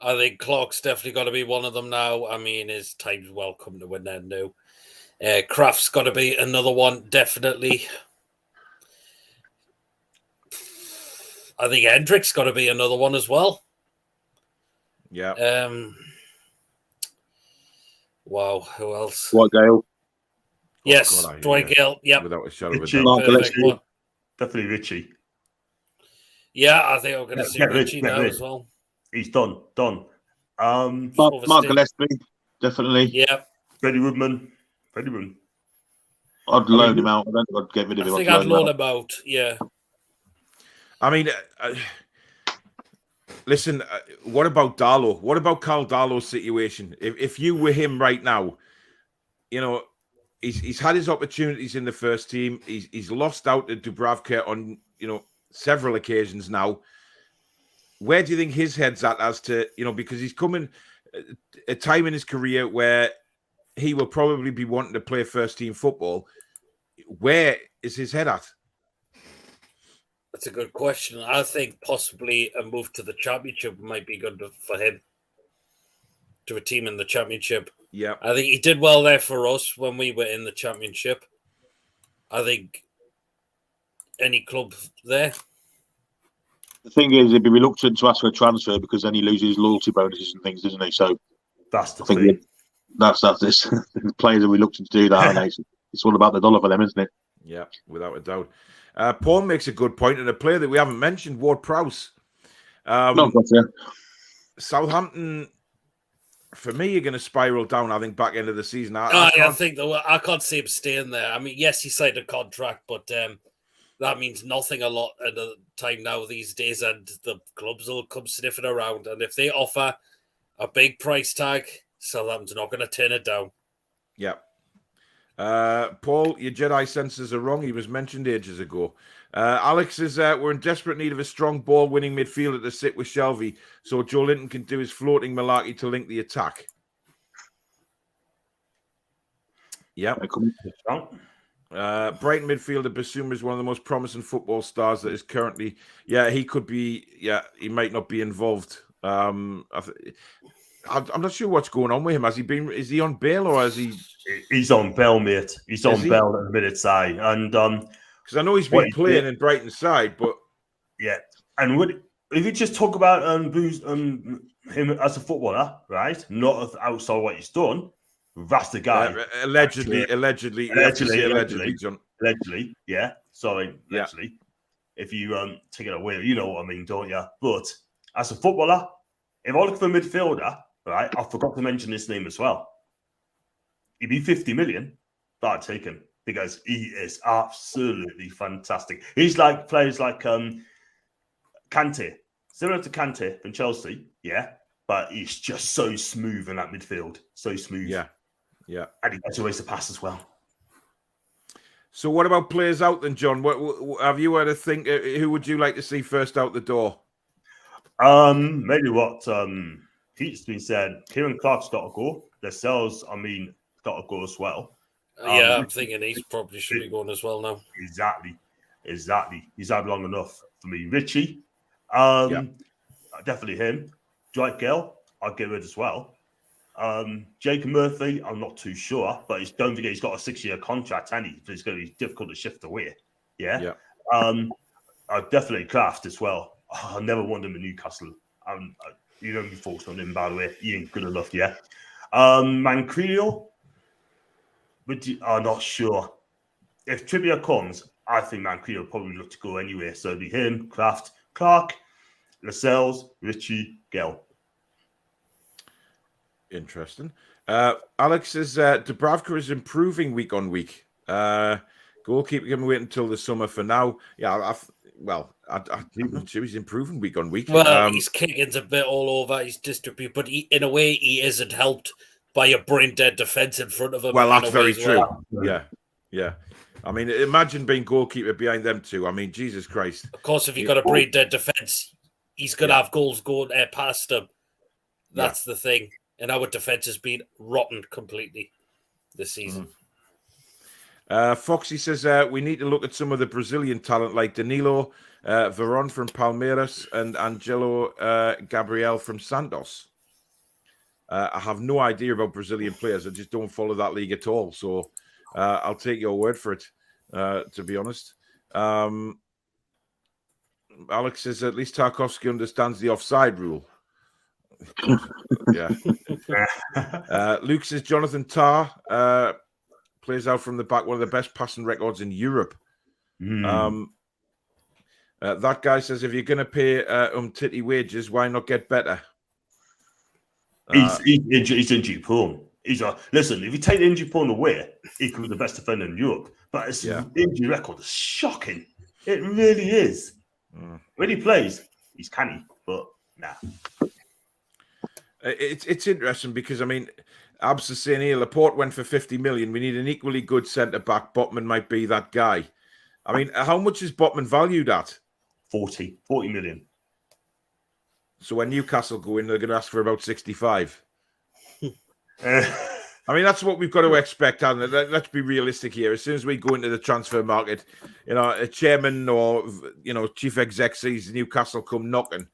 [SPEAKER 4] I think Clark's definitely got to be one of them now. I mean, his time's well come to an end now. Kraft's got to be another one, definitely. I think Hendrick's got to be another one as well.
[SPEAKER 3] Yeah.
[SPEAKER 4] Wow, who else?
[SPEAKER 5] Dwight Gale.
[SPEAKER 4] Yes, Dwight Gale. Yeah,
[SPEAKER 3] without a shadow of a
[SPEAKER 7] Richie.
[SPEAKER 3] doubt.
[SPEAKER 7] Definitely Richie.
[SPEAKER 4] Yeah, I think I'm going to see Richie now as well.
[SPEAKER 7] He's done.
[SPEAKER 5] Mark Gillespie, definitely.
[SPEAKER 4] Yeah.
[SPEAKER 7] Freddie Woodman.
[SPEAKER 5] I'd loan him out. I don't think I'd get rid of him.
[SPEAKER 4] I think I'd loan him out. Yeah.
[SPEAKER 3] I mean, listen, what about Darlow? What about Carl Darlow's situation? If you were him right now, you know, he's had his opportunities in the first team. He's lost out to Dubravka on, you know, several occasions now. where do you think his head's at as to, because he's coming a time in his career where he will probably be wanting to play first team football. Where is his head at?
[SPEAKER 4] That's a good question. I think possibly a move to the Championship might be good for him. To a team in the Championship.
[SPEAKER 3] Yeah.
[SPEAKER 4] I think he did well there for us when we were in the Championship. I think any club there.
[SPEAKER 5] The thing is, he'd be reluctant to ask for a transfer because then he loses loyalty bonuses and things, doesn't he? So
[SPEAKER 7] that's the thing.
[SPEAKER 5] That's this. The players are reluctant to do that, aren't they? It's all about the dollar for them, isn't it?
[SPEAKER 3] Yeah, without a doubt. Paul makes a good point, and a player that we haven't mentioned, Ward-Prowse. Southampton, for me, you're going to spiral down, I think, back into the season.
[SPEAKER 4] I can't see him staying there. I mean, yes, he signed a contract, but that means nothing a lot at the time now these days, and the clubs will come sniffing around. And if they offer a big price tag, Southampton's not going to turn it down.
[SPEAKER 3] Yeah. Paul, your Jedi senses are wrong. He was mentioned ages ago. Alex says we're in desperate need of a strong ball-winning midfielder to sit with Shelvey so Joe Linton can do his floating malarkey to link the attack. Yeah. Brighton midfielder Basuma is one of the most promising football stars that is currently. Yeah, he could be. Yeah, he might not be involved. I'm not sure what's going on with him. Has he been? Is he on bail or has he?
[SPEAKER 7] He's on bail, mate. He's on bail at the minute, side, and
[SPEAKER 3] because I know he's been playing in Brighton's side, but
[SPEAKER 7] yeah. And if you just talk about him as a footballer, right? Not outside what he's done. That's the guy.
[SPEAKER 3] Allegedly, John.
[SPEAKER 7] Allegedly, yeah. Sorry, allegedly. If you take it away, you know what I mean, don't you? But as a footballer, if I look for a midfielder, right, I forgot to mention his name as well. He'd be 50 million, but I'd take him because he is absolutely fantastic. He's like players like Kante, similar to Kante from Chelsea, yeah, but he's just so smooth in that midfield, so smooth.
[SPEAKER 3] Yeah.
[SPEAKER 7] And he gets away to pass as well.
[SPEAKER 3] So what about players out then, John? What have you had to think? Who would you like to see first out the door?
[SPEAKER 7] Maybe what Pete's been said. Kieran Clark's got to go. Lascelles, got to go as well.
[SPEAKER 4] Yeah, I'm thinking he probably should be going as well now.
[SPEAKER 7] Exactly. He's had long enough for me. Richie, definitely him. Dwight Gale, I'll get rid as well. Jacob Murphy, I'm not too sure, but don't forget he's got a 6-year contract, and it's going to be difficult to shift away. Yeah. Definitely Kraft as well. I never wanted him in Newcastle. You don't be forced on him, by the way. He ain't good enough, yeah. Manquillo, I'm not sure. If Trippier comes, I think Manquillo will probably look to go anyway. So it'll be him, Kraft, Clark, Lascelles, Richie, Gale.
[SPEAKER 3] Interesting. Alex says Dubravka is improving week on week. Goalkeeper can wait until the summer for now. Yeah, I'm not sure he's improving week on week.
[SPEAKER 4] Well, his kicking's a bit all over. He's distributed, but in a way, he isn't helped by a brain-dead defence in front of him.
[SPEAKER 3] Well, that's very true. Well. Yeah. I mean, imagine being goalkeeper behind them two. I mean, Jesus Christ.
[SPEAKER 4] Of course, if you've got a brain-dead defence, he's going to have goals going past him. That's the thing. And our defence has been rotten completely this season.
[SPEAKER 3] Foxy says we need to look at some of the Brazilian talent like Danilo, Veron from Palmeiras, and Angelo Gabriel from Santos. I have no idea about Brazilian players. I just don't follow that league at all. So I'll take your word for it, to be honest. Alex says at least Tarkovsky understands the offside rule. Yeah. Luke says Jonathan Tah plays out from the back, one of the best passing records in Europe. That guy says if you're going to pay Titty wages, why not get better?
[SPEAKER 7] He's injury prone. Listen, if you take the injury prone away, he could be the best defender in Europe. But his injury record is shocking. It really is. When he plays, he's canny, but nah.
[SPEAKER 3] It's interesting because, I mean, Abs is saying here, Laporte went for 50 million. We need an equally good centre-back. Botman might be that guy. I mean, how much is Botman valued at?
[SPEAKER 7] 40 million.
[SPEAKER 3] So when Newcastle go in, they're going to ask for about 65. I mean, that's what we've got to expect, Alan. Let's be realistic here. As soon as we go into the transfer market, a chairman or, chief exec sees Newcastle come knocking,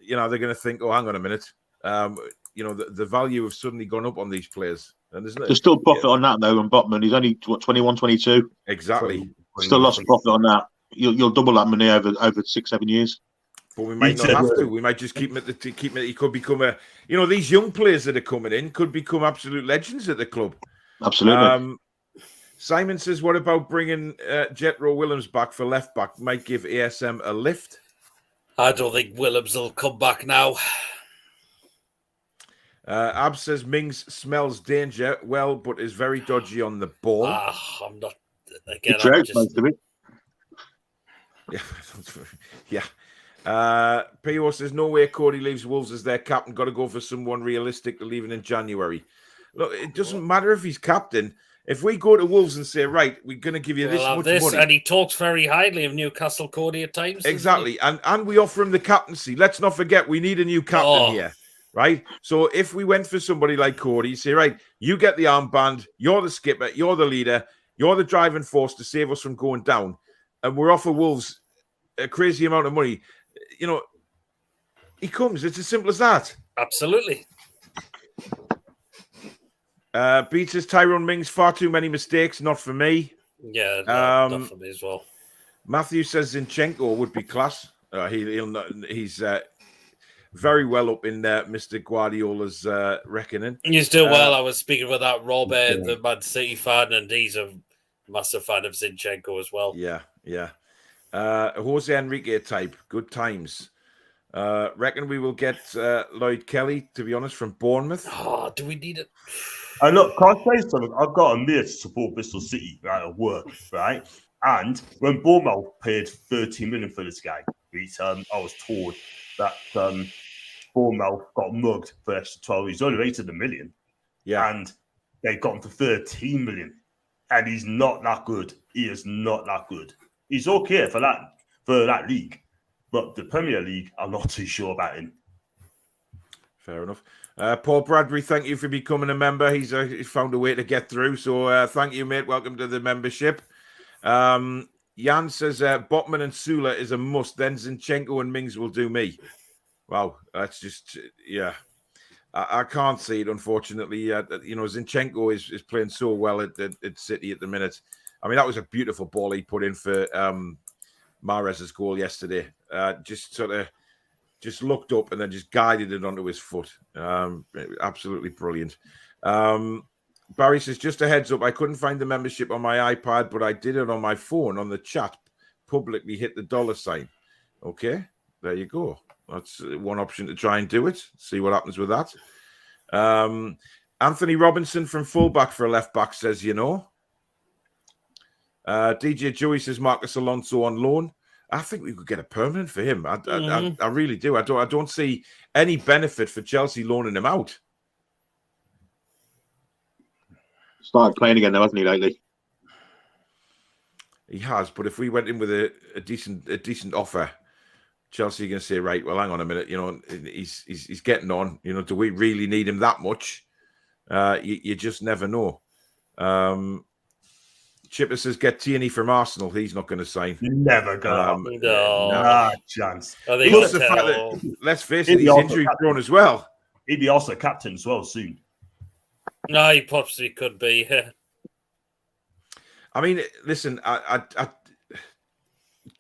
[SPEAKER 3] they're going to think, oh, hang on a minute. The value has suddenly gone up on these players. And
[SPEAKER 5] there's still profit on that, though, and Botman. He's only, 21, 22?
[SPEAKER 3] Exactly.
[SPEAKER 5] Still lots of profit on that. You'll double that money over 6-7 years.
[SPEAKER 3] But we might not have to. We might just keep him at the keep it. He could become these young players that are coming in could become absolute legends at the club.
[SPEAKER 5] Absolutely.
[SPEAKER 3] Simon says, "What about bringing Jetro Willems back for left back? Might give ASM a lift."
[SPEAKER 4] I don't think Willems will come back now.
[SPEAKER 3] Ab says Mings smells danger well, but is very dodgy on the ball.
[SPEAKER 4] I'm not. Again,
[SPEAKER 5] most of it.
[SPEAKER 3] Yeah. P.O. says, no way Cody leaves Wolves as their captain. Got to go for someone realistic to leaving in January. Look, it doesn't matter if he's captain. If we go to Wolves and say, right, we're going to give you this much money.
[SPEAKER 4] And he talks very highly of Newcastle, Cody, at times.
[SPEAKER 3] Exactly. And we offer him the captaincy. Let's not forget, we need a new captain here, right? So if we went for somebody like Cody, you say, right, you get the armband, you're the skipper, you're the leader, you're the driving force to save us from going down, and we're offer Wolves a crazy amount of money, he comes. It's as simple as that.
[SPEAKER 4] Absolutely.
[SPEAKER 3] Beats says Tyrone Mings, far too many mistakes, not for me.
[SPEAKER 4] Yeah, not for me as well.
[SPEAKER 3] Matthew says Zinchenko would be class. He's very well up in Mr. Guardiola's reckoning.
[SPEAKER 4] He's doing well. I was speaking with that Rob, the Man City fan, and he's a massive fan of Zinchenko as well.
[SPEAKER 3] Yeah. Jose Enrique type, good times. Reckon we will get Lloyd Kelly, to be honest, from Bournemouth.
[SPEAKER 4] Oh, do we need it?
[SPEAKER 7] And look, can I say something? I've got a mate to support Bristol City, right, at work, right? And when Bournemouth paid 13 million for this guy, I was told that Bournemouth got mugged for extra 12. He's only rated $1 million.
[SPEAKER 3] Yeah.
[SPEAKER 7] And they got him for 13 million. And he's not that good. He is not that good. He's okay for that league. But the Premier League, I'm not too sure about him.
[SPEAKER 3] Fair enough. Paul Bradbury, thank you for becoming a member. He's found a way to get through. So thank you, mate. Welcome to the membership. Jan says Botman and Sula is a must. Then Zinchenko and Mings will do me. Wow. That's just, yeah. I can't see it, unfortunately. Zinchenko is playing so well at City at the minute. I mean, that was a beautiful ball he put in for Mahrez's goal yesterday. Just looked up and then just guided it onto his foot. Absolutely brilliant. Barry says, just a heads up, I couldn't find the membership on my iPad, but I did it on my phone on the chat. Publicly hit the $sign. Okay, there you go. That's one option to try and do it. See what happens with that. Anthony Robinson from fullback for a left back says, DJ Joey says Marcus Alonso on loan. I think we could get a permanent for him. I really do. I don't see any benefit for Chelsea loaning him out.
[SPEAKER 5] Started playing again, though, hasn't he, lately?
[SPEAKER 3] He has, but if we went in with a decent offer, Chelsea are going to say, right, well, hang on a minute, he's getting on. Do we really need him that much? You just never know. Chipper says, get Tierney from Arsenal. He's not going to sign.
[SPEAKER 7] Never going to
[SPEAKER 4] No
[SPEAKER 7] chance.
[SPEAKER 3] Plus the fact that, let's face it, he's injury prone as well.
[SPEAKER 7] He'd be also captain as well soon.
[SPEAKER 4] No, he possibly could be.
[SPEAKER 3] I mean, listen,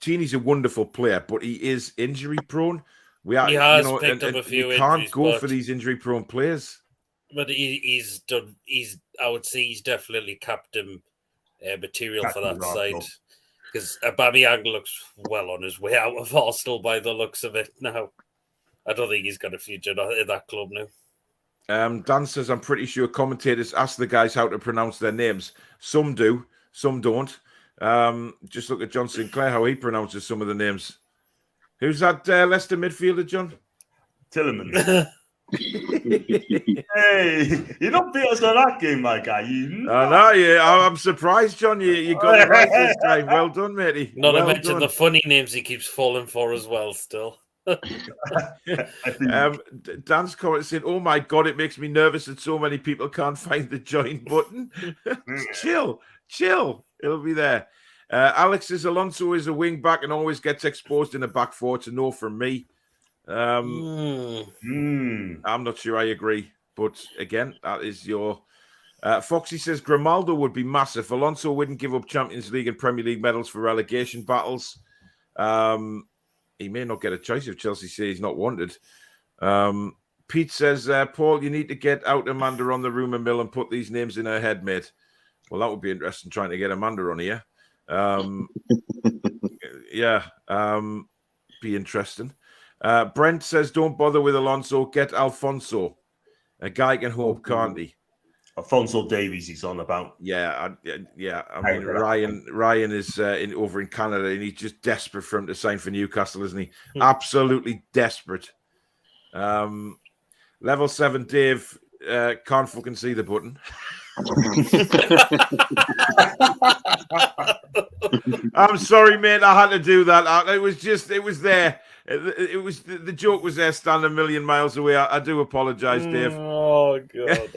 [SPEAKER 3] Tierney's a wonderful player, but he is injury prone.
[SPEAKER 4] He has picked up a few injuries.
[SPEAKER 3] Can't go for these injury prone players.
[SPEAKER 4] But he's done. I would say he's definitely captain material for that side, because Aubameyang looks well on his way out of Arsenal by the looks of it now. I don't think he's got a future in that club now.
[SPEAKER 3] Dan says, I'm pretty sure commentators ask the guys how to pronounce their names. Some do, some don't. Just look at John Sinclair, how he pronounces some of the names. Who's that Leicester midfielder, John?
[SPEAKER 7] Tielemans. Hey, you don't beat us on that game, my guy.
[SPEAKER 3] I know, yeah. I'm surprised, John. You got it right this time. Well done, matey.
[SPEAKER 4] Not to mention the funny names he keeps falling for as well, still.
[SPEAKER 3] Dan's comment saying, "Oh my god, it makes me nervous that so many people can't find the join button." chill. It'll be there. Alex says Alonso is a wing back and always gets exposed in a back four. It's a no from me. I'm not sure I agree, but again, that is your. Foxy says Grimaldo would be massive. Alonso wouldn't give up Champions League and Premier League medals for relegation battles. He may not get a choice if Chelsea say he's not wanted. Pete says, Paul, you need to get out Amanda on the rumour mill and put these names in her head, mate. Well, that would be interesting trying to get Amanda on here. Be interesting. Brent says, don't bother with Alonso. Get Alfonso. A guy can hope, can't he?
[SPEAKER 7] Alfonso Davies he's on about.
[SPEAKER 3] I mean, Ryan is over in Canada and he's just desperate for him to sign for Newcastle, isn't he? Absolutely desperate. Level 7 Dave can't fucking see the button. I'm sorry, mate. I had to do that. It was there. It was the joke was there, standing a million miles away. I do apologise, Dave.
[SPEAKER 4] Oh god,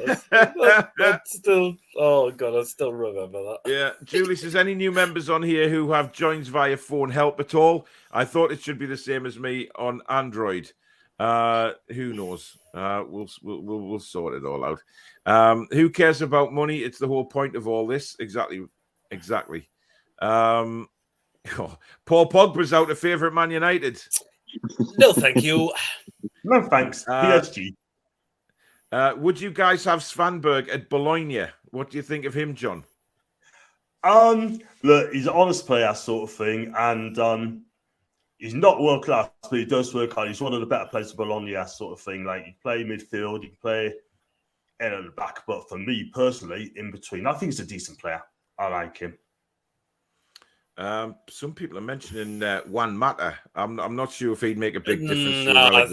[SPEAKER 4] that's still. Oh god, I still remember that.
[SPEAKER 3] Yeah, Julie says, any new members on here who have joins via phone help at all? I thought it should be the same as me on Android. Who knows? We'll sort it all out. Who cares about money? It's the whole point of all this. Exactly. Paul Pogba's out of favourite Man United.
[SPEAKER 4] No, thank you.
[SPEAKER 7] No, thanks. PSG.
[SPEAKER 3] Would you guys have Svanberg at Bologna? What do you think of him, John?
[SPEAKER 7] Look, he's an honest player, sort of thing, and he's not world class, but he does work hard. He's one of the better players for Bologna, sort of thing. Like, you play midfield, you play in at the back, but for me personally, in between, I think he's a decent player. I like him.
[SPEAKER 3] Some people are mentioning Juan Mata. I'm not sure if he'd make a big difference.
[SPEAKER 4] I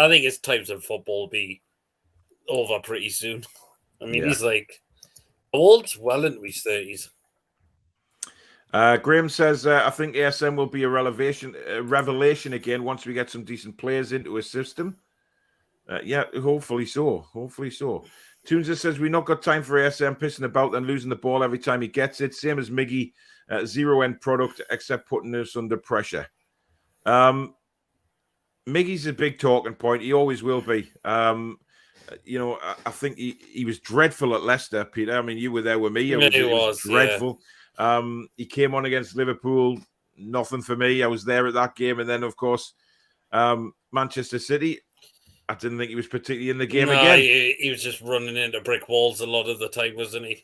[SPEAKER 4] think his times in football will be over pretty soon. I mean, he's like old, well into his 30s.
[SPEAKER 3] Graham says, I think ASM will be a revelation again once we get some decent players into a system. Hopefully so. Toonza says, we not got time for ASM pissing about and losing the ball every time he gets it. Same as Miggy, zero-end product, except putting us under pressure. Miggy's a big talking point. He always will be. I think he was dreadful at Leicester, Peter. I mean, you were there with me. It was dreadful. Yeah. He came on against Liverpool. Nothing for me. I was there at that game. And then, of course, Manchester City. I didn't think he was particularly in the game again.
[SPEAKER 4] He was just running into brick walls a lot of the time, wasn't he?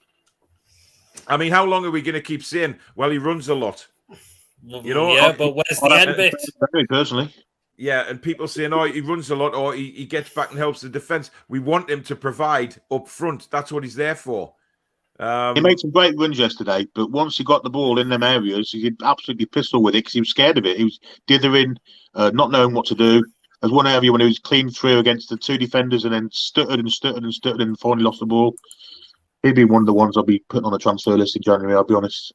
[SPEAKER 3] I mean, how long are we going to keep saying, well, he runs a lot?
[SPEAKER 4] But where's the end bit?
[SPEAKER 5] Very personally.
[SPEAKER 3] Yeah, and people saying, oh, he runs a lot or he gets back and helps the defence. We want him to provide up front. That's what he's there for.
[SPEAKER 5] He made some great runs yesterday, but once he got the ball in them areas, he'd absolutely pistol with it because he was scared of it. He was dithering, not knowing what to do. There's one area when he was clean through against the two defenders and then stuttered and finally lost the ball. He'd be one of the ones I'll be putting on the transfer list in January, I'll be honest.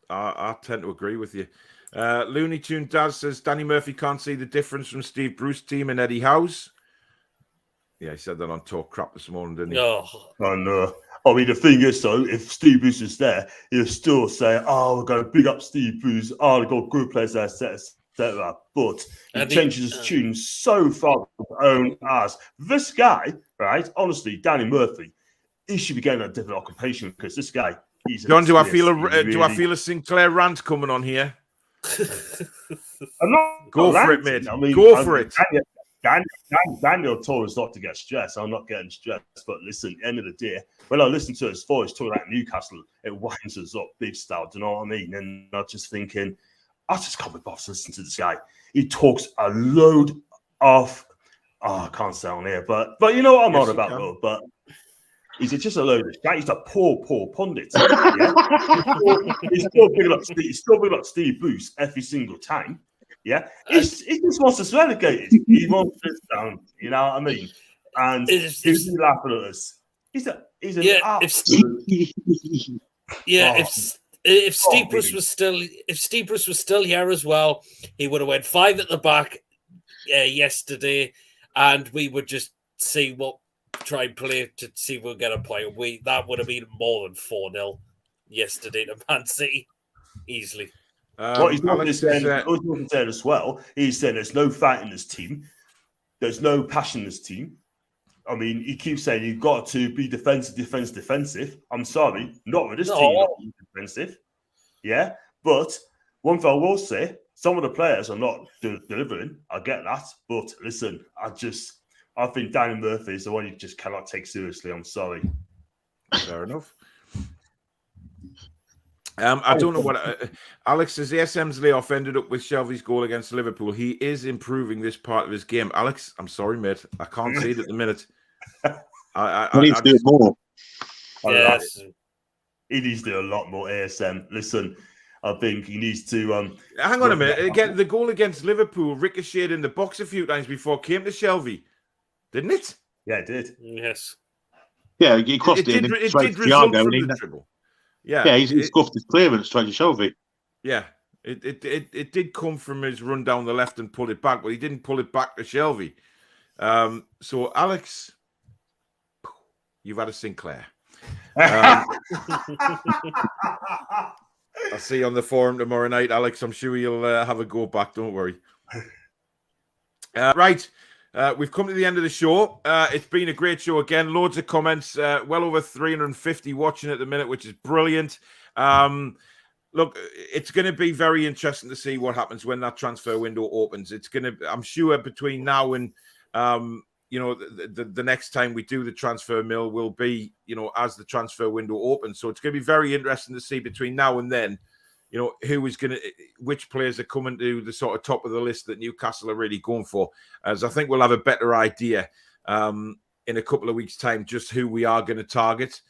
[SPEAKER 3] I tend to agree with you. Looney Tune Daz says, Danny Murphy can't see the difference from Steve Bruce's team and Eddie Howe's. Yeah, he said that on Talk Crap this morning, didn't he?
[SPEAKER 7] Oh, no. I mean, the thing is, though, if Steve Bruce is there, he'll still say, oh, we're going to big up Steve Bruce. Oh, we've got good players there, etc. But he changes his tune so far with his own ass. This guy, right, honestly, Danny Murphy, he should be getting a different occupation because this guy, he's...
[SPEAKER 3] John, do I feel a Sinclair rant coming on here?
[SPEAKER 7] I'm not
[SPEAKER 3] Go for it, mate. Go for it.
[SPEAKER 7] Daniel told us not to get stressed. I'm not getting stressed. But listen, at the end of the day, when I listen to his voice talking about Newcastle, it winds us up big style. Do you know what I mean? And I'm just thinking, I just can't be bothered to listen to this guy. He talks a load of... I can't say on here, but you know what I'm on about, though. But he's just a load of guy. He's a poor pundit. Yeah? he's still big up Steve Bruce every single time. Yeah, he just wants us relegated. He wants us down. You know what I mean? And he's laughing at us. He's an absolute.
[SPEAKER 4] If Steve Bruce was still here as well, he would have went 5 at the back, yesterday, and we would just try and play to see if we'll get a point. That would have been more than 4-0 yesterday to Man City, easily.
[SPEAKER 7] What he's not
[SPEAKER 3] Alex
[SPEAKER 7] saying,
[SPEAKER 3] is,
[SPEAKER 7] saying as well, he's saying there's no fight in this team. There's no passion in this team. I mean, he keeps saying you've got to be defensive. I'm sorry, not with this team, not being defensive. Yeah, but one thing I will say, some of the players are not delivering. I get that. But listen, I think Danny Murphy is the one you just cannot take seriously. I'm sorry.
[SPEAKER 3] Fair enough. I don't know what Alex says. ASM's layoff ended up with Shelvey's goal against Liverpool. He is improving this part of his game. Alex, I'm sorry, mate. I can't see it at the minute.
[SPEAKER 5] I need to do it more.
[SPEAKER 4] Yes.
[SPEAKER 7] He needs to do a lot more, ASM. Listen, I think he needs to...
[SPEAKER 3] Hang on a minute. Again, the goal against Liverpool ricocheted in the box a few times before it came to Shelvey. Didn't it?
[SPEAKER 7] Yeah, it did.
[SPEAKER 4] Yes.
[SPEAKER 5] Yeah, he crossed it.
[SPEAKER 3] It did result from the dribble. Yeah,
[SPEAKER 5] he scuffed his clearance straight to Shelvey.
[SPEAKER 3] Yeah, it did come from his run down the left and pull it back, but he didn't pull it back to Shelvey. So, Alex, you've had a Sinclair. I'll see you on the forum tomorrow night, Alex. I'm sure you'll have a go back. Don't worry. Right. We've come to the end of the show. It's been a great show again. Loads of comments. Well over 350 watching at the minute, which is brilliant. Look, it's going to be very interesting to see what happens when that transfer window opens. I'm sure between now and the next time we do the transfer mill will be, as the transfer window opens. So it's going to be very interesting to see between now and then, which players are coming to the sort of top of the list that Newcastle are really going for. As I think we'll have a better idea in a couple of weeks' time just who we are going to target.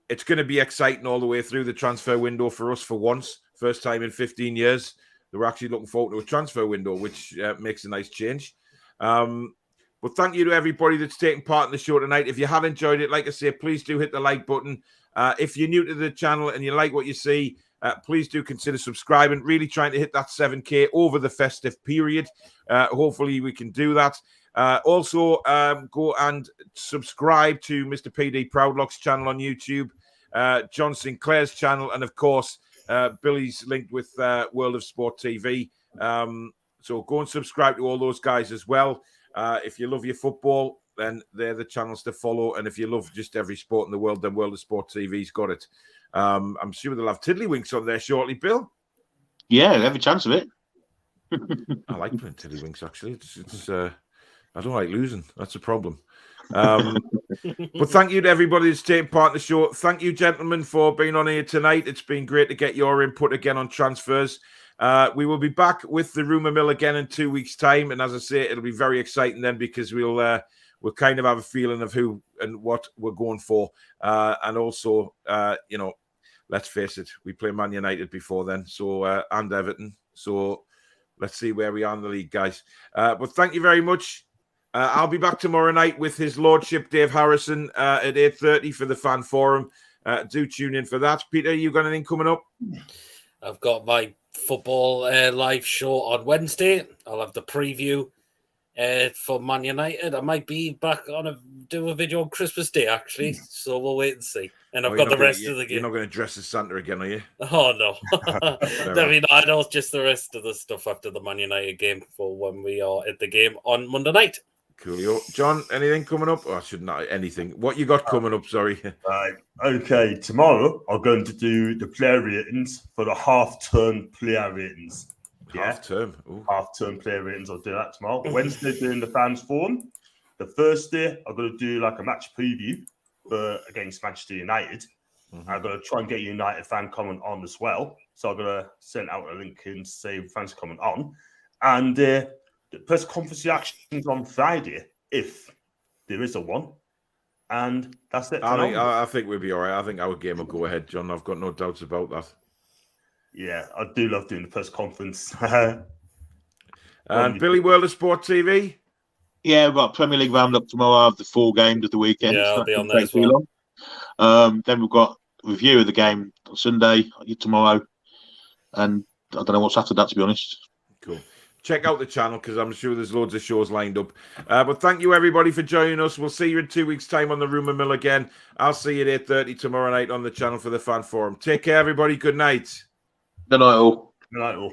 [SPEAKER 3] It's going to be exciting all the way through the transfer window for us for once. First time in 15 years that we're actually looking forward to a transfer window, which makes a nice change. But thank you to everybody that's taken part in the show tonight. If you have enjoyed it, like I say, please do hit the like button. If you're new to the channel and you like what you see, please do consider subscribing. Really trying to hit that 7K over the festive period. Hopefully we can do that. Also, go and subscribe to Mr. PD Proudlock's channel on YouTube, John Sinclair's channel, and of course, Billy's linked with World of Sport TV. So go and subscribe to all those guys as well. If you love your football, then they're the channels to follow. And if you love just every sport in the world, then World of Sport TV's got it. I'm sure they'll have Tiddlywinks on there shortly, Bill.
[SPEAKER 5] Yeah, every chance of it.
[SPEAKER 3] I like playing Tiddlywinks, actually. I don't like losing. That's a problem. But thank you to everybody that's taken part in the show. Thank you, gentlemen, for being on here tonight. It's been great to get your input again on transfers. We will be back with the Rumour Mill again in 2 weeks' time. And as I say, it'll be very exciting then because we'll kind of have a feeling of who and what we're going for. And also, let's face it, we play Man United before then, so and Everton. So let's see where we are in the league, guys. But thank you very much. I'll be back tomorrow night with His Lordship Dave Harrison at 8:30 for the fan forum. Do tune in for that. Peter, you got anything coming up?
[SPEAKER 4] I've got my football live show on Wednesday. I'll have the preview for Man United. I might be back do a video on Christmas Day, actually. So we'll wait and see. And I've got the rest of the game.
[SPEAKER 3] You're not going to dress as Santa again, are you?
[SPEAKER 4] Oh, no. Definitely not. I know it's just the rest of the stuff after the Man United game for when we are at the game on Monday night.
[SPEAKER 3] Coolio. John, anything coming up? Oh, I should not. Anything. What you got coming up? Sorry.
[SPEAKER 7] Right. Okay. Tomorrow, I'm going to do the player ratings for the half-term player ratings.
[SPEAKER 3] Half-term.
[SPEAKER 7] Half-term player ratings. I'll do that tomorrow. Wednesday, doing the fans forum. The Thursday, I'm going to do like a match preview against Manchester United. Mm-hmm. I'm going to try and get a United fan comment on as well. So I'm going to send out a link and say fans comment on. And the press conference reactions on Friday, if there is a one. And that's it.
[SPEAKER 3] I think we'll be all right. I think our game will go ahead, John. I've got no doubts about that.
[SPEAKER 7] Yeah, I do love doing the press conference.
[SPEAKER 3] And Billy, World of Sport TV?
[SPEAKER 5] Yeah, we've got Premier League roundup tomorrow. I have the 4 games of the weekend.
[SPEAKER 4] Yeah, I'll be on there as well.
[SPEAKER 5] Then we've got a review of the game on Sunday, tomorrow. And I don't know what's after that, to be honest.
[SPEAKER 3] Cool. check out the channel because I'm sure there's loads of shows lined up. But thank you, everybody, for joining us. We'll see you in 2 weeks' time on the Rumour Mill again. I'll see you at 8:30 tomorrow night on the channel for the Fan Forum. Take care, everybody. Good night.
[SPEAKER 5] Good night, all.
[SPEAKER 7] Good night, all.